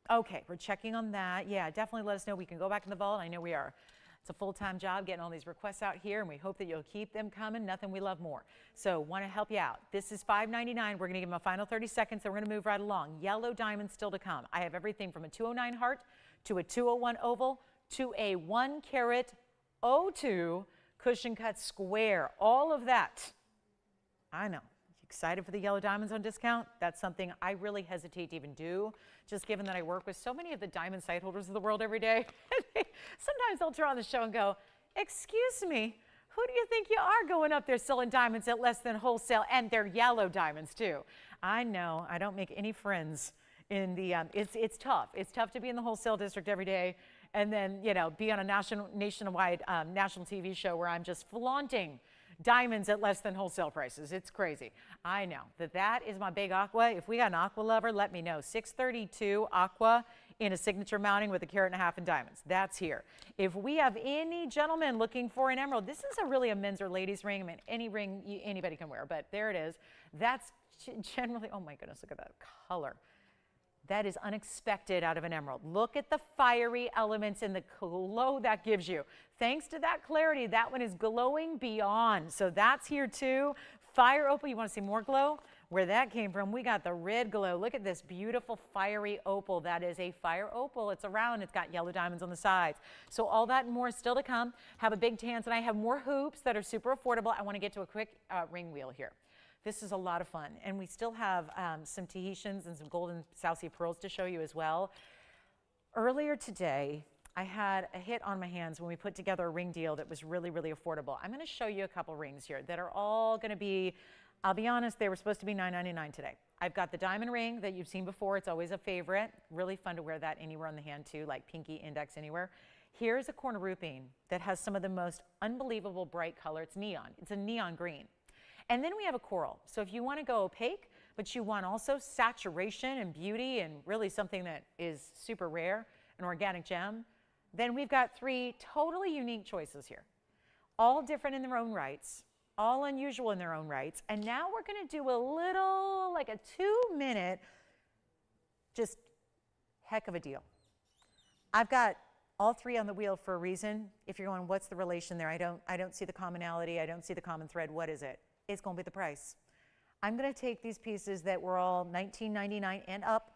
Okay, we're checking on that. Yeah, definitely let us know. We can go back in the vault. I know we are. It's a full-time job getting all these requests out here, and we hope that you'll keep them coming. Nothing we love more. So want to help you out. This is $599. We're going to give them a final 30 seconds, so we're going to move right along. Yellow diamonds still to come. I have everything from a 209 heart to a 201 oval to a 1 carat 02 cushion cut square, all of that. I know. Excited for the yellow diamonds on discount? That's something I really hesitate to even do, just given that I work with so many of the diamond site holders of the world every day. Sometimes they'll turn on the show and go, excuse me, who do you think you are going up there selling diamonds at less than wholesale? And they're yellow diamonds too. I know, I don't make any friends in the, it's tough. It's tough to be in the wholesale district every day and then, you know, be on a nationwide national TV show where I'm just flaunting diamonds at less than wholesale prices. It's crazy. I know that is my big aqua. If we got an aqua lover, let me know. 632 aqua in a signature mounting with a carat and a half in diamonds. That's here. If we have any gentlemen looking for an emerald, this is really a men's or ladies ring. I mean, any ring anybody can wear, but there it is. That's generally, oh my goodness, look at that color. That is unexpected out of an emerald. Look at the fiery elements and the glow that gives you. Thanks to that clarity, that one is glowing beyond. So that's here too. Fire opal, you want to see more glow? Where that came from, we got the red glow. Look at this beautiful fiery opal. That is a fire opal. It's around, it's got yellow diamonds on the sides. So all that and more is still to come. Have a big Tanzanite. I have more hoops that are super affordable. I want to get to a quick ring wheel here. This is a lot of fun, and we still have some Tahitians and some golden South Sea pearls to show you as well. Earlier today, I had a hit on my hands when we put together a ring deal that was really, really affordable. I'm going to show you a couple rings here that are all going to be, I'll be honest, they were supposed to be $9.99 today. I've got the diamond ring that you've seen before. It's always a favorite. Really fun to wear that anywhere on the hand too, like pinky, index, anywhere. Here's a corner rupine that has some of the most unbelievable bright color. It's neon. It's a neon green. And then we have a coral. So if you want to go opaque, but you want also saturation and beauty and really something that is super rare, an organic gem, then we've got three totally unique choices here. All different in their own rights, all unusual in their own rights. And now we're going to do a little, like a 2-minute, just heck of a deal. I've got all three on the wheel for a reason. If you're going, what's the relation there? I don't see the commonality. I don't see the common thread. What is it? It's going to be the price. I'm going to take these pieces that were all $19.99 and up.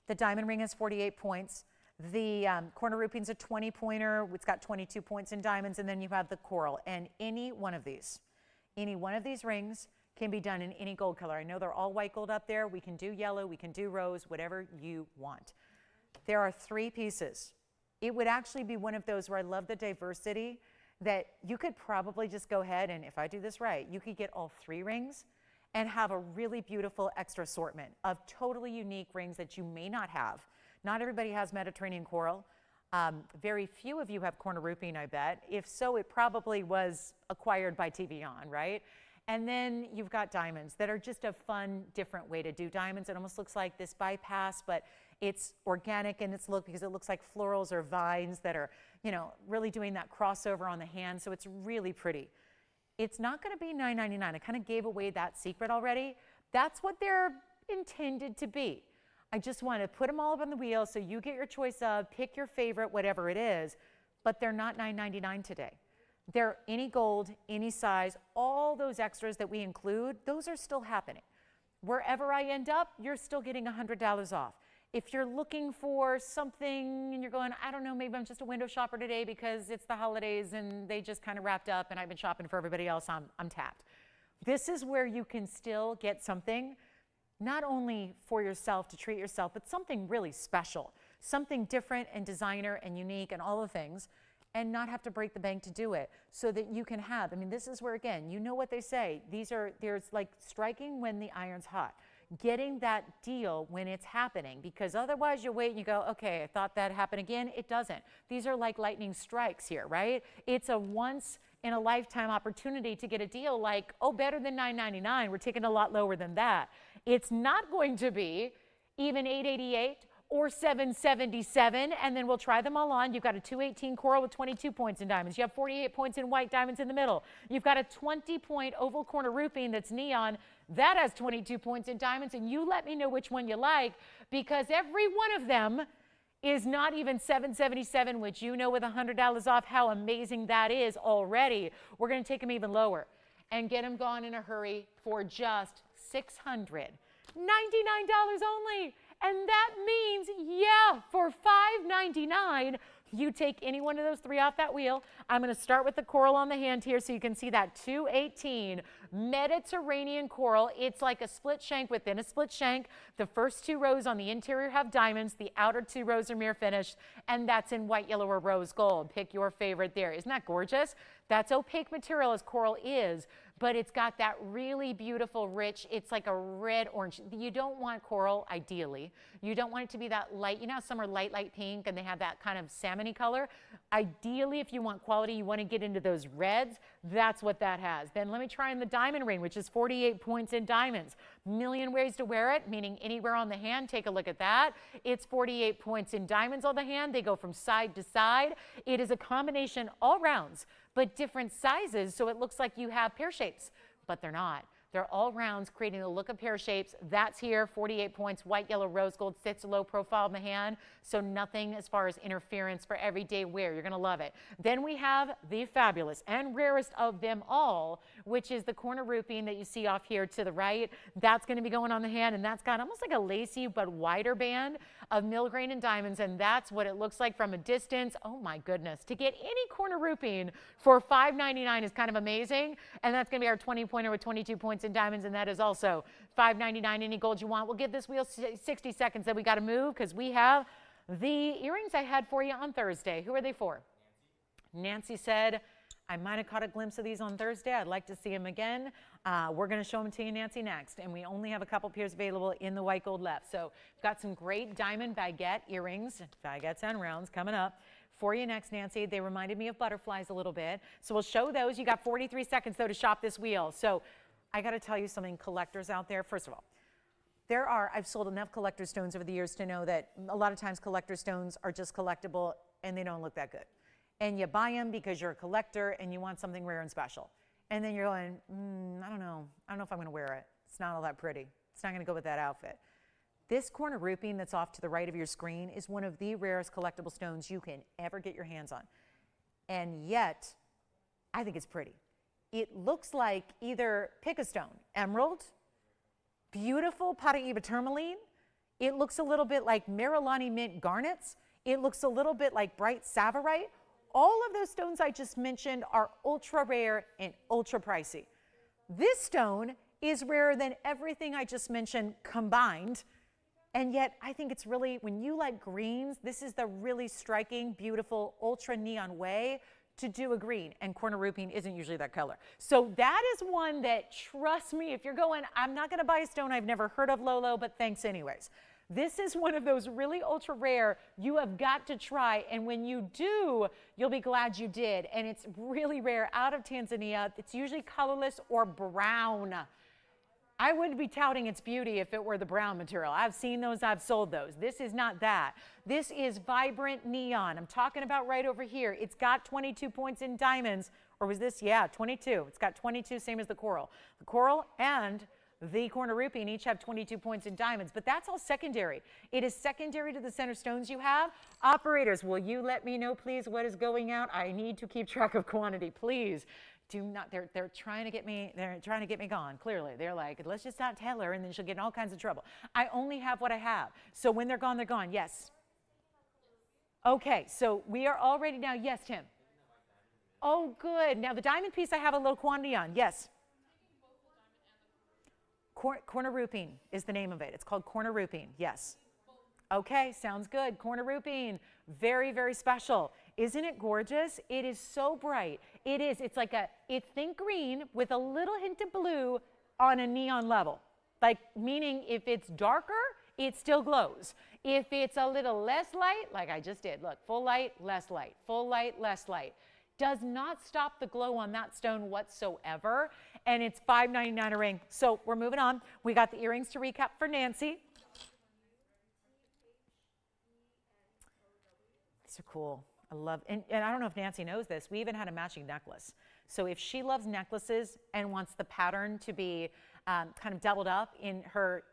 The diamond ring has 48 points. The corner rupine's a 20-pointer. It's got 22 points in diamonds, and then you have the coral. And any one of these rings can be done in any gold color. I know they're all white gold up there. We can do yellow. We can do rose, whatever you want. There are three pieces. It would actually be one of those where I love the diversity that you could probably just go ahead and, if I do this right, you could get all three rings and have a really beautiful extra assortment of totally unique rings that you may not have. Not everybody has Mediterranean coral. Very few of you have corner rupine, I bet. If so, it probably was acquired by TVON, right? And then you've got diamonds that are just a fun, different way to do diamonds. It almost looks like this bypass, but it's organic in its look because it looks like florals or vines that are, you know, really doing that crossover on the hand. So it's really pretty. It's not going to be $9.99. I kind of gave away that secret already. That's what they're intended to be. I just want to put them all up on the wheel so you get your choice of, pick your favorite, whatever it is, but they're not $9.99 today. They're any gold, any size, all those extras that we include, those are still happening. Wherever I end up, you're still getting $100 off. If you're looking for something and you're going, I don't know, maybe I'm just a window shopper today because it's the holidays and they just kind of wrapped up and I've been shopping for everybody else, I'm tapped. This is where you can still get something, not only for yourself to treat yourself, but something really special, something different and designer and unique and all the things, and not have to break the bank to do it, so that you can have, I mean, this is where, again, you know what they say, there's like striking when the iron's hot. Getting that deal when it's happening, because otherwise you wait and you go, okay, I thought that happened again. It doesn't. These are like lightning strikes here, right? It's a once in a lifetime opportunity to get a deal like, oh, better than $9.99. We're taking a lot lower than that. It's not going to be even $8.88 or $7.77, and then we'll try them all on. You've got a 218 coral with 22 points in diamonds. You have 48 points in white diamonds in the middle. You've got a 20-point oval corner rupine that's neon. That has 22 points in diamonds, and you let me know which one you like, because every one of them is not even $7.77, which you know with $100 off how amazing that is already. We're going to take them even lower and get them gone in a hurry for just $699 only. And that means, yeah, for $5.99, You take any one of those three off that wheel. I'm going to start with the coral on the hand here so you can see that 218 Mediterranean coral. It's like a split shank within a split shank. The first two rows on the interior have diamonds. The outer two rows are mirror finished, and that's in white, yellow, or rose gold. Pick your favorite there. Isn't that gorgeous? That's opaque material as coral is, but it's got that really beautiful, rich, it's like a red orange. You don't want coral, ideally. You don't want it to be that light. You know how some are light, light pink and they have that kind of salmony color? Ideally, if you want quality, you want to get into those reds. That's what that has. Then let me try in the diamond ring, which is 48 points in diamonds. Million ways to wear it, meaning anywhere on the hand. Take a look at that. It's 48 points in diamonds on the hand. They go from side to side. It is a combination all rounds, but different sizes, so it looks like you have pear shapes, but they're not. They're all rounds, creating the look of pear shapes. That's here, 48 points, white, yellow, rose gold, sits low profile in the hand, so nothing as far as interference for everyday wear. You're going to love it. Then we have the fabulous and rarest of them all, which is the corner roofing that you see off here to the right. That's going to be going on the hand, and that's got almost like a lacy but wider band of milligrain and diamonds, and that's what it looks like from a distance. Oh my goodness. To get any corner roofing for $5.99 is kind of amazing, and that's going to be our 20-pointer with 22 points in diamonds, and that is also $5.99. Any gold you want. We'll give this wheel 60 seconds, then we got to move because we have the earrings I had for you on Thursday. Who are they for? Nancy said, I might have caught a glimpse of these on Thursday. I'd like to see them again. We're going to show them to you, Nancy, next. And we only have a couple pairs available in the white gold left. So we've got some great diamond baguette earrings, baguettes and rounds coming up for you next, Nancy. They reminded me of butterflies a little bit. So we'll show those. You got 43 seconds, though, to shop this wheel. So I got to tell you something, collectors out there. First of all, I've sold enough collector stones over the years to know that a lot of times collector stones are just collectible and they don't look that good. And you buy them because you're a collector and you want something rare and special. And then you're going, I don't know if I'm going to wear it. It's not all that pretty. It's not going to go with that outfit. This corner roofing that's off to the right of your screen is one of the rarest collectible stones you can ever get your hands on. And yet, I think it's pretty. It looks like either, pick a stone, emerald, beautiful Paraíba tourmaline. It looks a little bit like Marilani mint garnets. It looks a little bit like bright savarite. All of those stones I just mentioned are ultra rare and ultra pricey. This stone is rarer than everything I just mentioned combined. And yet I think it's really, when you like greens, this is the really striking, beautiful, ultra neon way to do a green, and corner roofing isn't usually that color. So that is one that, trust me, if you're going, I'm not gonna buy a stone I've never heard of, Lolo, but thanks anyways. This is one of those really ultra rare you have got to try, and when you do, you'll be glad you did. And it's really rare out of Tanzania. It's usually colorless or brown. I wouldn't be touting its beauty if it were the brown material. I've seen those, I've sold those. This is not that. This is vibrant neon. I'm talking about right over here. It's got 22 points in diamonds, or was this? Yeah, 22. It's got 22, same as the coral. The coral and the corner roofing each have 22 points in diamonds, but that's all secondary. It is secondary to the center stones you have. Operators, will you let me know, please, what is going out? I need to keep track of quantity, please. Do not, they're trying to get me gone, clearly. They're like, let's just not tell her and then she'll get in all kinds of trouble. I only have what I have. So when they're gone, yes. Okay, so we are all ready now. Yes, Tim. Oh, good. Now the diamond piece I have a little quantity on. Yes. Corner roofing is the name of it. It's called corner roofing. Yes. Okay, sounds good. Corner roofing, very, very special. Isn't it gorgeous? It is so bright. It is. It's like it's think green with a little hint of blue on a neon level. Like, meaning if it's darker, it still glows. If it's a little less light, like I just did, look, full light, less light, full light, less light. Does not stop the glow on that stone whatsoever. And it's $5.99 a ring. So we're moving on. We got the earrings to recap for Nancy. These are cool. I love, and I don't know if Nancy knows this, we even had a matching necklace. So if she loves necklaces and wants the pattern to be kind of doubled up in her,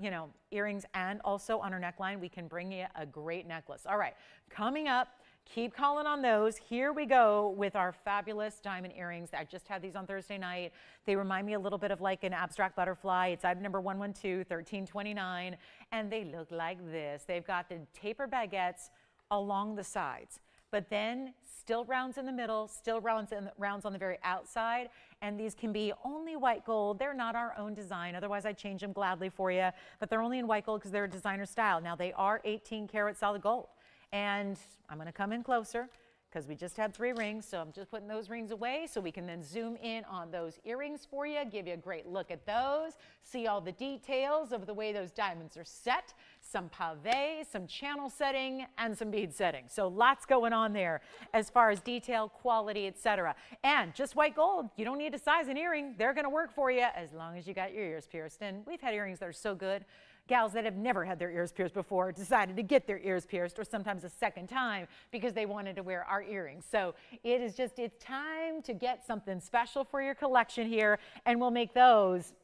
earrings and also on her neckline, we can bring you a great necklace. All right, coming up, keep calling on those. Here we go with our fabulous diamond earrings. I just had these on Thursday night. They remind me a little bit of like an abstract butterfly. It's item number 112, 1329, and they look like this. They've got the taper baguettes along the sides. but then still rounds in the middle, still rounds on the very outside. And these can be only white gold. They're not our own design. Otherwise, I'd change them gladly for you. But they're only in white gold because they're a designer style. Now, they are 18 karat solid gold. And I'm going to come in closer because we just had 3 rings. So I'm just putting those rings away so we can then zoom in on those earrings for you, give you a great look at those, see all the details of the way those diamonds are set, some pave, some channel setting, and some bead setting. So lots going on there as far as detail, quality, etc. And just white gold, you don't need to size an earring. They're going to work for you as long as you got your ears pierced. And we've had earrings that are so good. Gals that have never had their ears pierced before decided to get their ears pierced, or sometimes a second time because they wanted to wear our earrings. So it's time to get something special for your collection here, and we'll make those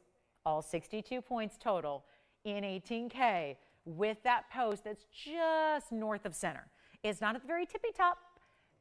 all 62 points total in 18K with that post that's just north of center. It's not at the very tippy top,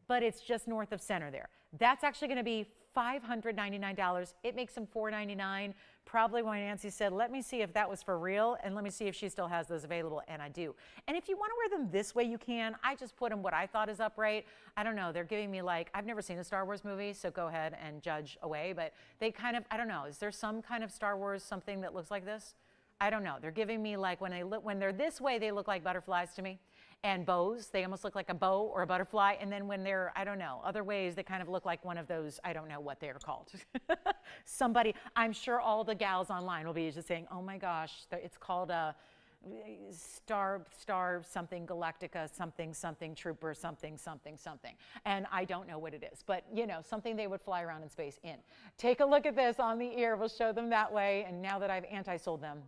but it's just north of center there. That's actually going to be $599. It makes them $499. Probably when Nancy said, let me see if that was for real, and let me see if she still has those available, and I do. And if you want to wear them this way, you can. I just put them what I thought is upright. I don't know. They're giving me like, I've never seen a Star Wars movie, so go ahead and judge away. But they kind of, I don't know. Is there some kind of Star Wars something that looks like this? I don't know. They're giving me like, when they're this way, they look like butterflies to me. And bows, they almost look like a bow or a butterfly. And then when they're, I don't know, other ways, they kind of look like one of those, I don't know what they're called. Somebody, I'm sure all the gals online will be just saying, oh my gosh, it's called a star something galactica something trooper something. And I don't know what it is, but you know, something they would fly around in space in. Take a look at this on the ear. We'll show them that way. And now that I've anti-sold them,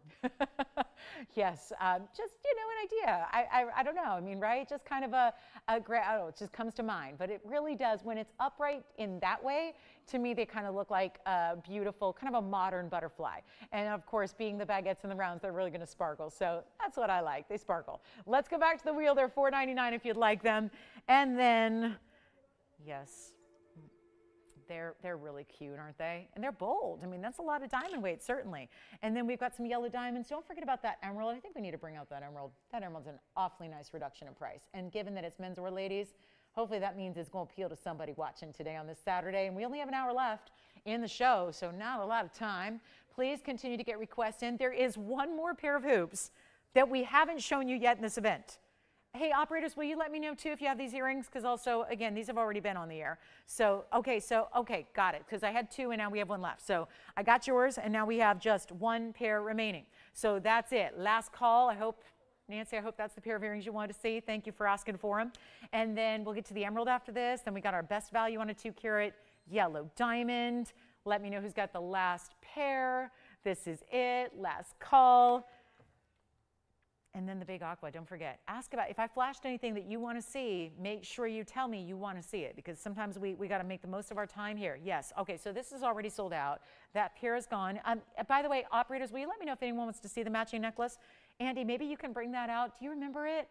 yes, just, you know, an idea. I don't know. I mean, right? Just kind of it just comes to mind, but it really does. When it's upright in that way, to me, they kind of look like a beautiful, kind of a modern butterfly. And of course, being the baguettes and the rounds, they're really going to sparkle. So that's what I like. They sparkle. Let's go back to the wheel. They're $4.99 if you'd like them. And then, yes, they're really cute, aren't they? And they're bold. I mean, that's a lot of diamond weight, certainly. And then we've got some yellow diamonds. Don't forget about that emerald. I think we need to bring out that emerald. That emerald's an awfully nice reduction in price. And given that it's men's or ladies, hopefully that means it's going to appeal to somebody watching today on this Saturday. And we only have an hour left in the show, so not a lot of time. Please continue to get requests in. There is one more pair of hoops that we haven't shown you yet in this event. Hey, operators, will you let me know, too, if you have these earrings? Because also, again, these have already been on the air. So, okay, got it, because I had 2, and now we have 1 left. So I got yours, and now we have just 1 pair remaining. So that's it. Last call. I hope, Nancy, I hope that's the pair of earrings you wanted to see. Thank you for asking for them. And then we'll get to the emerald after this. Then we got our best value on a 2-carat yellow diamond. Let me know who's got the last pair. This is it. Last call. And then the big aqua, don't forget. Ask about, if I flashed anything that you want to see, make sure you tell me you want to see it, because sometimes we got to make the most of our time here. Yes, okay, so this is already sold out. That pair is gone. By the way, operators, will you let me know if anyone wants to see the matching necklace? Andy, maybe you can bring that out. Do you remember it?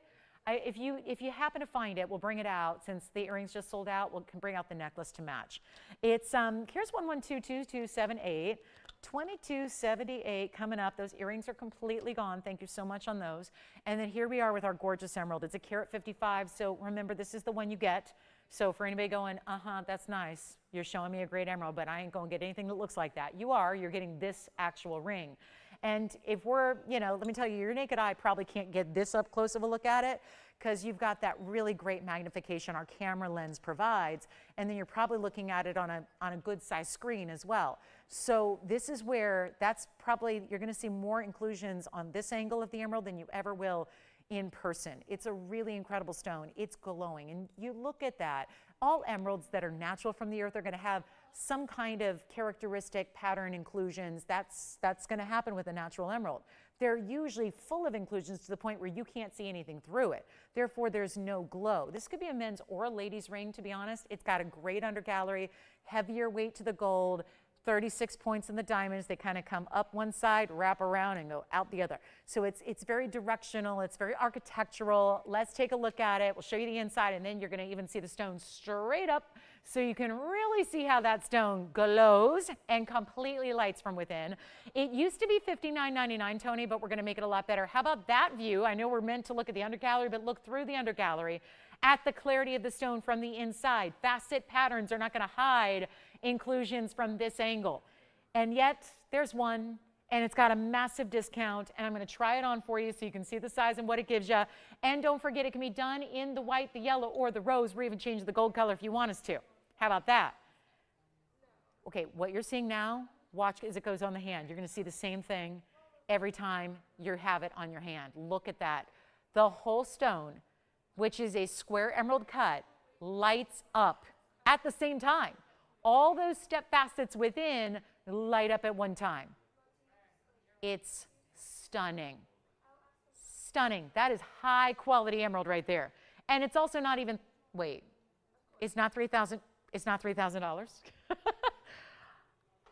If you happen to find it, we'll bring it out. Since the earrings just sold out, we can bring out the necklace to match. It's, here's 11222278. 2278 coming up. Those earrings are completely gone. Thank you so much on those. And then here we are with our gorgeous emerald. It's a carat 55. So remember, this is the one you get. So for anybody going, that's nice, you're showing me a great emerald, but I ain't going to get anything that looks like that. You're getting this actual ring. And if we're, let me tell you, your naked eye probably can't get this up close of a look at it, because you've got that really great magnification our camera lens provides, and then you're probably looking at it on a good size screen as well. So this is where you're going to see more inclusions on this angle of the emerald than you ever will in person. It's a really incredible stone. It's glowing, and you look at that. All emeralds that are natural from the earth are going to have some kind of characteristic pattern inclusions. That's going to happen with a natural emerald. They're usually full of inclusions to the point where you can't see anything through it. Therefore, there's no glow. This could be a men's or a lady's ring, to be honest. It's got a great undergallery, heavier weight to the gold, 36 points in the diamonds. They kind of come up one side, wrap around, and go out the other. So it's very directional. It's very architectural. Let's take a look at it. We'll show you the inside, and then you're going to even see the stone straight up so you can really see how that stone glows and completely lights from within. It used to be $59.99, Tony, but we're going to make it a lot better. How about that view? I know we're meant to look at the undergallery, but look through the undergallery at the clarity of the stone from the inside. Facet patterns are not going to hide inclusions from this angle. And yet there's one, and it's got a massive discount, and I'm going to try it on for you so you can see the size and what it gives you. And don't forget, it can be done in the white, the yellow, or the rose. We're even changing the gold color if you want us to. How about that? Okay, what you're seeing now, watch as it goes on the hand. You're going to see the same thing every time you have it on your hand. Look at that. The whole stone, which is a square emerald cut, lights up at the same time. All those step facets within light up at one time. It's stunning. Stunning. That is high quality emerald right there. And it's also not even, wait, it's not $3,000. It's not $3,000.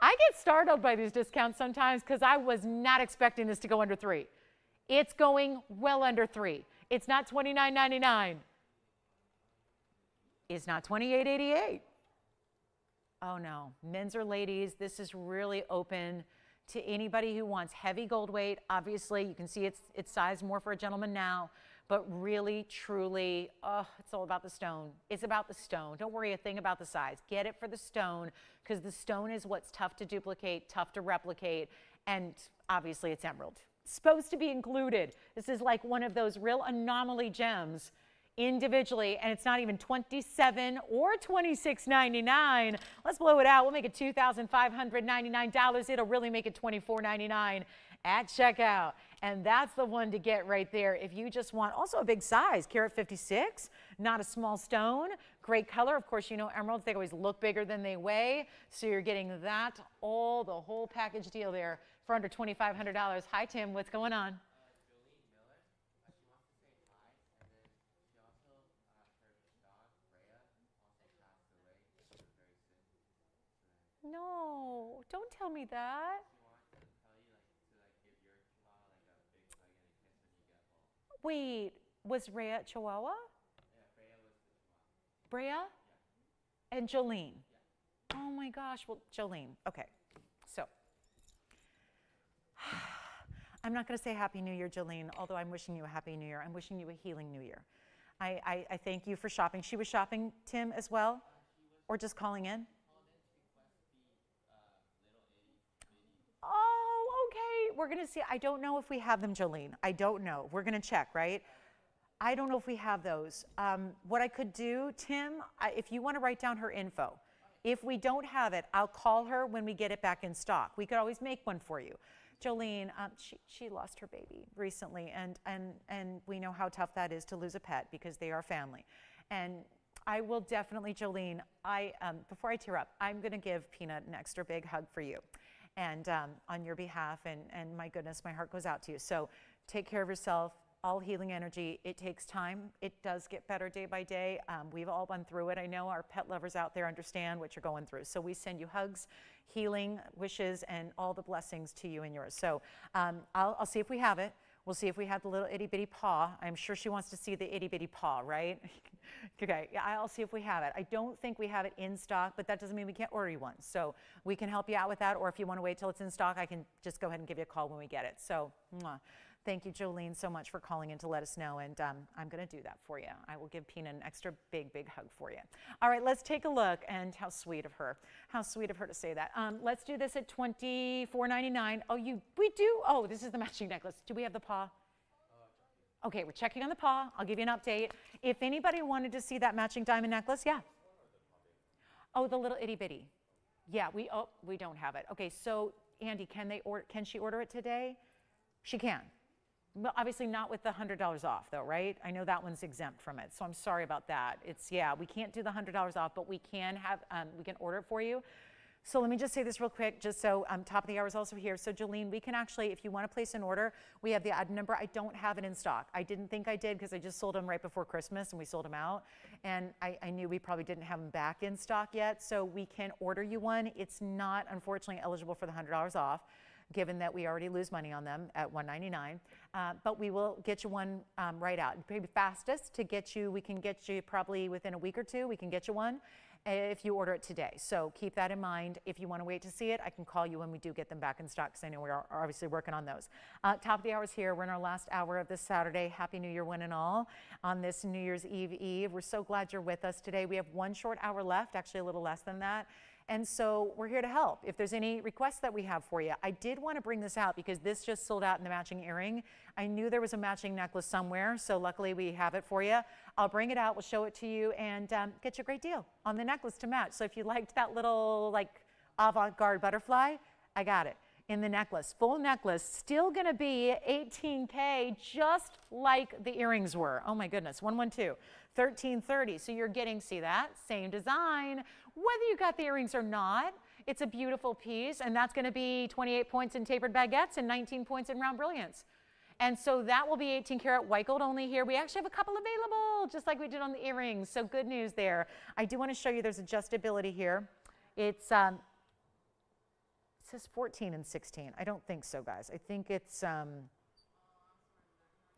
I get startled by these discounts sometimes because I was not expecting this to go under $3. It's going well under $3. It's not $29.99. It's not $28.88. Oh no, men's or ladies, this is really open to anybody who wants heavy gold weight. Obviously, you can see it's sized more for a gentleman now, but really, truly, oh, it's all about the stone. It's about the stone. Don't worry a thing about the size. Get it for the stone, because the stone is what's tough to duplicate, tough to replicate, and obviously it's emerald. It's supposed to be included. This is like one of those real anomaly gems individually, and it's not even $27 or $26.99. Let's blow it out. We'll make it $2,599. It'll really make it $24.99 at checkout. And that's the one to get right there if you just want also a big size, carat 56, not a small stone, great color. Of course, you know emeralds, they always look bigger than they weigh. So you're getting that, all the whole package deal there for under $2,500. Hi, Tim, what's going on? No, don't tell me that. Wait, was Rhea at Chihuahua? Yeah, Rhea was the Chihuahua. Brea? Yeah. And Jolene? Yeah. Oh my gosh, well, Jolene, okay. So, I'm not going to say Happy New Year, Jolene, although I'm wishing you a Happy New Year. I'm wishing you a healing New Year. I thank you for shopping. She was shopping, Tim, as well? Or just calling in? Oh, okay. We're going to see. I don't know if we have them, Jolene. I don't know. We're going to check, right? I don't know if we have those. What I could do, Tim, if you want to write down her info. If we don't have it, I'll call her when we get it back in stock. We could always make one for you. Jolene, she lost her baby recently, and we know how tough that is to lose a pet because they are family. And I will definitely, Jolene, before I tear up, I'm going to give Peanut an extra big hug for you. And on your behalf, and my goodness, my heart goes out to you. So take care of yourself. All healing energy, it takes time. It does get better day by day. We've all been through it. I know our pet lovers out there understand what you're going through. So we send you hugs, healing, wishes, and all the blessings to you and yours. So I'll see if we have it. We'll see if we have the little itty bitty paw. I'm sure she wants to see the itty bitty paw, right? Okay, yeah, I'll see if we have it. I don't think we have it in stock, but that doesn't mean we can't order you one. So we can help you out with that, or if you want to wait till it's in stock, I can just go ahead and give you a call when we get it. So thank you, Jolene, so much for calling in to let us know, and I'm going to do that for you. I will give Peanut an extra big, big hug for you. All right, let's take a look, and how sweet of her. How sweet of her to say that. Let's do this at $24.99. Oh, we do? Oh, this is the matching necklace. Do we have the paw? Okay, we're checking on the paw. I'll give you an update. If anybody wanted to see that matching diamond necklace, yeah. Oh, the little itty bitty. Yeah, we don't have it. Okay, so Andy, can she order it today? She can. Well, obviously not with the $100 off though, right? I know that one's exempt from it, so I'm sorry about that. We can't do the $100 off, but we can order it for you. So let me just say this real quick, just so top of the hour is also here. So Jolene, we can actually, if you want to place an order, we have the item number. I don't have it in stock. I didn't think I did because I just sold them right before Christmas and we sold them out. And I knew we probably didn't have them back in stock yet. So we can order you one. It's not, unfortunately, eligible for the $100 off, given that we already lose money on them at $199. But we will get you one right out. Maybe fastest to get you, we can get you probably within a week or two, we can get you one if you order it today. So keep that in mind. If you want to wait to see it, I can call you when we do get them back in stock because I know we're obviously working on those. Top of the hour is here. We're in our last hour of this Saturday. Happy New Year, one and all, on this New Year's Eve. We're so glad you're with us today. We have one short hour left, actually a little less than that. And so we're here to help. If there's any requests that we have for you, I did want to bring this out because this just sold out in the matching earring. I knew there was a matching necklace somewhere, so luckily we have it for you. I'll bring it out, we'll show it to you, and get you a great deal on the necklace to match. So if you liked that little like avant-garde butterfly, I got it in the necklace. Full necklace, still gonna be $18K, just like the earrings were. Oh my goodness, 112, $1330. So you're getting, see that, same design, whether you got the earrings or not. It's a beautiful piece, and that's gonna be 28 points in tapered baguettes and 19 points in round brilliance. And so that will be 18 karat white gold only here. We actually have a couple available, just like we did on the earrings. So good news there. I do want to show you there's adjustability here. It's it says 14 and 16. I don't think so, guys. I think it's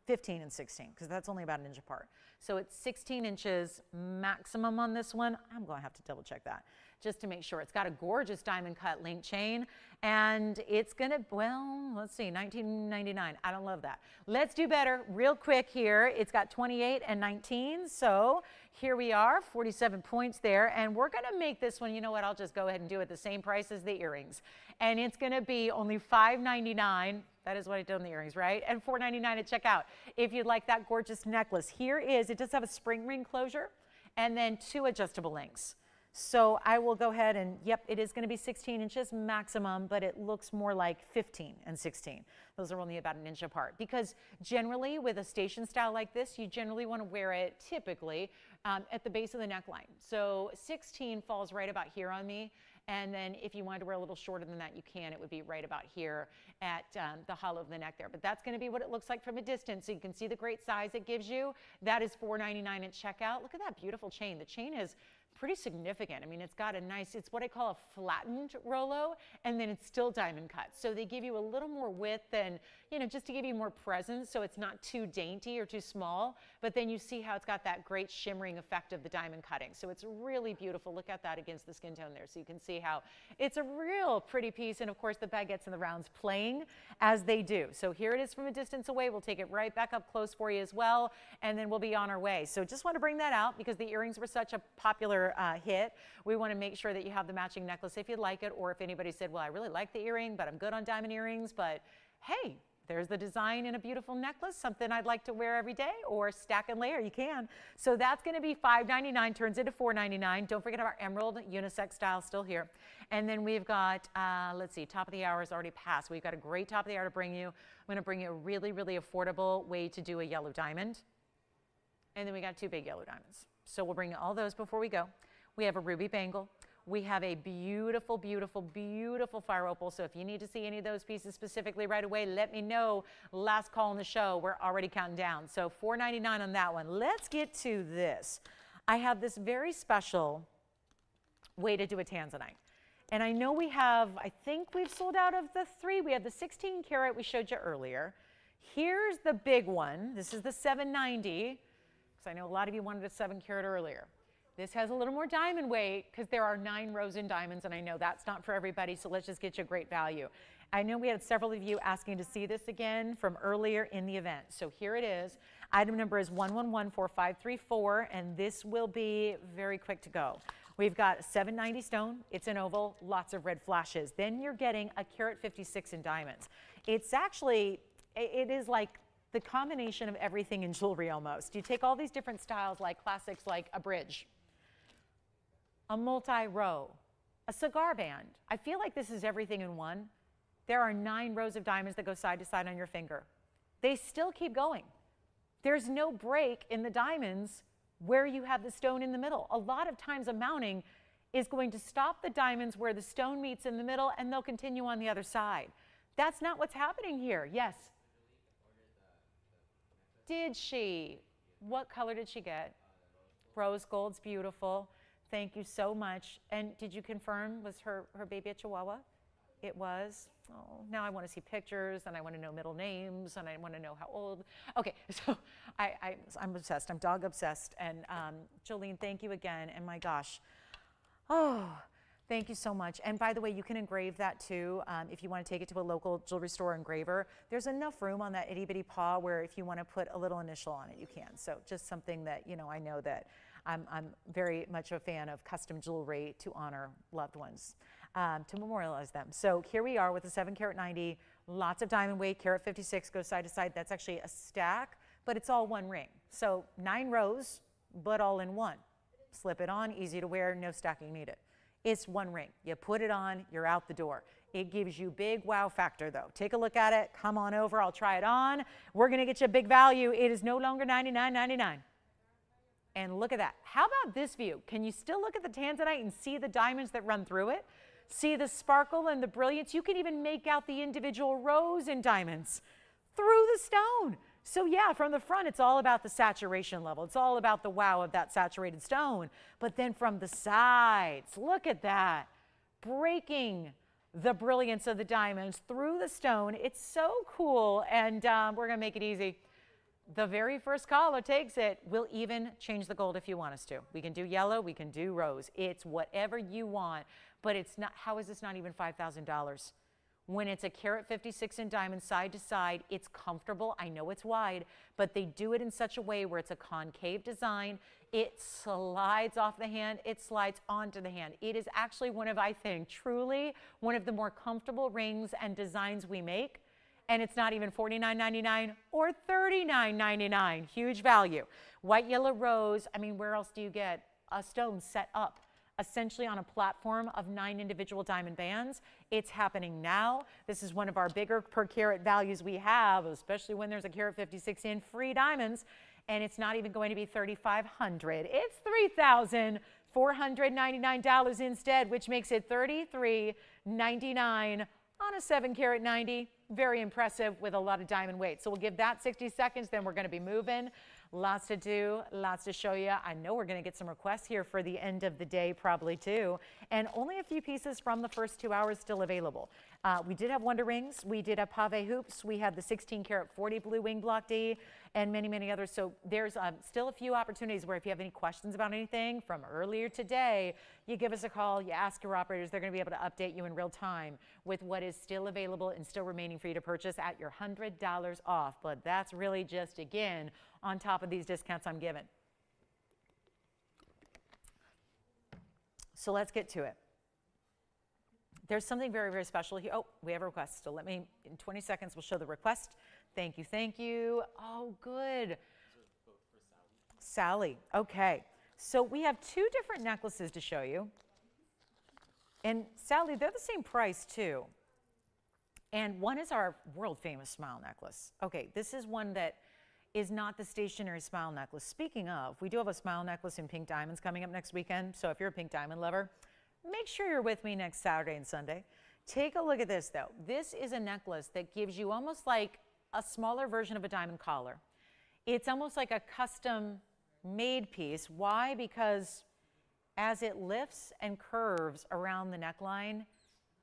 15 and 16 because that's only about an inch apart. So it's 16 inches maximum on this one. I'm going to have to double check that just to make sure. It's got a gorgeous diamond cut link chain, and it's going to, well, let's see, $19.99. I don't love that. Let's do better real quick here. It's got 28 and 19. So here we are, 47 points there. And we're going to make this one, you know what, I'll just go ahead and do it the same price as the earrings. And it's going to be only $5.99. That is what I did on the earrings, right? And $4.99 at checkout. If you'd like that gorgeous necklace, here is, it does have a spring ring closure and then 2 adjustable links. So I will go ahead and, yep, it is going to be 16 inches maximum, but it looks more like 15 and 16. Those are only about an inch apart because generally with a station style like this, you generally want to wear it typically at the base of the neckline. So 16 falls right about here on me. And then if you wanted to wear a little shorter than that, you can. It would be right about here at the hollow of the neck there. But that's going to be what it looks like from a distance. So you can see the great size it gives you. That is $4.99 at checkout. Look at that beautiful chain. The chain is pretty significant. I mean, it's got a nice, it's what I call a flattened Rolo, and then it's still diamond cut. So they give you a little more width and, you know, just to give you more presence so it's not too dainty or too small, but then you see how it's got that great shimmering effect of the diamond cutting. So it's really beautiful. Look at that against the skin tone there. So you can see how it's a real pretty piece, and of course the baguettes and the rounds playing as they do. So here it is from a distance away. We'll take it right back up close for you as well, and then we'll be on our way. So just want to bring that out because the earrings were such a popular hit. We want to make sure that you have the matching necklace if you'd like it, or if anybody said, well, I really like the earring, but I'm good on diamond earrings, but hey, there's the design in a beautiful necklace, something I'd like to wear every day, or stack and layer, you can. So that's going to be $5.99, turns into $4.99. Don't forget our emerald unisex style still here. And then we've got, let's see, top of the hour is already passed. We've got a great top of the hour to bring you. I'm going to bring you a really, really affordable way to do a yellow diamond. And then we got 2 big yellow diamonds. So we'll bring you all those before we go. We have a ruby bangle. We have a beautiful, beautiful, beautiful fire opal. So if you need to see any of those pieces specifically right away, let me know. Last call in the show. We're already counting down. So $4.99 on that one. Let's get to this. I have this very special way to do a Tanzanite. And I know we have, I think we've sold out of the 3. We have the 16 karat we showed you earlier. Here's the big one. This is the 790. Because I know a lot of you wanted a 7 karat earlier. This has a little more diamond weight because there are 9 rows in diamonds, and I know that's not for everybody, so let's just get you a great value. I know we had several of you asking to see this again from earlier in the event. So here it is. Item number is 1114534, and this will be very quick to go. We've got a 790 stone. It's an oval, lots of red flashes. Then you're getting a carat 56 in diamonds. It's actually, it is like the combination of everything in jewelry almost. You take all these different styles like classics like a bridge, a multi-row, a cigar band. I feel like this is everything in one. There are 9 rows of diamonds that go side to side on your finger. They still keep going. There's no break in the diamonds where you have the stone in the middle. A lot of times a mounting is going to stop the diamonds where the stone meets in the middle, and they'll continue on the other side. That's not what's happening here. Yes? Did she? What color did she get? Rose gold's beautiful. Thank you so much. And did you confirm, was her baby a Chihuahua? It was. Oh, now I want to see pictures, and I want to know middle names, and I want to know how old. Okay, so I'm obsessed. I'm dog obsessed. And Jolene, thank you again. And my gosh, oh, thank you so much. And by the way, you can engrave that too. If you want to take it to a local jewelry store engraver, there's enough room on that itty bitty paw where if you want to put a little initial on it, you can. So just something that, you know, I know that I'm very much a fan of custom jewelry to honor loved ones, to memorialize them. So here we are with a 7 carat 90, lots of diamond weight, carat 56 goes side to side. That's actually a stack, but it's all one ring. So 9 rows, but all in one. Slip it on, easy to wear, no stacking needed. It's one ring. You put it on, you're out the door. It gives you big wow factor though. Take a look at it, come on over, I'll try it on. We're gonna get you a big value. It is no longer $99.99. And look at that. How about this view? Can you still look at the Tanzanite and see the diamonds that run through it? See the sparkle and the brilliance? You can even make out the individual rows in diamonds through the stone. So yeah, from the front, it's all about the saturation level. It's all about the wow of that saturated stone. But then from the sides, look at that. Breaking the brilliance of the diamonds through the stone. It's so cool, and we're gonna make it easy. The very first caller takes it. We'll even change the gold if you want us to. We can do yellow, we can do rose. It's whatever you want, but it's not, how is this not even $5,000? When it's a carat 56 in diamond side to side, it's comfortable. I know it's wide, but they do it in such a way where it's a concave design. It slides off the hand, it slides onto the hand. It is actually one of, I think, truly one of the more comfortable rings and designs we make. And it's not even $49.99 or $39.99. Huge value. White, yellow, rose. I mean, where else do you get a stone set up essentially on a platform of 9 individual diamond bands? It's happening now. This is one of our bigger per carat values we have, especially when there's a carat 56 in free diamonds. And it's not even going to be $3,500. It's $3,499 instead, which makes it $33.99 on a 7 carat 90. Very impressive with a lot of diamond weight. So we'll give that 60 seconds, then we're going to be moving. Lots to do, lots to show you. I know we're going to get some requests here for the end of the day probably too. And only a few pieces from the first 2 hours still available. We did have Wonder Rings. We did have Pave hoops. We had the 16 karat 40 blue wing block D and many, many others. So there's still a few opportunities where if you have any questions about anything from earlier today, you give us a call, you ask your operators. They're going to be able to update you in real time with what is still available and still remaining for you to purchase at your $100 off. But that's really just, again, on top of these discounts I'm giving. So let's get to it. There's something very, very special here. Oh, we have a request. So let me, in 20 seconds, we'll show the request. Thank you, thank you. Oh, good. For Sally. Sally, okay. So we have 2 different necklaces to show you. And Sally, they're the same price too. And one is our world famous smile necklace. Okay, this is one that is not the stationary smile necklace. Speaking of, we do have a smile necklace in pink diamonds coming up next weekend. So if you're a pink diamond lover, make sure you're with me next Saturday and Sunday. Take a look at this though. This is a necklace that gives you almost like a smaller version of a diamond collar. It's almost like a custom made piece. Why? Because as it lifts and curves around the neckline,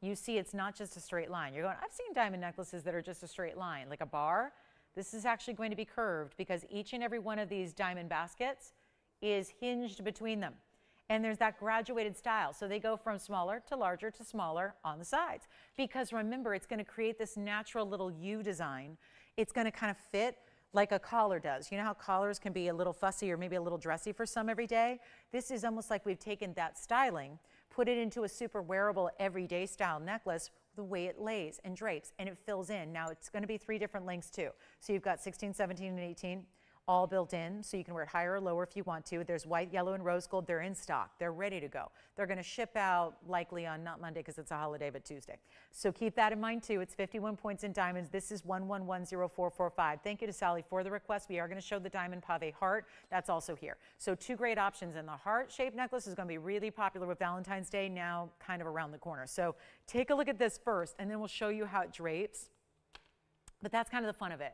you see it's not just a straight line. You're going, I've seen diamond necklaces that are just a straight line, like a bar. This is actually going to be curved because each and every one of these diamond baskets is hinged between them. And there's that graduated style. So they go from smaller to larger to smaller on the sides. Because remember, it's going to create this natural little U design. It's going to kind of fit like a collar does. You know how collars can be a little fussy or maybe a little dressy for some every day? This is almost like we've taken that styling, put it into a super wearable everyday style necklace, the way it lays and drapes and it fills in. Now it's going to be 3 different lengths too. So you've got 16, 17, and 18. all built in, so you can wear it higher or lower if you want to. There's white, yellow, and rose gold. They're in stock. They're ready to go. They're going to ship out likely on not Monday because it's a holiday, but Tuesday. So keep that in mind too. It's 51 points in diamonds. This is 111045. Thank you to Sally for the request. We are going to show the diamond pave heart. That's also here. So two great options, and the heart-shaped necklace is going to be really popular with Valentine's Day now, kind of around the corner. So take a look at this first, and then we'll show you how it drapes. But that's kind of the fun of it.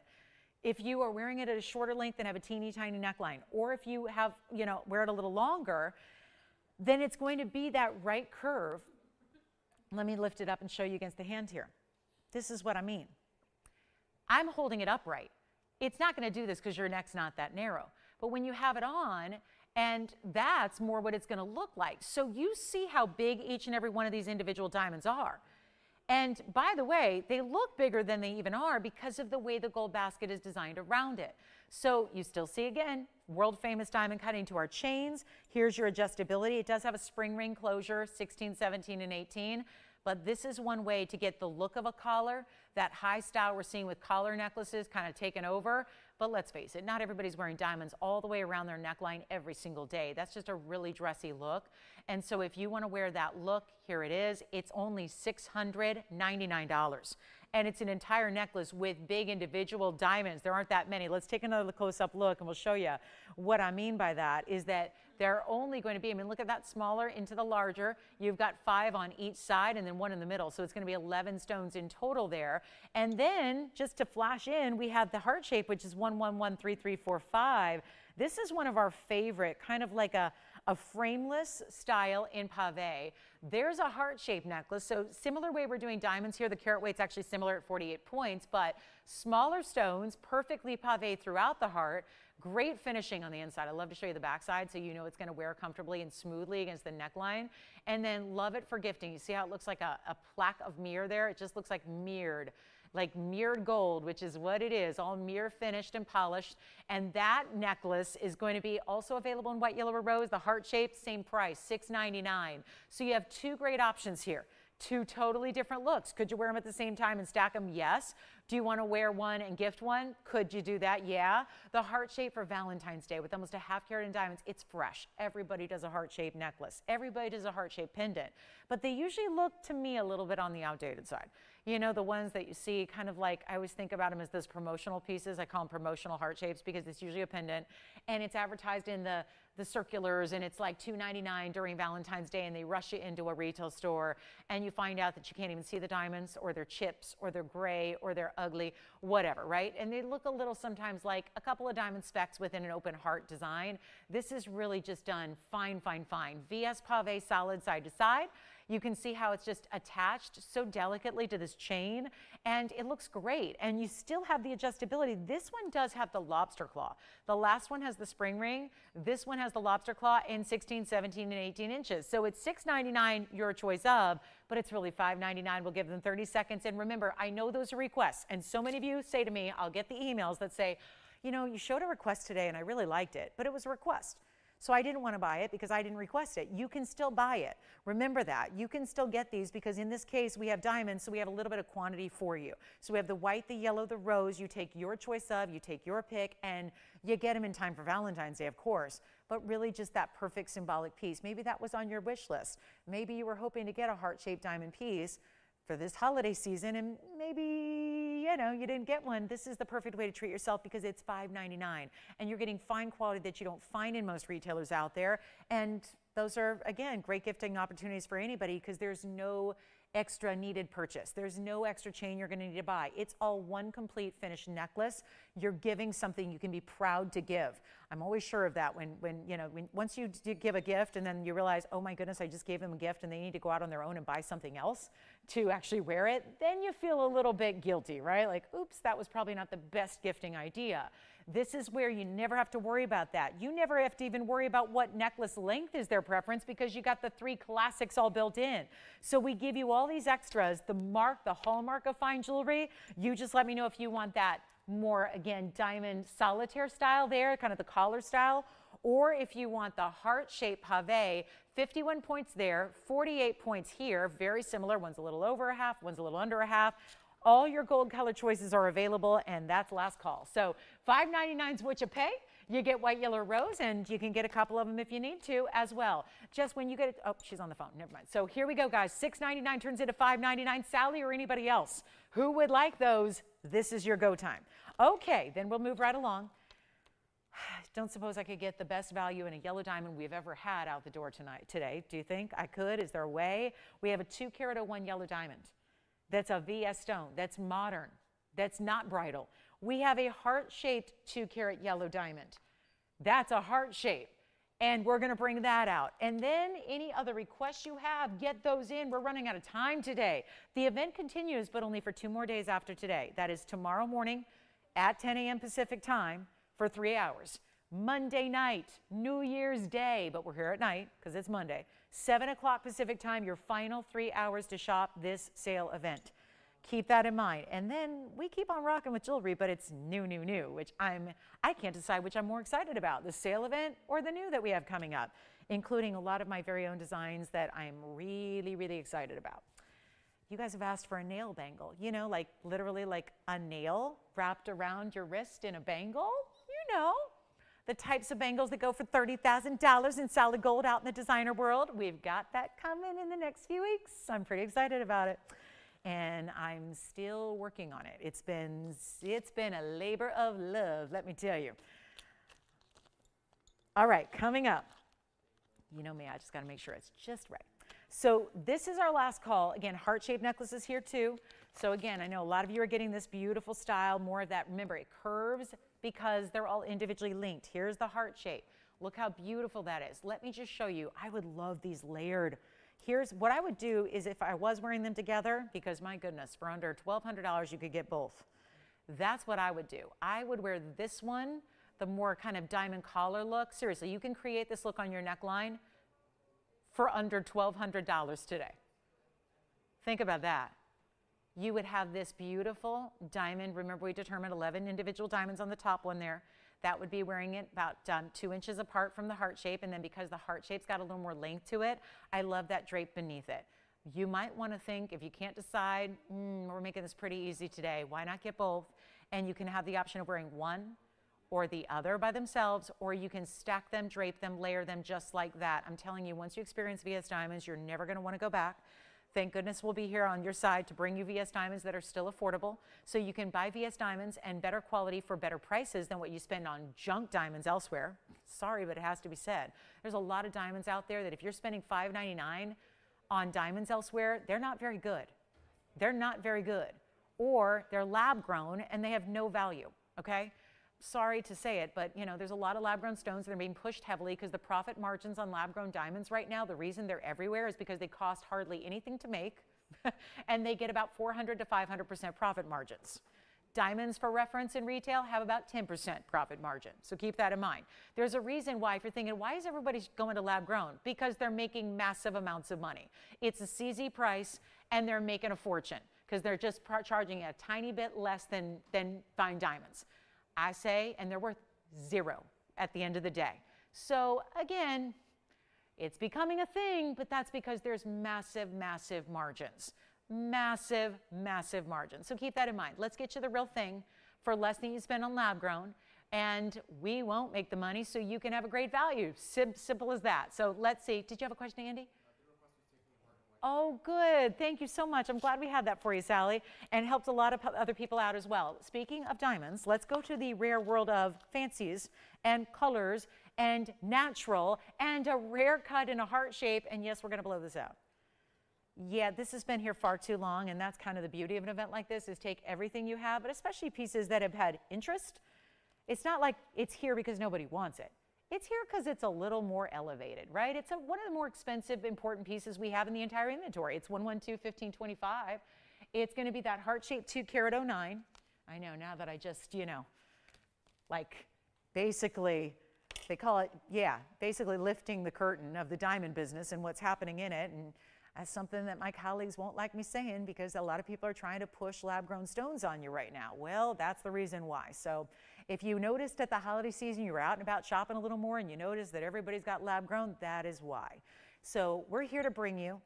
If you are wearing it at a shorter length and have a teeny tiny neckline, or if you have, wear it a little longer, then it's going to be that right curve. Let me lift it up and show you against the hand here. This is what I mean. I'm holding it upright. It's not going to do this because your neck's not that narrow. But when you have it on, and that's more what it's going to look like. So you see how big each and every one of these individual diamonds are. And by the way, they look bigger than they even are because of the way the gold basket is designed around it. So you still see, again, world famous diamond cutting to our chains. Here's your adjustability. It does have a spring ring closure, 16, 17, and 18. But this is one way to get the look of a collar, that high style we're seeing with collar necklaces kind of taken over. But let's face it, not everybody's wearing diamonds all the way around their neckline every single day. That's just a really dressy look. And so if you want to wear that look, here it is. It's only $699. And it's an entire necklace with big individual diamonds. There aren't that many. Let's take another close-up look and we'll show you what I mean by that is that they're only going to be, look at that smaller into the larger. You've got 5 on each side and then 1 in the middle. So it's going to be 11 stones in total there. And then just to flash in, we have the heart shape, which is 11133345. This is one of our favorite, kind of like a frameless style in pave. There's a heart-shaped necklace. So similar way we're doing diamonds here. The carat weight's actually similar at 48 points, but smaller stones, perfectly pave throughout the heart. Great finishing on the inside. I love to show you the backside so you know it's going to wear comfortably and smoothly against the neckline. And then love it for gifting. You see how it looks like a plaque of mirror there? It just looks like mirrored gold, which is what it is, all mirror finished and polished. And that necklace is going to be also available in white, yellow, or rose. The heart shape, same price, $699. So you have two great options here. Two totally different looks. Could you wear them at the same time and stack them? Yes. Do you want to wear one and gift one? Could you do that? Yeah. The heart shape for Valentine's Day with almost a half carat in diamonds, it's fresh. Everybody does a heart shaped necklace. Everybody does a heart shaped pendant. But they usually look to me a little bit on the outdated side. You know, the ones that you see kind of like, I always think about them as those promotional pieces. I call them promotional heart shapes because it's usually a pendant and it's advertised in the circulars and it's like $2.99 during Valentine's Day and they rush you into a retail store and you find out that you can't even see the diamonds or they're chips or they're gray or they're ugly, whatever, right? And they look a little sometimes like a couple of diamond specks within an open heart design. This is really just done fine, fine, fine. VS Pave solid side to side. You can see how it's just attached so delicately to this chain and it looks great. And you still have the adjustability. This one does have the lobster claw. The last one has the spring ring. This one has the lobster claw in 16, 17, and 18 inches. So it's $699, your choice of, but it's really $599. We'll give them 30 seconds. And remember, I know those are requests. And so many of you say to me, I'll get the emails that say, you know, you showed a request today and I really liked it, but it was a request. So I didn't want to buy it because I didn't request it. You can still buy it. Remember that. You can still get these because in this case we have diamonds, so we have a little bit of quantity for you. So we have the white, the yellow, the rose. You take your choice of, you take your pick, and you get them in time for Valentine's Day, of course. But really just that perfect symbolic piece. Maybe that was on your wish list. Maybe you were hoping to get a heart-shaped diamond piece for this holiday season and maybe, you know, you didn't get one. This is the perfect way to treat yourself because it's $5.99 and you're getting fine quality that you don't find in most retailers out there. And those are, again, great gifting opportunities for anybody because there's no extra needed purchase. There's no extra chain you're going to need to buy. It's all one complete finished necklace. You're giving something you can be proud to give. I'm always sure of that when once you give a gift and then you realize, oh my goodness, I just gave them a gift and they need to go out on their own and buy something else to actually wear it, then you feel a little bit guilty, right? Like, oops, that was probably not the best gifting idea. This is where you never have to worry about that. You never have to even worry about what necklace length is their preference because you got the 3 classics all built in. So we give you all these extras, the mark, the hallmark of fine jewelry. You just let me know if you want that more, again, diamond solitaire style there, kind of the collar style, or if you want the heart-shaped pave, 51 points there, 48 points here, very similar. One's a little over a half, one's a little under a half. All your gold color choices are available, and that's last call. So $5.99 is what you pay. You get white, yellow, rose, and you can get a couple of them if you need to as well. Just when you get it, oh, she's on the phone, never mind. So here we go, guys. $6.99 turns into $5.99. Sally or anybody else who would like those, this is your go time. Okay, then we'll move right along. Don't suppose I could get the best value in a yellow diamond we've ever had out the door today. Do you think I could? Is there a way? We have a 2 carat 01 yellow diamond. That's a VS stone. That's modern. That's not bridal. We have a heart-shaped 2 carat yellow diamond. That's a heart shape. And we're going to bring that out. And then any other requests you have, get those in. We're running out of time today. The event continues, but only for 2 more days after today. That is tomorrow morning at 10 a.m. Pacific time for 3 hours. Monday night, New Year's Day, but we're here at night because it's Monday. 7 o'clock Pacific time, your final 3 hours to shop this sale event. Keep that in mind. And then we keep on rocking with jewelry, but it's new, which I can't decide which I'm more excited about, the sale event or the new that we have coming up, including a lot of my very own designs that I'm really, really excited about. You guys have asked for a nail bangle, you know, like literally like a nail wrapped around your wrist in a bangle, you know. The types of bangles that go for $30,000 in solid gold out in the designer world. We've got that coming in the next few weeks. I'm pretty excited about it. And I'm still working on it. It's been a labor of love, let me tell you. All right, coming up. You know me, I just got to make sure it's just right. So this is our last call. Again, heart-shaped necklaces here too. So again, I know a lot of you are getting this beautiful style, more of that. Remember, it curves because they're all individually linked. Here's the heart shape. Look how beautiful that is. Let me just show you. I would love these layered. Here's what I would do is if I was wearing them together, because my goodness, for under $1,200, you could get both. That's what I would do. I would wear this one, the more kind of diamond collar look. Seriously, you can create this look on your neckline for under $1,200 today. Think about that. You would have this beautiful diamond. Remember, we determined 11 individual diamonds on the top one there. That would be wearing it about 2 inches apart from the heart shape. And then because the heart shape's got a little more length to it, I love that drape beneath it. You might want to think, if you can't decide, we're making this pretty easy today, why not get both? And you can have the option of wearing one or the other by themselves, or you can stack them, drape them, layer them just like that. I'm telling you, once you experience VS Diamonds, you're never going to want to go back. Thank goodness we'll be here on your side to bring you VS Diamonds that are still affordable. So you can buy VS Diamonds and better quality for better prices than what you spend on junk diamonds elsewhere. Sorry, but it has to be said. There's a lot of diamonds out there that if you're spending $5.99 on diamonds elsewhere, they're not very good. They're not very good. Or they're lab grown and they have no value, okay? Sorry to say it, but you know, there's a lot of lab-grown stones that are being pushed heavily because the profit margins on lab-grown diamonds right now, the reason they're everywhere is because they cost hardly anything to make and they get about 400 to 500% profit margins. Diamonds, for reference in retail, have about 10% profit margin, so keep that in mind. There's a reason why, if you're thinking, why is everybody going to lab-grown? Because they're making massive amounts of money. It's a CZ price and they're making a fortune because they're just charging a tiny bit less than fine diamonds. I say, and they're worth zero at the end of the day. So again, it's becoming a thing, but that's because there's massive, massive margins. Massive, massive margins. So keep that in mind. Let's get you the real thing for less than you spend on lab grown, and we won't make the money so you can have a great value. Simple as that. So let's see. Did you have a question, Andy? Oh, good. Thank you so much. I'm glad we had that for you, Sally, and helped a lot of other people out as well. Speaking of diamonds, let's go to the rare world of fancies and colors and natural and a rare cut in a heart shape. And yes, we're going to blow this out. Yeah, this has been here far too long, and that's kind of the beauty of an event like this is take everything you have, but especially pieces that have had interest. It's not like it's here because nobody wants it. It's here because it's a little more elevated, right? It's one of the more expensive, important pieces we have in the entire inventory. It's 112-1525. It's going to be that heart-shaped 2 carat 09. I know, now that I just, you know, like basically, they call it, yeah, basically lifting the curtain of the diamond business and what's happening in it. And that's something that my colleagues won't like me saying because a lot of people are trying to push lab-grown stones on you right now. Well, that's the reason why. So if you noticed at the holiday season you were out and about shopping a little more and you noticed that everybody's got lab-grown, that is why. So we're here to bring you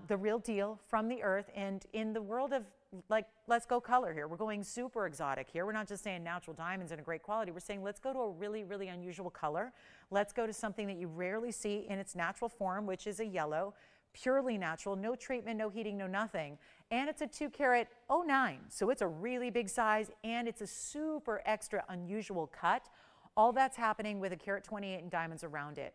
the real deal from the earth. And in the world of like, let's go color here. We're going super exotic here. We're not just saying natural diamonds in a great quality. We're saying let's go to a really, really unusual color. Let's go to something that you rarely see in its natural form, which is a yellow, purely natural, no treatment, no heating, no nothing. And it's a 2 carat 09. So it's a really big size and it's a super extra unusual cut. All that's happening with a carat 28 and diamonds around it.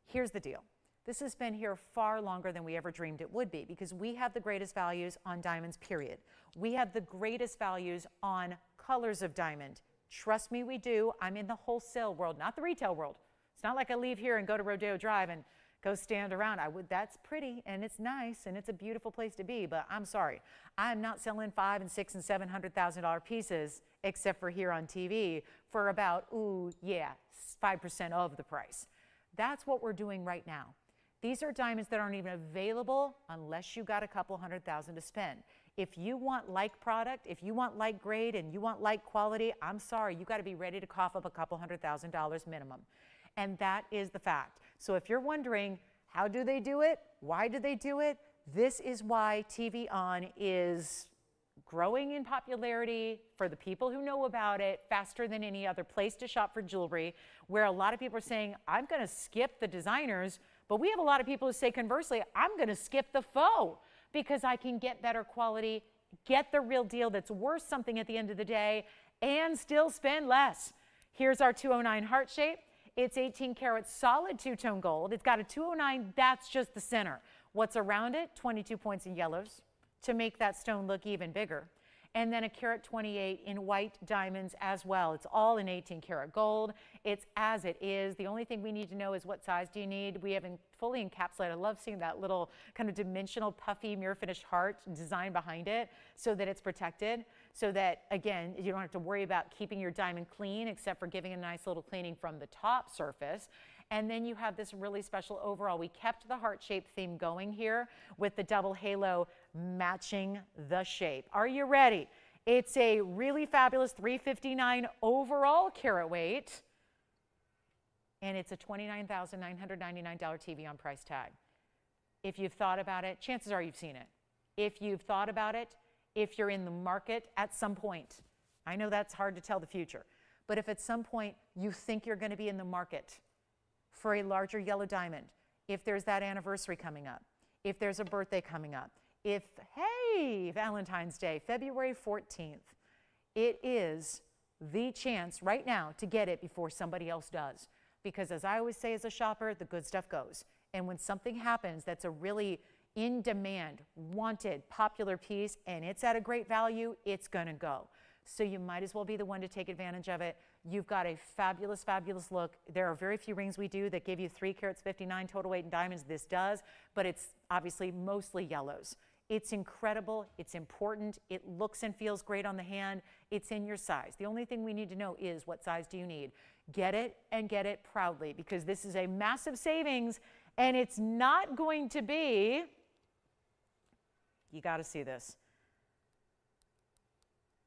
Here's the deal. This has been here far longer than we ever dreamed it would be because we have the greatest values on diamonds, period. We have the greatest values on colors of diamond. Trust me, we do. I'm in the wholesale world, not the retail world. It's not like I leave here and go to Rodeo Drive and go stand around. That's pretty and it's nice and it's a beautiful place to be, but I'm sorry. I'm not selling $500,000 and $600,000 and $700,000 pieces except for here on TV for about, 5% of the price. That's what we're doing right now. These are diamonds that aren't even available unless you got a couple $100,000 to spend. If you want like product, if you want like grade and you want like quality, I'm sorry, you got to be ready to cough up a couple $100,000 minimum. And that is the fact. So if you're wondering, how do they do it? Why do they do it? This is why TVON is growing in popularity for the people who know about it faster than any other place to shop for jewelry, where a lot of people are saying, I'm going to skip the designers, but we have a lot of people who say conversely, I'm going to skip the faux because I can get better quality, get the real deal that's worth something at the end of the day, and still spend less. Here's our 209 heart shape. It's 18 karat solid two-tone gold. It's got a 209, that's just the center. What's around it? 22 points in yellows to make that stone look even bigger. And then a carat 28 in white diamonds as well. It's all in 18 karat gold. It's as it is. The only thing we need to know is what size do you need. We have fully encapsulated. I love seeing that little kind of dimensional puffy mirror finished heart design behind it so that it's protected. So that, again, you don't have to worry about keeping your diamond clean except for giving a nice little cleaning from the top surface. And then you have this really special overall. We kept the heart-shaped theme going here with the double halo matching the shape. Are you ready? It's a really fabulous 359 overall carat weight, and it's a $29,999 TVON price tag. If you've thought about it, chances are you've seen it. If you've thought about it, if you're in the market at some point, I know that's hard to tell the future, but if at some point you think you're going to be in the market for a larger yellow diamond, if there's that anniversary coming up, if there's a birthday coming up, if, hey, Valentine's Day, February 14th, it is the chance right now to get it before somebody else does. Because as I always say as a shopper, the good stuff goes. And when something happens that's a really in demand, wanted, popular piece, and it's at a great value, it's gonna go. So you might as well be the one to take advantage of it. You've got a fabulous, fabulous look. There are very few rings we do that give you 3 carats 59 total weight in diamonds. This does, but it's obviously mostly yellows. It's incredible, it's important, it looks and feels great on the hand, it's in your size. The only thing we need to know is what size do you need. Get it and get it proudly because this is a massive savings and it's not going to be, you gotta see this.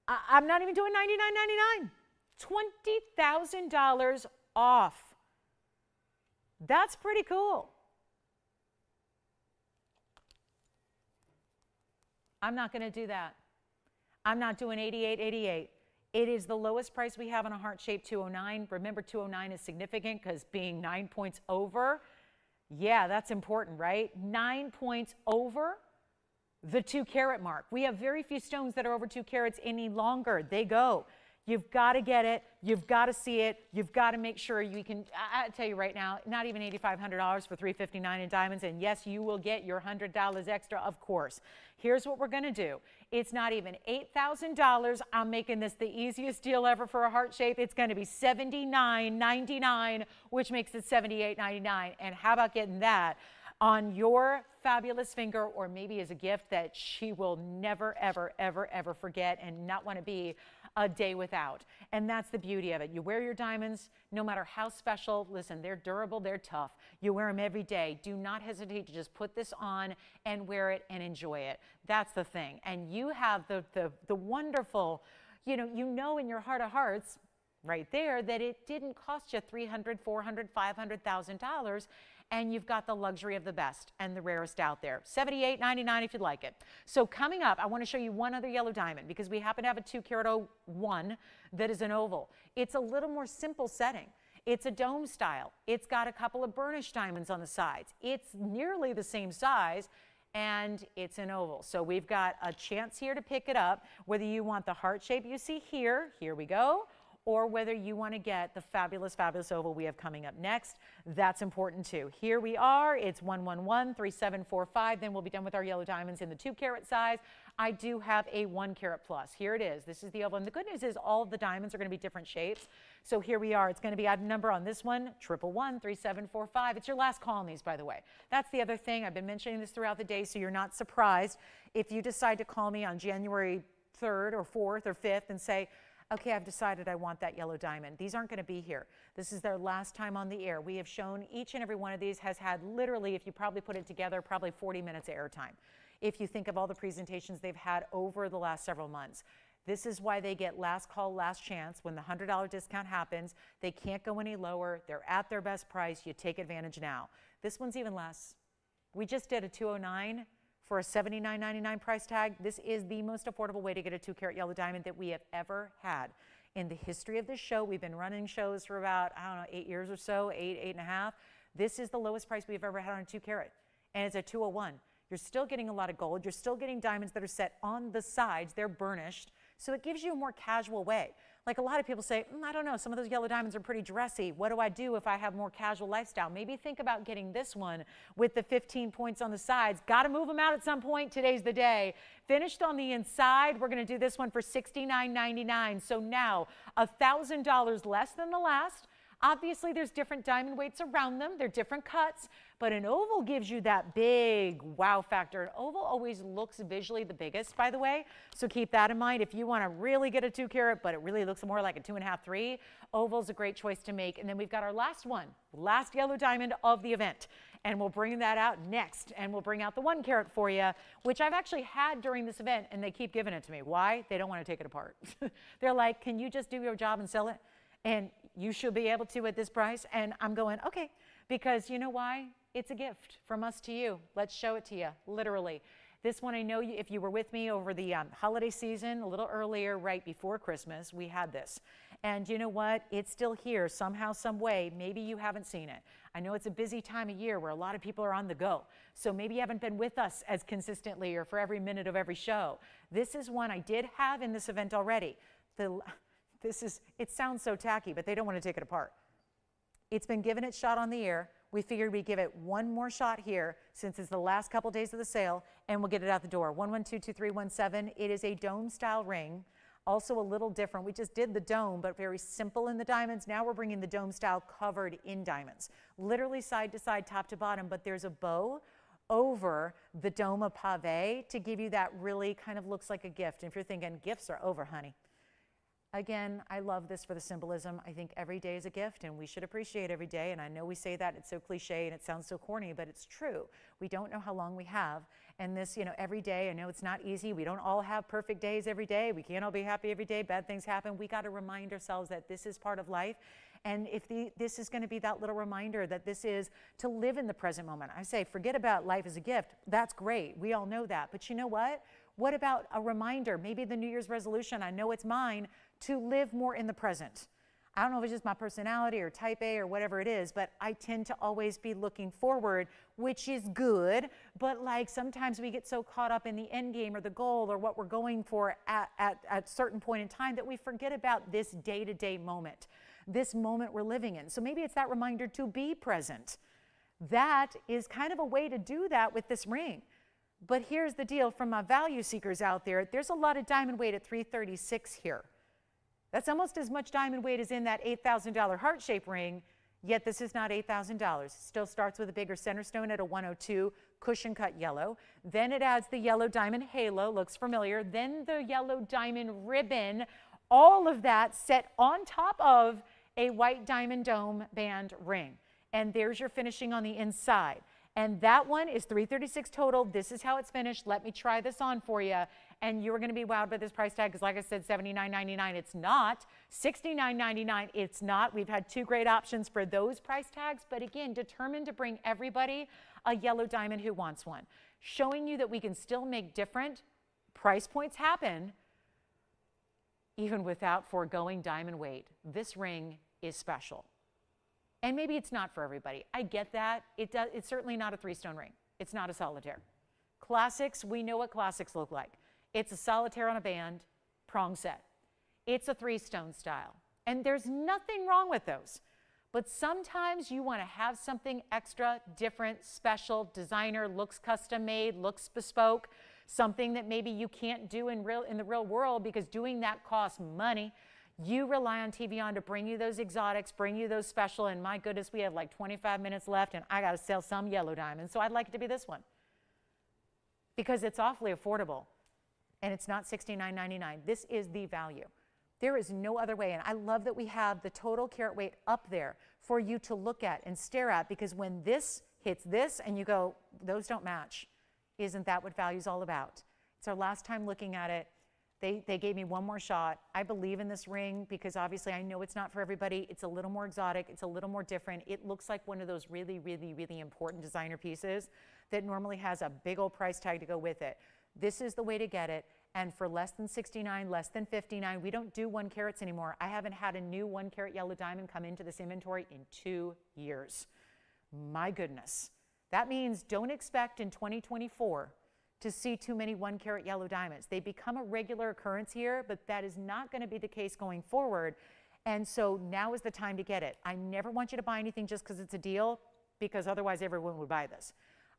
I'm not even doing $99.99. $20,000 off. That's pretty cool. I'm not going to do that. I'm not doing $88.88. It is the lowest price we have on a heart-shaped 209. Remember, 209 is significant because being 9 points over, yeah, that's important, right? 9 points over the 2 carat mark. We have very few stones that are over 2 carats any longer. They go. You've got to get it. You've got to see it. You've got to make sure you can. I tell you right now, not even $8,500 for $359 in diamonds. And yes, you will get your $100 extra, of course. Here's what we're going to do. It's not even $8,000. I'm making this the easiest deal ever for a heart shape. It's going to be $79.99, which makes it $78.99. And how about getting that on your fabulous finger, or maybe as a gift that she will never, ever, ever, ever forget and not want to be a day without. And that's the beauty of it. You wear your diamonds, no matter how special. Listen, they're durable, they're tough. You wear them every day. Do not hesitate to just put this on and wear it and enjoy it. That's the thing. And you have the wonderful, you know in your heart of hearts, right there, that it didn't cost you $300,000, $400,000, $500,000. and you've got the luxury of the best and the rarest out there. $78.99 if you'd like it. So coming up, I want to show you one other yellow diamond because we happen to have a 2 carat 01 that is an oval. It's a little more simple setting. It's a dome style. It's got a couple of burnished diamonds on the sides. It's nearly the same size, and it's an oval. So we've got a chance here to pick it up, whether you want the heart shape you see here, here we go, or whether you want to get the fabulous, fabulous oval we have coming up next. That's important too. Here we are, it's 1113745. Then we'll be done with our yellow diamonds in the 2 carat size. I do have a 1 carat plus. Here it is. This is the oval. And the good news is all of the diamonds are going to be different shapes. So here we are. It's going to be item number on this one, 1113745. It's your last call on these, by the way. That's the other thing. I've been mentioning this throughout the day, so you're not surprised if you decide to call me on January 3rd or 4th or 5th and say, okay, I've decided I want that yellow diamond. These aren't going to be here. This is their last time on the air. We have shown each and every one of these has had literally, if you probably put it together, probably 40 minutes of airtime. If you think of all the presentations they've had over the last several months. This is why they get last call, last chance. When the $100 discount happens, they can't go any lower. They're at their best price. You take advantage now. This one's even less. We just did a 209 for a $79.99 price tag. This is the most affordable way to get a 2 carat yellow diamond that we have ever had. In the history of this show, we've been running shows for about, I don't know, 8 years or so, 8.5. This is the lowest price we've ever had on a 2 carat, and it's a 201. You're still getting a lot of gold. You're still getting diamonds that are set on the sides. They're burnished, so it gives you a more casual way. Like a lot of people say, I don't know, some of those yellow diamonds are pretty dressy. What do I do if I have more casual lifestyle? Maybe think about getting this one with the 15 points on the sides. Got to move them out at some point. Today's the day. Finished on the inside. We're going to do this one for $69.99. So now $1,000 less than the last. Obviously, there's different diamond weights around them. They're different cuts, but an oval gives you that big wow factor. An oval always looks visually the biggest, by the way, so keep that in mind. If you want to really get a 2 carat, but it really looks more like a 2.5, 3, oval's a great choice to make. And then we've got our last one, last yellow diamond of the event, and we'll bring that out next, and we'll bring out the 1 carat for you, which I've actually had during this event, and they keep giving it to me. Why? They don't want to take it apart. They're like, can you just do your job and sell it? And you should be able to at this price. And I'm going, okay, because you know why? It's a gift from us to you. Let's show it to you, literally. This one, I know you, if you were with me over the holiday season, a little earlier, right before Christmas, we had this. And you know what? It's still here somehow, some way. Maybe you haven't seen it. I know it's a busy time of year where a lot of people are on the go. So maybe you haven't been with us as consistently or for every minute of every show. This is one I did have in this event already. It sounds so tacky, but they don't want to take it apart. It's been given its shot on the air. We figured we'd give it one more shot here since it's the last couple days of the sale, and we'll get it out the door. 1122317. It is a dome style ring, also a little different. We just did the dome, but very simple in the diamonds. Now we're bringing the dome style covered in diamonds, literally side to side, top to bottom, but there's a bow over the dome of Pave to give you that really kind of looks like a gift. And if you're thinking gifts are over, honey. Again, I love this for the symbolism. I think every day is a gift, and we should appreciate every day. And I know we say that, it's so cliche and it sounds so corny, but it's true. We don't know how long we have. And this, you know, every day, I know it's not easy. We don't all have perfect days every day. We can't all be happy every day. Bad things happen. We got to remind ourselves that this is part of life. And if this is going to be that little reminder that this is to live in the present moment. I say, forget about life as a gift. That's great. We all know that. But you know what? What about a reminder, maybe the New Year's resolution, I know it's mine, to live more in the present. I don't know if it's just my personality or type A or whatever it is, but I tend to always be looking forward, which is good, but like sometimes we get so caught up in the end game or the goal or what we're going for at a certain point in time that we forget about this day-to-day moment, this moment we're living in. So maybe it's that reminder to be present. That is kind of a way to do that with this ring. But here's the deal from my value seekers out there, there's a lot of diamond weight at $336 here. That's almost as much diamond weight as in that $8,000 heart-shaped ring, yet this is not $8,000. Still starts with a bigger center stone at a 102, cushion cut yellow. Then it adds the yellow diamond halo, looks familiar. Then the yellow diamond ribbon, all of that set on top of a white diamond dome band ring. And there's your finishing on the inside. And that one is $336 total. This is how it's finished. Let me try this on for you. And you're going to be wowed by this price tag because, like I said, $79.99. It's not. $69.99. It's not. We've had two great options for those price tags. But again, determined to bring everybody a yellow diamond who wants one. Showing you that we can still make different price points happen even without foregoing diamond weight. This ring is special. And maybe it's not for everybody. I get that. It's certainly not a 3-stone ring. It's not a solitaire. Classics, we know what classics look like. It's a solitaire on a band, prong set. It's a 3-stone style. And there's nothing wrong with those. But sometimes you want to have something extra, different, special, designer, looks custom made, looks bespoke, something that maybe you can't do in the real world because doing that costs money. You rely on TVON to bring you those exotics, bring you those special, and my goodness, we have like 25 minutes left, and I got to sell some yellow diamonds, so I'd like it to be this one because it's awfully affordable, and it's not $69.99. This is the value. There is no other way, and I love that we have the total carat weight up there for you to look at and stare at, because when this hits this and you go, those don't match, isn't that what value's all about? It's our last time looking at it. They gave me one more shot. I believe in this ring because obviously I know it's not for everybody. It's a little more exotic. It's a little more different. It looks like one of those really, really, really important designer pieces that normally has a big old price tag to go with it. This is the way to get it. And for less than $69, less than $59, we don't do 1 carats anymore. I haven't had a new 1 carat yellow diamond come into this inventory in 2 years. My goodness. That means don't expect in 2024 to see too many 1 carat yellow diamonds. They become a regular occurrence here, but that is not going to be the case going forward. And so now is the time to get it. I never want you to buy anything just because it's a deal, because otherwise everyone would buy this.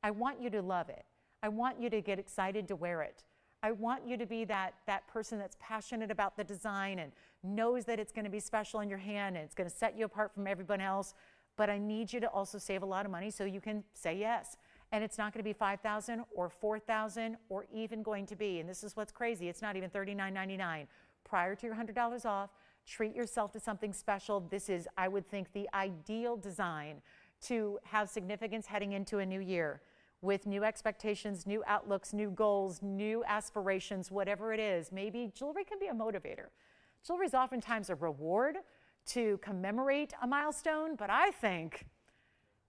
I want you to love it. I want you to get excited to wear it. I want you to be that person that's passionate about the design and knows that it's going to be special in your hand and it's going to set you apart from everyone else. But I need you to also save a lot of money so you can say yes. And it's not going to be $5,000 or $4,000 or even going to be, and this is what's crazy, it's not even $39.99. Prior to your $100 off, treat yourself to something special. This is, I would think, the ideal design to have significance heading into a new year with new expectations, new outlooks, new goals, new aspirations, whatever it is. Maybe jewelry can be a motivator. Jewelry is oftentimes a reward to commemorate a milestone, but I think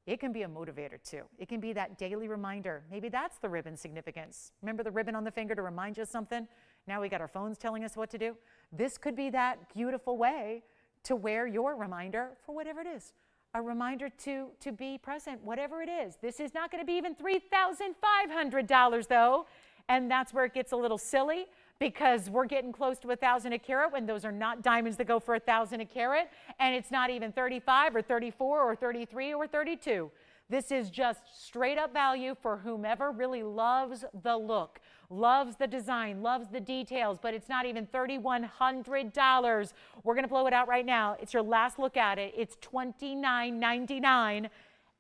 it can be a motivator too. It can be that daily reminder. Maybe that's the ribbon significance. Remember the ribbon on the finger to remind you of something? Now we got our phones telling us what to do. This could be that beautiful way to wear your reminder for whatever it is. A reminder to be present, whatever it is. This is not going to be even $3,500 though. And that's where it gets a little silly, because we're getting close to $1,000 a carat when those are not diamonds that go for $1,000 a carat, and it's not even 35 or 34 or 33 or 32. This is just straight up value for whomever really loves the look, loves the design, loves the details, but it's not even $3,100. We're going to blow it out right now. It's your last look at it. It's $29.99.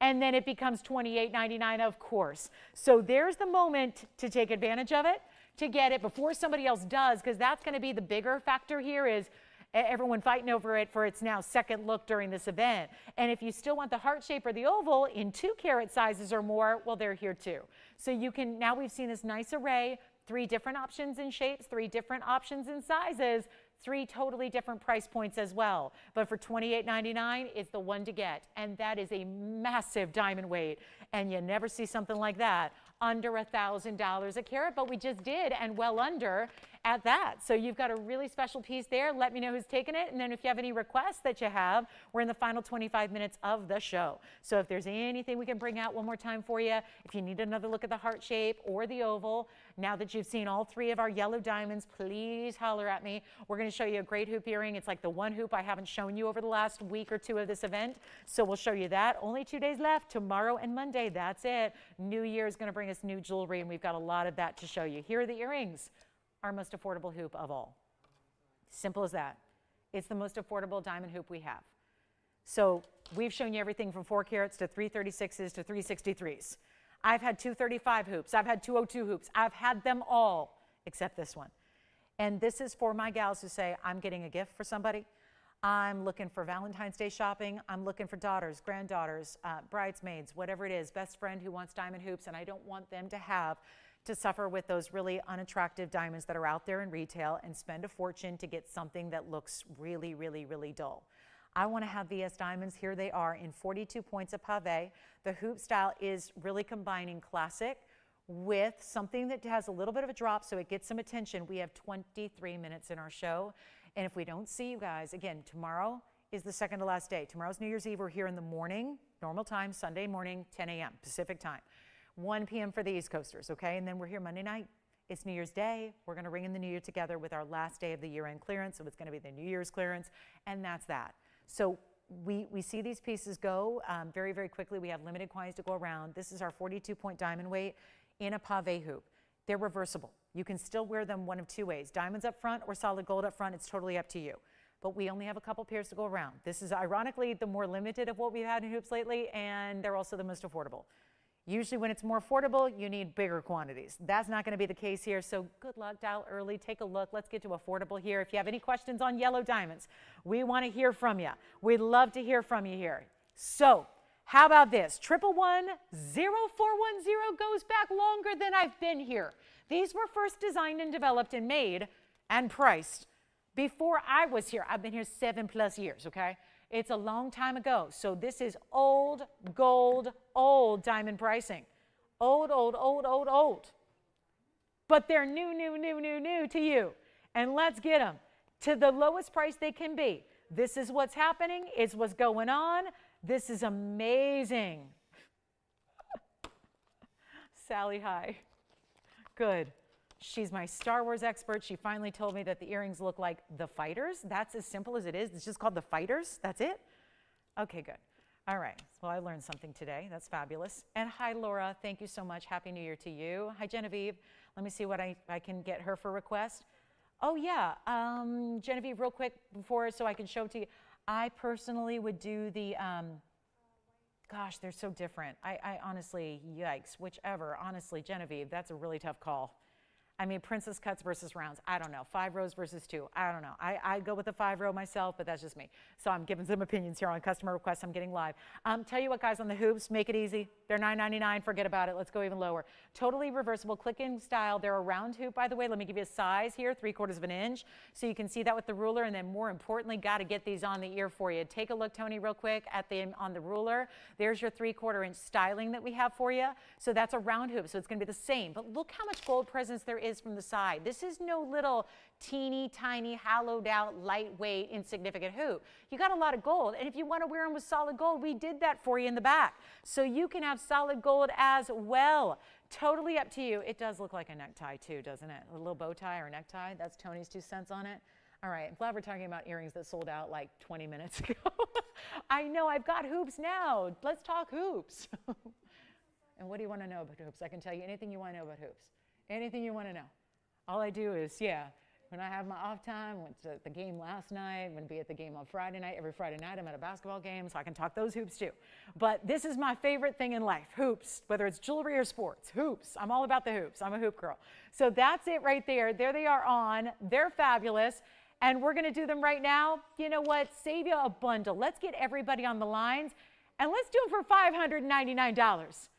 And then it becomes $28.99, of course. So there's the moment to take advantage of it, to get it before somebody else does, because that's going to be the bigger factor here is everyone fighting over it for its now second look during this event. And if you still want the heart shape or the oval in 2 carat sizes or more, well, they're here too. So you can, now we've seen this nice array, 3 different options in shapes, 3 different options in sizes, 3 totally different price points as well. But for $28.99, it's the one to get. And that is a massive diamond weight. And you never see something like that under $1,000 a carat, but we just did, and well under at that. So you've got a really special piece there. Let me know who's taken it. And then if you have any requests that you have, we're in the final 25 minutes of the show. So if there's anything we can bring out one more time for you, if you need another look at the heart shape or the oval, now that you've seen all 3 of our yellow diamonds, please holler at me. We're going to show you a great hoop earring. It's like the one hoop I haven't shown you over the last week or 2 of this event. So we'll show you that. Only 2 days left, tomorrow and Monday. That's it. New Year is going to bring us new jewelry, and we've got a lot of that to show you. Here are the earrings, our most affordable hoop of all. Simple as that. It's the most affordable diamond hoop we have. So we've shown you everything from 4 carats to 336s to 363s. I've had 235 hoops. I've had 202 hoops. I've had them all except this one. And this is for my gals who say, I'm getting a gift for somebody. I'm looking for Valentine's Day shopping. I'm looking for daughters, granddaughters, bridesmaids, whatever it is, best friend who wants diamond hoops, and I don't want them to have to suffer with those really unattractive diamonds that are out there in retail and spend a fortune to get something that looks really, really, really dull. I want to have VS diamonds. Here they are in 42 points of pave. The hoop style is really combining classic with something that has a little bit of a drop so it gets some attention. We have 23 minutes in our show. And if we don't see you guys, again, tomorrow is the second to last day. Tomorrow's New Year's Eve. We're here in the morning, normal time, Sunday morning, 10 a.m. Pacific time. 1 p.m. for the East Coasters, okay? And then we're here Monday night. It's New Year's Day. We're going to ring in the new year together with our last day of the year-end clearance. So it's going to be the New Year's clearance, and that's that. So we see these pieces go very, very quickly. We have limited quantities to go around. This is our 42-point diamond weight in a pave hoop. They're reversible. You can still wear them one of two ways, diamonds up front or solid gold up front. It's totally up to you. But we only have a couple pairs to go around. This is ironically the more limited of what we've had in hoops lately, and they're also the most affordable. Usually when it's more affordable, you need bigger quantities. That's not going to be the case here, so good luck, dial early, take a look. Let's get to affordable here. If you have any questions on yellow diamonds, we want to hear from you. We'd love to hear from you here. So how about this? 111-0410 goes back longer than I've been here. These were first designed and developed and made and priced before I was here. I've been here 7+ years, okay? It's a long time ago. So this is old gold, old diamond pricing. Old, old, old, old, old. But they're new, new, new, new, new to you. And let's get them to the lowest price they can be. This is what's happening. It's what's going on. This is amazing. Sally, hi. Good. She's my Star Wars expert. She finally told me that the earrings look like the fighters. That's as simple as it is. It's just called the fighters. That's it? Okay, good. All right. Well, I learned something today. That's fabulous. And hi, Laura. Thank you so much. Happy New Year to you. Hi, Genevieve. Let me see what I can get her for request. Oh, yeah. Genevieve, real quick before so I can show it to you. I personally would do the, gosh, they're so different. I honestly, yikes, whichever. Honestly, Genevieve, that's a really tough call. I mean, princess cuts versus rounds. I don't know. 5 rows versus 2. I don't know. I go with the 5 row myself, but that's just me. So I'm giving some opinions here on customer requests. I'm getting live. Tell you what, guys, on the hoops, make it easy. They're $9.99. Forget about it. Let's go even lower. Totally reversible click-in style. They're a round hoop, by the way. Let me give you a size here, 3/4 of an inch. So you can see that with the ruler. And then more importantly, got to get these on the ear for you. Take a look, Tony, real quick on the ruler. There's your 3/4 inch styling that we have for you. So that's a round hoop. So it's going to be the same. But look how much gold presence there is from the side. This is no little teeny tiny hollowed out lightweight insignificant hoop. You got a lot of gold, and if you want to wear them with solid gold, we did that for you in the back. So you can have solid gold as well. Totally up to you. It does look like a necktie too, doesn't it? A little bow tie or necktie. That's Tony's 2 cents on it. All right, I'm glad we're talking about earrings that sold out like 20 minutes ago. I know, I've got hoops now. Let's talk hoops. And what do you want to know about hoops? I can tell you anything you want to know about hoops. Anything you want to know. All I do is, when I have my off time, went to the game last night, I'm going to be at the game on Friday night. Every Friday night I'm at a basketball game, so I can talk those hoops too. But this is my favorite thing in life, hoops, whether it's jewelry or sports, hoops. I'm all about the hoops. I'm a hoop girl. So that's it right there. There they are on. They're fabulous. And we're going to do them right now. You know what? Save you a bundle. Let's get everybody on the lines, and let's do them for $599.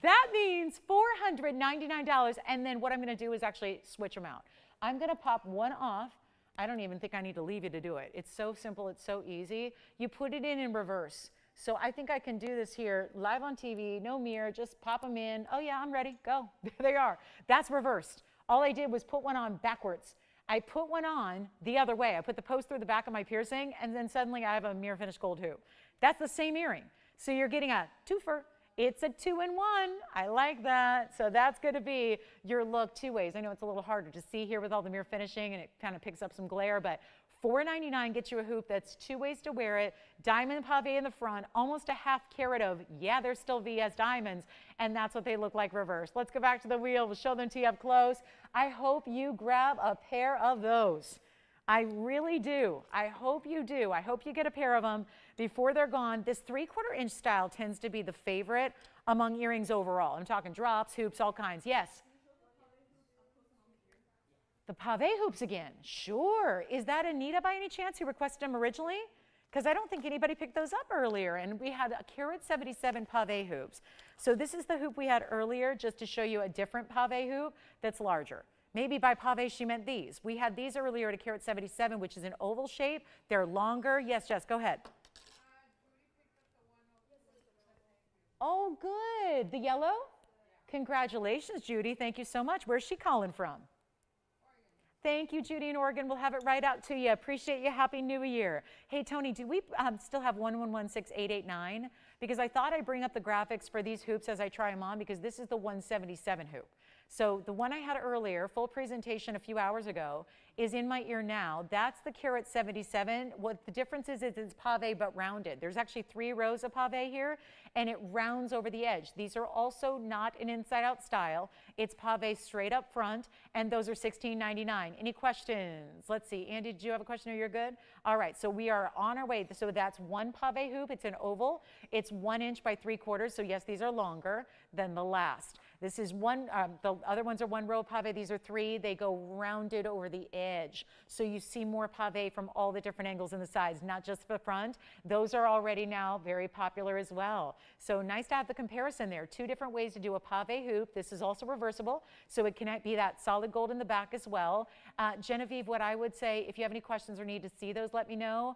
That means $499, and then what I'm going to do is actually switch them out. I'm going to pop one off. I don't even think I need to leave you to do it. It's so simple. It's so easy. You put it in reverse. So I think I can do this here live on TV, no mirror, just pop them in. Oh, yeah, I'm ready. Go. There they are. That's reversed. All I did was put one on backwards. I put one on the other way. I put the post through the back of my piercing, and then suddenly I have a mirror finished gold hoop. That's the same earring. So you're getting a twofer. It's a 2-in-1. I like that. So that's going to be your look 2 ways. I know it's a little harder to see here with all the mirror finishing, and it kind of picks up some glare, but $499 gets you a hoop that's 2 ways to wear it. Diamond pave in the front, almost a ½ carat of, they're still VS diamonds, and that's what they look like reversed. Let's go back to the wheel. We'll show them to you up close. I hope you grab a pair of those. I really do. I hope you do. I hope you get a pair of them before they're gone. This 3/4 inch style tends to be the favorite among earrings overall. I'm talking drops, hoops, all kinds. Yes? The pave hoops again. Sure. Is that Anita by any chance who requested them originally? because I don't think anybody picked those up earlier. And we had a carat 77 pave hoops. So this is the hoop we had earlier, just to show you a different pave hoop that's larger. Maybe by pave she meant these. We had these earlier at a carat 77, which is an oval shape. They're longer. Yes, Jess, go ahead. Oh, good. The yellow? Congratulations, Judy. Thank you so much. Where's she calling from? Thank you, Judy in Oregon. We'll have it right out to you. Appreciate you. Happy New Year. Hey, Tony, do we still have 1116889? Because I thought I'd bring up the graphics for these hoops as I try them on, because this is the 177 hoop. So the one I had earlier, full presentation a few hours ago, is in my ear now. That's the carat 77. What the difference is it's pave but rounded. There's actually 3 rows of pave here, and it rounds over the edge. These are also not an inside-out style. It's pave straight up front, and those are $16.99. Any questions? Let's see. Andy, did you have a question or you're good? All right, so we are on our way. So that's one pave hoop. It's an oval. It's 1 inch by 3/4. So yes, these are longer than the last. This is one, the other ones are 1 row of pave. These are 3. They go rounded over the edge. So you see more pave from all the different angles and the sides, not just the front. Those are already now very popular as well. So nice to have the comparison there. 2 different ways to do a pave hoop. This is also reversible, so it can be that solid gold in the back as well. Genevieve, what I would say, if you have any questions or need to see those, let me know.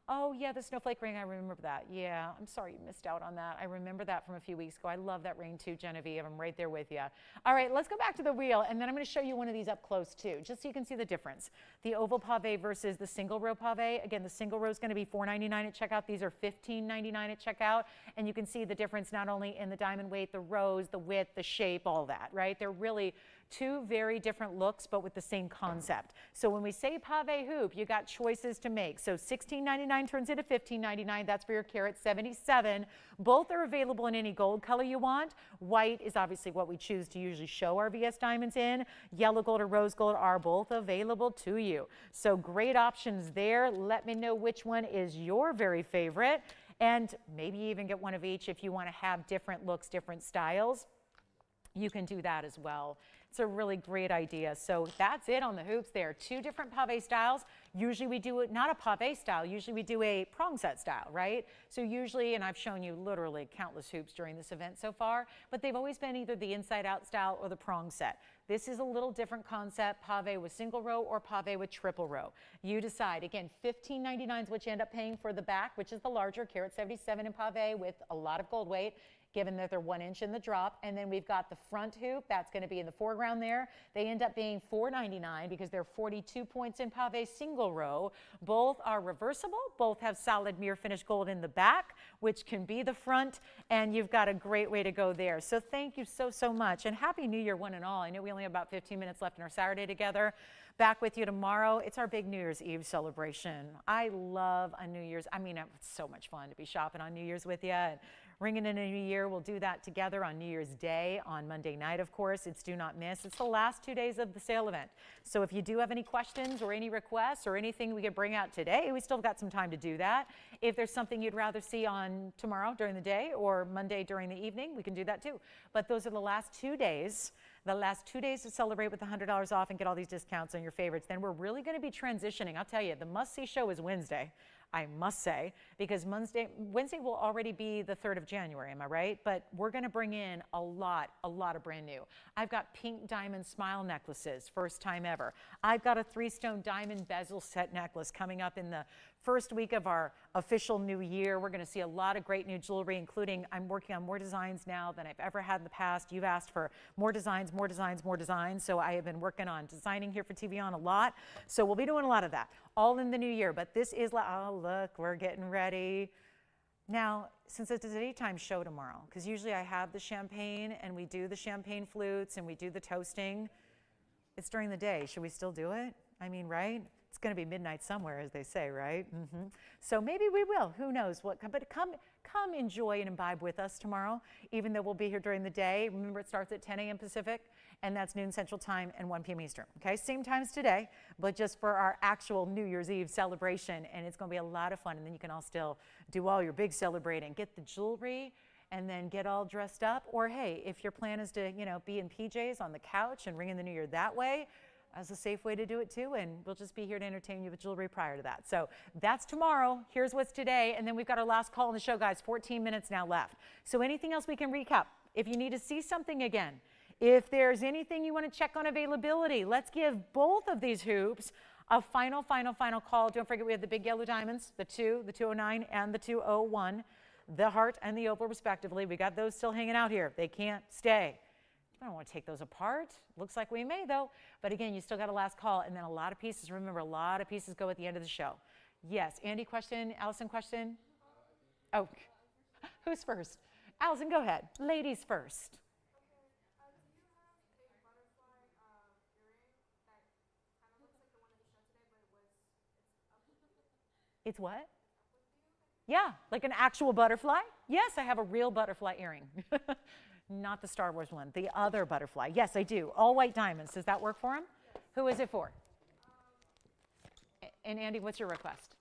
Oh, yeah, the snowflake ring, I remember that. Yeah, I'm sorry you missed out on that. I remember that from a few weeks ago. I love that ring too, Genevieve. I'm right there with you. All right, let's go back to the wheel, and then I'm going to show you one of these up close too, just so you can see the difference. The oval pave versus the single row pave. Again, the single row is going to be $4.99 at checkout. These are $15.99 at checkout, and you can see the difference not only in the diamond weight, the rows, the width, the shape, all that, right? They're really 2 very different looks, but with the same concept. So when we say pave hoop, you got choices to make. So $16.99 turns into $15.99. That's for your carat 77. Both are available in any gold color you want. White is obviously what we choose to usually show our VS diamonds in. Yellow gold or rose gold are both available to you. So great options there. Let me know which one is your very favorite, and maybe even get one of each if you want to have different looks, different styles. You can do that as well. It's a really great idea. So that's it on the hoops there. 2 different pave styles. Usually we do it, not a pave style, usually we do a prong set style, right? So usually, and I've shown you literally countless hoops during this event so far, but they've always been either the inside out style or the prong set. This is a little different concept, pave with single row or pave with triple row. You decide. Again, $15.99 is what you end up paying for the back, which is the larger carat 77 in pave with a lot of gold weight, given that they're 1 inch in the drop. And then we've got the front hoop. That's going to be in the foreground there. They end up being $4.99 because they're 42 points in pave single row. Both are reversible. Both have solid mirror finish gold in the back, which can be the front. And you've got a great way to go there. So thank you so, so much. And Happy New Year, one and all. I know we only have about 15 minutes left in our Saturday together. Back with you tomorrow. It's our big New Year's Eve celebration. I love a New Year's. I mean, it's so much fun to be shopping on New Year's with you. And ringing in a new year, we'll do that together on New Year's Day, on Monday night, of course. It's do not miss. It's the last 2 days of the sale event. So if you do have any questions or any requests or anything we could bring out today, we still got some time to do that. If there's something you'd rather see on tomorrow during the day or Monday during the evening, we can do that too. But those are the last 2 days. The last 2 days to celebrate with $100 off and get all these discounts on your favorites. Then we're really going to be transitioning. I'll tell you, the must-see show is Wednesday, I must say, because Wednesday will already be the 3rd of January, am I right? But we're going to bring in a lot of brand new. I've got pink diamond smile necklaces, first time ever. I've got a 3-stone diamond bezel set necklace coming up in the first week of our official new year. We're going to see a lot of great new jewelry, including I'm working on more designs now than I've ever had in the past. You've asked for more designs, more designs, more designs. So I have been working on designing here for TVON a lot. So we'll be doing a lot of that, all in the new year. But this is, oh, look, we're getting ready. Now, since it's a daytime show tomorrow, because usually I have the champagne and we do the champagne flutes and we do the toasting, it's during the day. Should we still do it? I mean, right? It's going to be midnight somewhere, as they say, right? So maybe we will. Who knows what? But come enjoy and imbibe with us tomorrow, even though we'll be here during the day. Remember, it starts at 10 a.m. Pacific, and that's noon Central Time and 1 p.m. Eastern. Okay, same times today, but just for our actual New Year's Eve celebration, and it's going to be a lot of fun. And then you can all still do all your big celebrating, get the jewelry, and then get all dressed up. Or hey, if your plan is to, you know, be in PJs on the couch and ring in the new year that way, as a safe way to do it too, and we'll just be here to entertain you with jewelry prior to that. So that's tomorrow. Here's what's today, and then we've got our last call on the show, guys. 14 minutes now left. So anything else we can recap? If you need to see something again, if there's anything you want to check on availability, let's give both of these hoops a final call. Don't forget we have the big yellow diamonds, the 2, the 209, and the 201, the heart and the opal respectively. We got those still hanging out here. They can't stay. I don't want to take those apart. Looks like we may though. But again, you still got a last call, and then a lot of pieces. Remember, a lot of pieces go at the end of the show. Yes, Andy question, Allison question? Oh, who's first? Allison, go ahead. Ladies first. It's what? Yeah, like an actual butterfly? Yes, I have a real butterfly earring. Not the Star Wars one, the other butterfly. Yes, I do. All white diamonds. Does that work for him? Who is it for? And Andy, what's your request?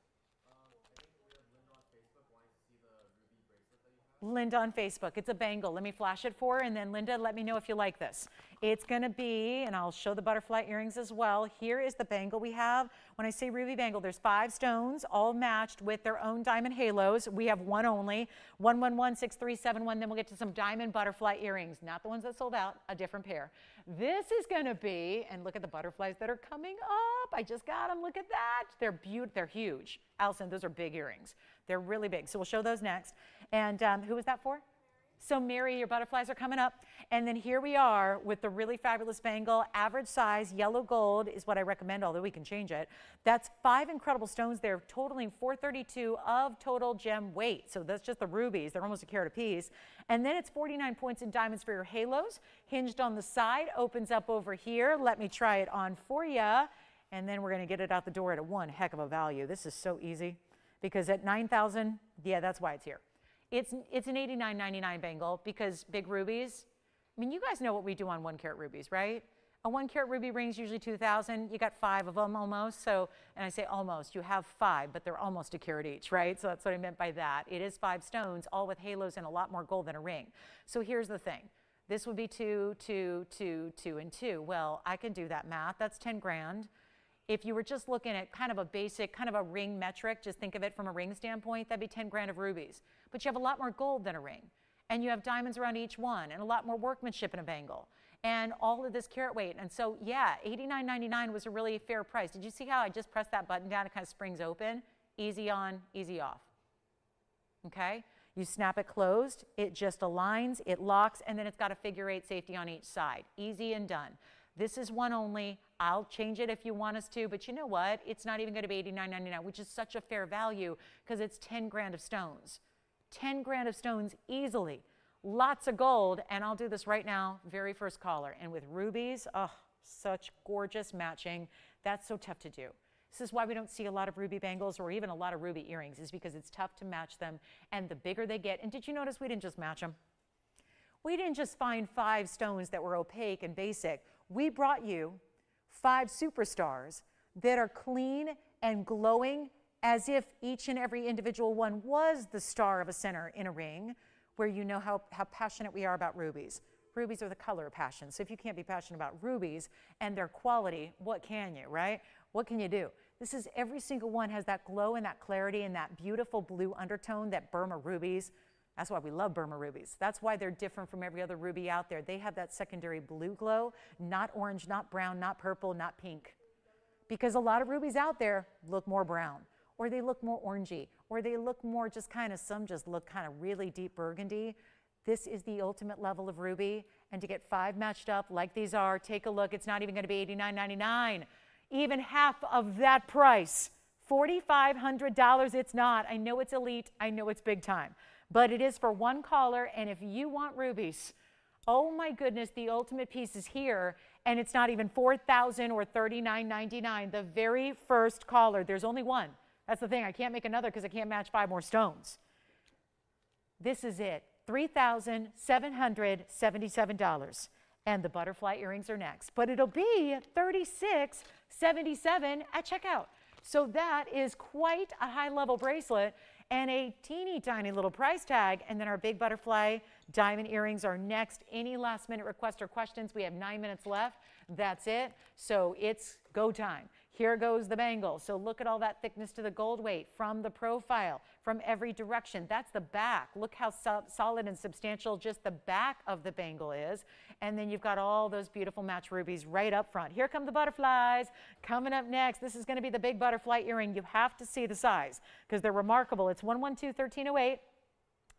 Linda on Facebook. It's a bangle. Let me flash it for her, and then Linda, let me know if you like this. It's going to be, and I'll show the butterfly earrings as well. Here is the bangle we have. When I say ruby bangle, there's 5 stones, all matched with their own diamond halos. We have one only, 1116371. Then we'll get to some diamond butterfly earrings, not the ones that sold out, a different pair. This is going to be, and look at the butterflies that are coming up. I just got them. Look at that. They're beautiful. They're huge. Allison, those are big earrings. They're really big. So we'll show those next. And who was that for? So Mary, your butterflies are coming up. And then here we are with the really fabulous bangle. Average size, yellow gold is what I recommend, although we can change it. That's 5 incredible stones there, totaling 432 of total gem weight. So that's just the rubies. They're almost a carat apiece. And then it's 49 points in diamonds for your halos. Hinged on the side, opens up over here. Let me try it on for you. And then we're going to get it out the door at a one heck of a value. This is so easy because at 9,000, yeah, that's why it's here. It's an $89.99 bangle because big rubies. I mean, you guys know what we do on 1 carat rubies, right? A 1 carat ruby ring is usually 2,000. You got 5 of them almost. So, and I say almost, you have 5, but they're almost a carat each, right? So that's what I meant by that. It is 5 stones, all with halos and a lot more gold than a ring. So here's the thing. This would be 2, 2, 2, 2, and 2. Well, I can do that math. That's 10 grand. If you were just looking at kind of a basic, kind of a ring metric, just think of it from a ring standpoint, that'd be 10 grand of rubies. But you have a lot more gold than a ring. And you have diamonds around each one and a lot more workmanship in a bangle. And all of this carat weight. And so, yeah, $89.99 was a really fair price. Did you see how I just pressed that button down? It kind of springs open. Easy on, easy off. Okay? You snap it closed. It just aligns, it locks, and then it's got a figure 8 safety on each side. Easy and done. This is one only. I'll change it if you want us to, but you know what? It's not even going to be $89.99, which is such a fair value because it's 10 grand of stones. 10 grand of stones easily. Lots of gold, and I'll do this right now, very first caller. And with rubies, oh, such gorgeous matching. That's so tough to do. This is why we don't see a lot of ruby bangles or even a lot of ruby earrings, is because it's tough to match them, and the bigger they get. And did you notice we didn't just match them? We didn't just find 5 stones that were opaque and basic. We brought you 5 superstars that are clean and glowing as if each and every individual one was the star of a center in a ring, where you know how passionate we are about rubies. Rubies are the color of passion. So if you can't be passionate about rubies and their quality, what can you, right? What can you do? This is every single one has that glow and that clarity and that beautiful blue undertone that Burma rubies. That's why we love Burma rubies. That's why they're different from every other ruby out there. They have that secondary blue glow, not orange, not brown, not purple, not pink. Because a lot of rubies out there look more brown, or they look more orangey, or they look more just kind of, some just look kind of really deep burgundy. This is the ultimate level of ruby. And to get 5 matched up like these are, take a look. It's not even going to be $89.99. Even half of that price, $4,500, it's not. I know it's elite. I know it's big time. But it is for one caller, and if you want rubies, oh my goodness, the ultimate piece is here, and it's not even $4,000 or $39.99. The very first caller, there's only one. That's the thing, I can't make another because I can't match 5 more stones. This is it, $3,777. And the butterfly earrings are next. But it'll be $36.77 at checkout. So that is quite a high-level bracelet and a teeny tiny little price tag. And then our big butterfly Diamond earrings are next. Any last minute requests or questions? We have 9 minutes left. That's it. So it's go time. Here goes the bangle. So look at all that thickness to the gold weight from the profile, from every direction. That's the back. Look how solid and substantial just the back of the bangle is. And then you've got all those beautiful match rubies right up front. Here come the butterflies. Coming up next, this is going to be the big butterfly earring. You have to see the size because they're remarkable. It's 112-1308.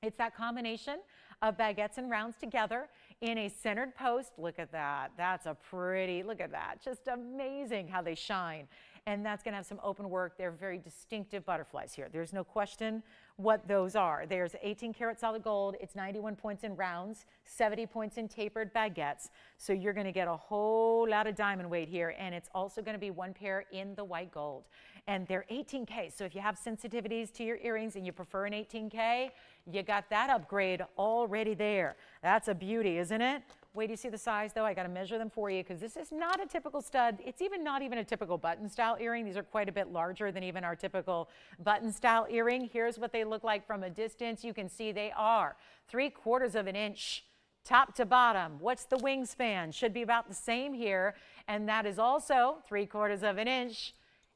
It's that combination of baguettes and rounds together in a centered post. Look at that. That's a pretty, look at that. Just amazing how they shine. And that's going to have some open work. They're very distinctive butterflies here. There's no question what those are. There's 18 karat solid gold. It's 91 points in rounds, 70 points in tapered baguettes. So you're going to get a whole lot of diamond weight here. And it's also going to be one pair in the white gold. And they're 18K. So if you have sensitivities to your earrings and you prefer an 18K, you got that upgrade already there. That's a beauty, isn't it? Wait till you see the size, though. I got to measure them for you because this is not a typical stud. It's even not even a typical button style earring. These are quite a bit larger than even our typical button style earring. Here's what they look like from a distance. You can see they are 3/4 of an inch top to bottom. What's the wingspan? Should be about the same here. And that is also 3/4 of an inch.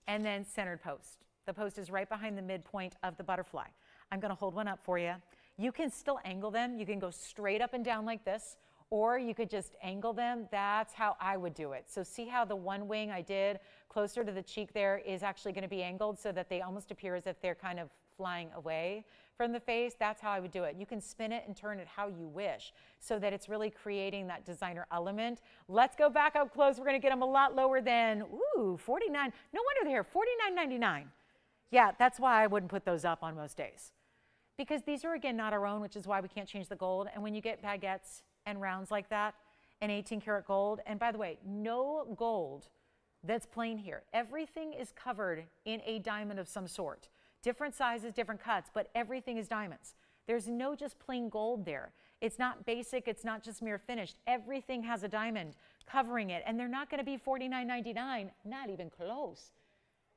And then centered post. The post is right behind the midpoint of the butterfly. I'm going to hold one up for you. You can still angle them. You can go straight up and down like this, or you could just angle them. That's how I would do it. So see how the one wing I did closer to the cheek there is actually going to be angled so that they almost appear as if they're kind of flying away from the face. That's how I would do it. You can spin it and turn it how you wish so that it's really creating that designer element. Let's go back up close. We're going to get them a lot lower than, ooh, 49. No wonder they're $49.99. Yeah, that's why I wouldn't put those up on most days. Because these are, again, not our own, which is why we can't change the gold. And when you get baguettes and rounds like that, and 18 karat gold, and by the way, no gold that's plain here. Everything is covered in a diamond of some sort. Different sizes, different cuts, but everything is diamonds. There's no just plain gold there. It's not basic, it's not just mere finished. Everything has a diamond covering it, and they're not going to be $49.99, not even close.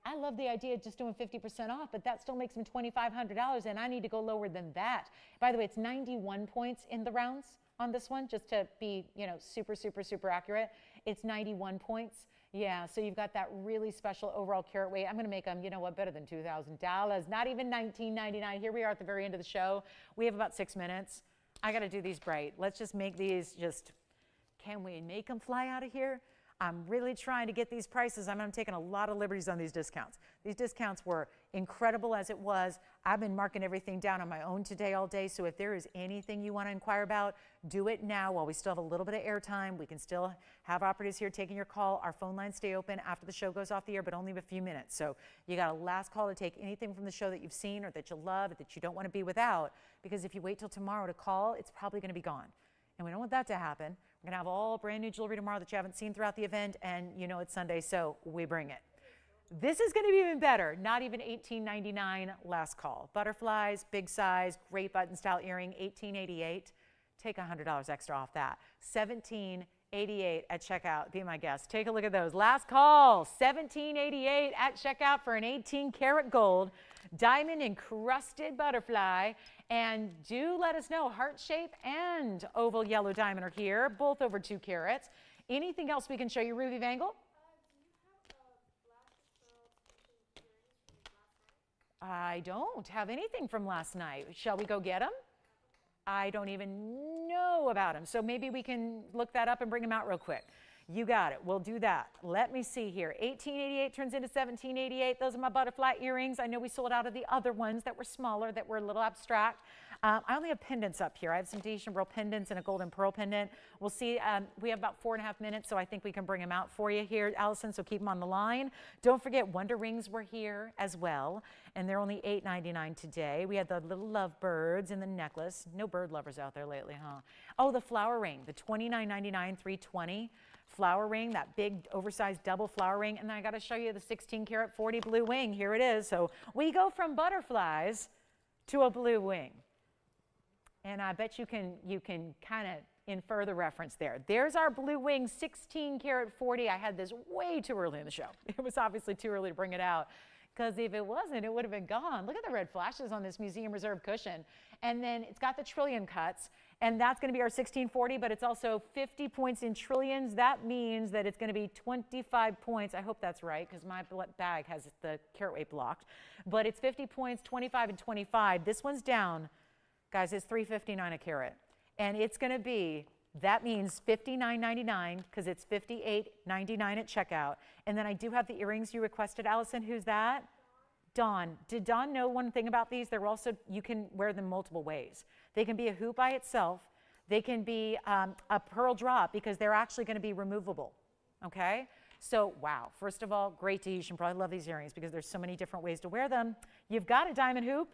I love the idea of just doing 50% off, but that still makes them $2,500, and I need to go lower than that. By the way, it's 91 points in the rounds on this one, just to be, you know, super, super, super accurate. It's 91 points. Yeah, so you've got that really special overall carat weight. I'm going to make them, you know what, better than $2,000, not even $19.99. Here we are at the very end of the show. We have about 6 minutes. I got to do these bright. Let's just make these just, can we make them fly out of here? I'm really trying to get these prices. I'm taking a lot of liberties on these discounts. These discounts were incredible as it was. I've been marking everything down on my own today all day. So if there is anything you want to inquire about, do it now while we still have a little bit of airtime. We can still have operatives here taking your call. Our phone lines stay open after the show goes off the air, but only a few minutes. So you got a last call to take anything from the show that you've seen or that you love or that you don't want to be without. Because if you wait till tomorrow to call, it's probably going to be gone. And we don't want that to happen. We're going to have all brand new jewelry tomorrow that you haven't seen throughout the event, and you know it's Sunday, so we bring it. This is going to be even better. Not even $18.99 last call. Butterflies, big size, great button style earring, $18.88. Take $100 extra off that. $17.88 at checkout. Be my guest. Take a look at those. Last call, $17.88 at checkout for an 18 karat gold diamond encrusted butterfly. And do let us know, heart shape and oval yellow diamond are here, both over 2 carats. Anything else we can show you, Ruby Bangle? I don't have anything from last night. Shall we go get them? I don't even know about them. So maybe we can look that up and bring them out real quick. You got it. We'll do that. Let me see here. $18.88 turns into $17.88. Those are my butterfly earrings. I know we sold out of the other ones that were smaller, that were a little abstract. I only have pendants up here. I have some Tahitian pearl pendants and a golden pearl pendant. We'll see. We have about 4.5 minutes, so I think we can bring them out for you here, Allison, so keep them on the line. Don't forget, Wonder Rings were here as well, and they're only $8.99 today. We had the little lovebirds in the necklace. No bird lovers out there lately, huh? Oh, the flower ring, the $29.99, $320. Flower ring, that big oversized double flower ring. And then I got to show you the 16 karat 40 blue wing. Here it is. So we go from butterflies to a blue wing. And I bet you can kind of infer the reference there. There's our blue wing 16 karat 40. I had this way too early in the show. It was obviously too early to bring it out, because if it wasn't, it would have been gone. Look at the red flashes on this museum reserve cushion. And then it's got the trillion cuts. And that's going to be our 1640, but it's also 50 points in trillions. That means that it's going to be 25 points. I hope that's right because my bag has the carat weight blocked. But it's 50 points, 25 and 25. This one's down, guys, it's $3.59 a carat. And it's going to be, that means $59.99 because it's $58.99 at checkout. And then I do have the earrings you requested, Allison. Who's that? Dawn. Did Dawn know one thing about these? They're also, you can wear them multiple ways. They can be a hoop by itself. They can be a pearl drop because they're actually going to be removable. Okay? So, wow. First of all, great to use. You should probably love these earrings because there's so many different ways to wear them. You've got a diamond hoop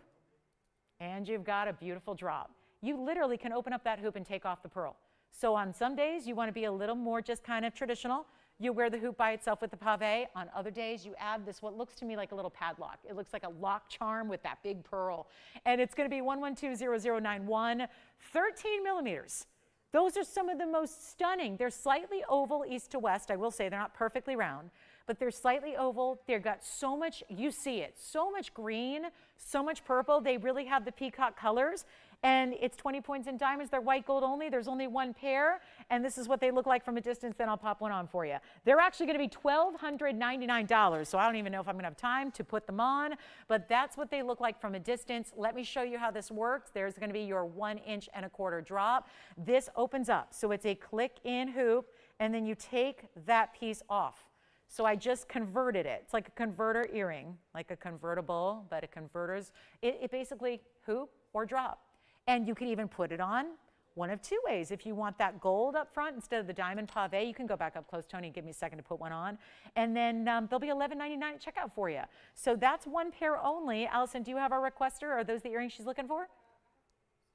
and you've got a beautiful drop. You literally can open up that hoop and take off the pearl. So on some days, you want to be a little more just kind of traditional. You wear the hoop by itself with the pave. On other days, you add this, what looks to me like a little padlock. It looks like a lock charm with that big pearl. And it's going to be 1120091, 13 millimeters. Those are some of the most stunning. They're slightly oval east to west. I will say they're not perfectly round, but they're slightly oval. They've got so much, you see it, so much green, so much purple. They really have the peacock colors. And it's 20 points in diamonds. They're white gold only. There's only one pair. And this is what they look like from a distance. Then I'll pop one on for you. They're actually going to be $1,299. So I don't even know if I'm going to have time to put them on. But that's what they look like from a distance. Let me show you how this works. There's going to be your 1 1/4 inch drop. This opens up. So it's a click-in hoop. And then you take that piece off. So I just converted it. It's like a converter earring, like a convertible, but a converter's. It basically hoop or drop. And you can even put it on one of two ways. If you want that gold up front instead of the diamond pave, you can go back up close, Tony, and give me a second to put one on. And then they'll be $11.99 at checkout for you. So that's one pair only. Allison, do you have our requester? Are those the earrings she's looking for?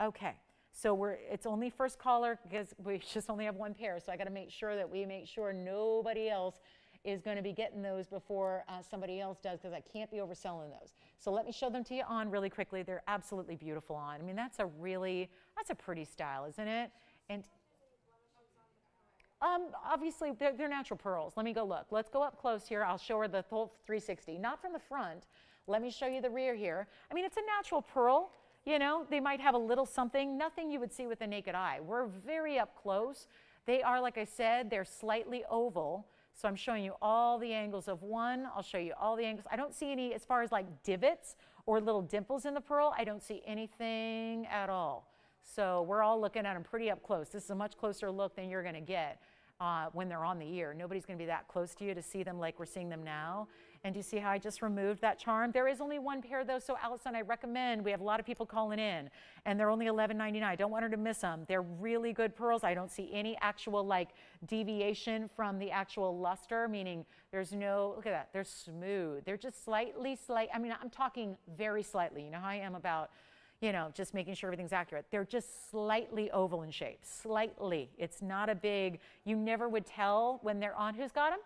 Okay. So it's only first caller because we just only have one pair. So I got to make sure that we make sure nobody else is going to be getting those before somebody else does because I can't be overselling those. So let me show them to you on really quickly. They're absolutely beautiful on. I mean, that's a pretty style, isn't it? And obviously, they're natural pearls. Let me go look. Let's go up close here. I'll show her the whole 360, not from the front. Let me show you the rear here. I mean, it's a natural pearl. You know, they might have a little something, nothing you would see with the naked eye. We're very up close. They are, like I said, they're slightly oval. So I'm showing you all the angles of one. I'll show you all the angles. I don't see any, as far as like divots or little dimples in the pearl, I don't see anything at all. So we're all looking at them pretty up close. This is a much closer look than you're going to get when they're on the ear. Nobody's going to be that close to you to see them like we're seeing them now. And do you see how I just removed that charm? There is only one pair though, so Allison, I recommend, we have a lot of people calling in, and they're only $11.99. I don't want her to miss them. They're really good pearls. I don't see any actual like deviation from the actual luster, meaning there's no, look at that, they're smooth. They're just slight, I mean, I'm talking very slightly. You know how I am about, you know, just making sure everything's accurate. They're just slightly oval in shape, slightly. It's not a big, you never would tell when they're on. Who's got them?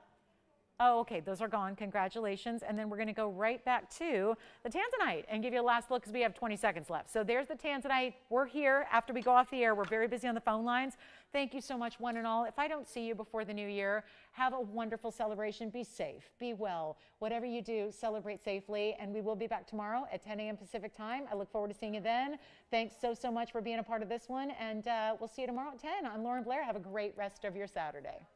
Oh, okay, those are gone. Congratulations. And then we're going to go right back to the Tanzanite and give you a last look because we have 20 seconds left. So there's the Tanzanite. We're here after we go off the air. We're very busy on the phone lines. Thank you so much, one and all. If I don't see you before the new year, have a wonderful celebration. Be safe. Be well. Whatever you do, celebrate safely. And we will be back tomorrow at 10 a.m. Pacific time. I look forward to seeing you then. Thanks so much for being a part of this one. And we'll see you tomorrow at 10. I'm Lauren Blair. Have a great rest of your Saturday.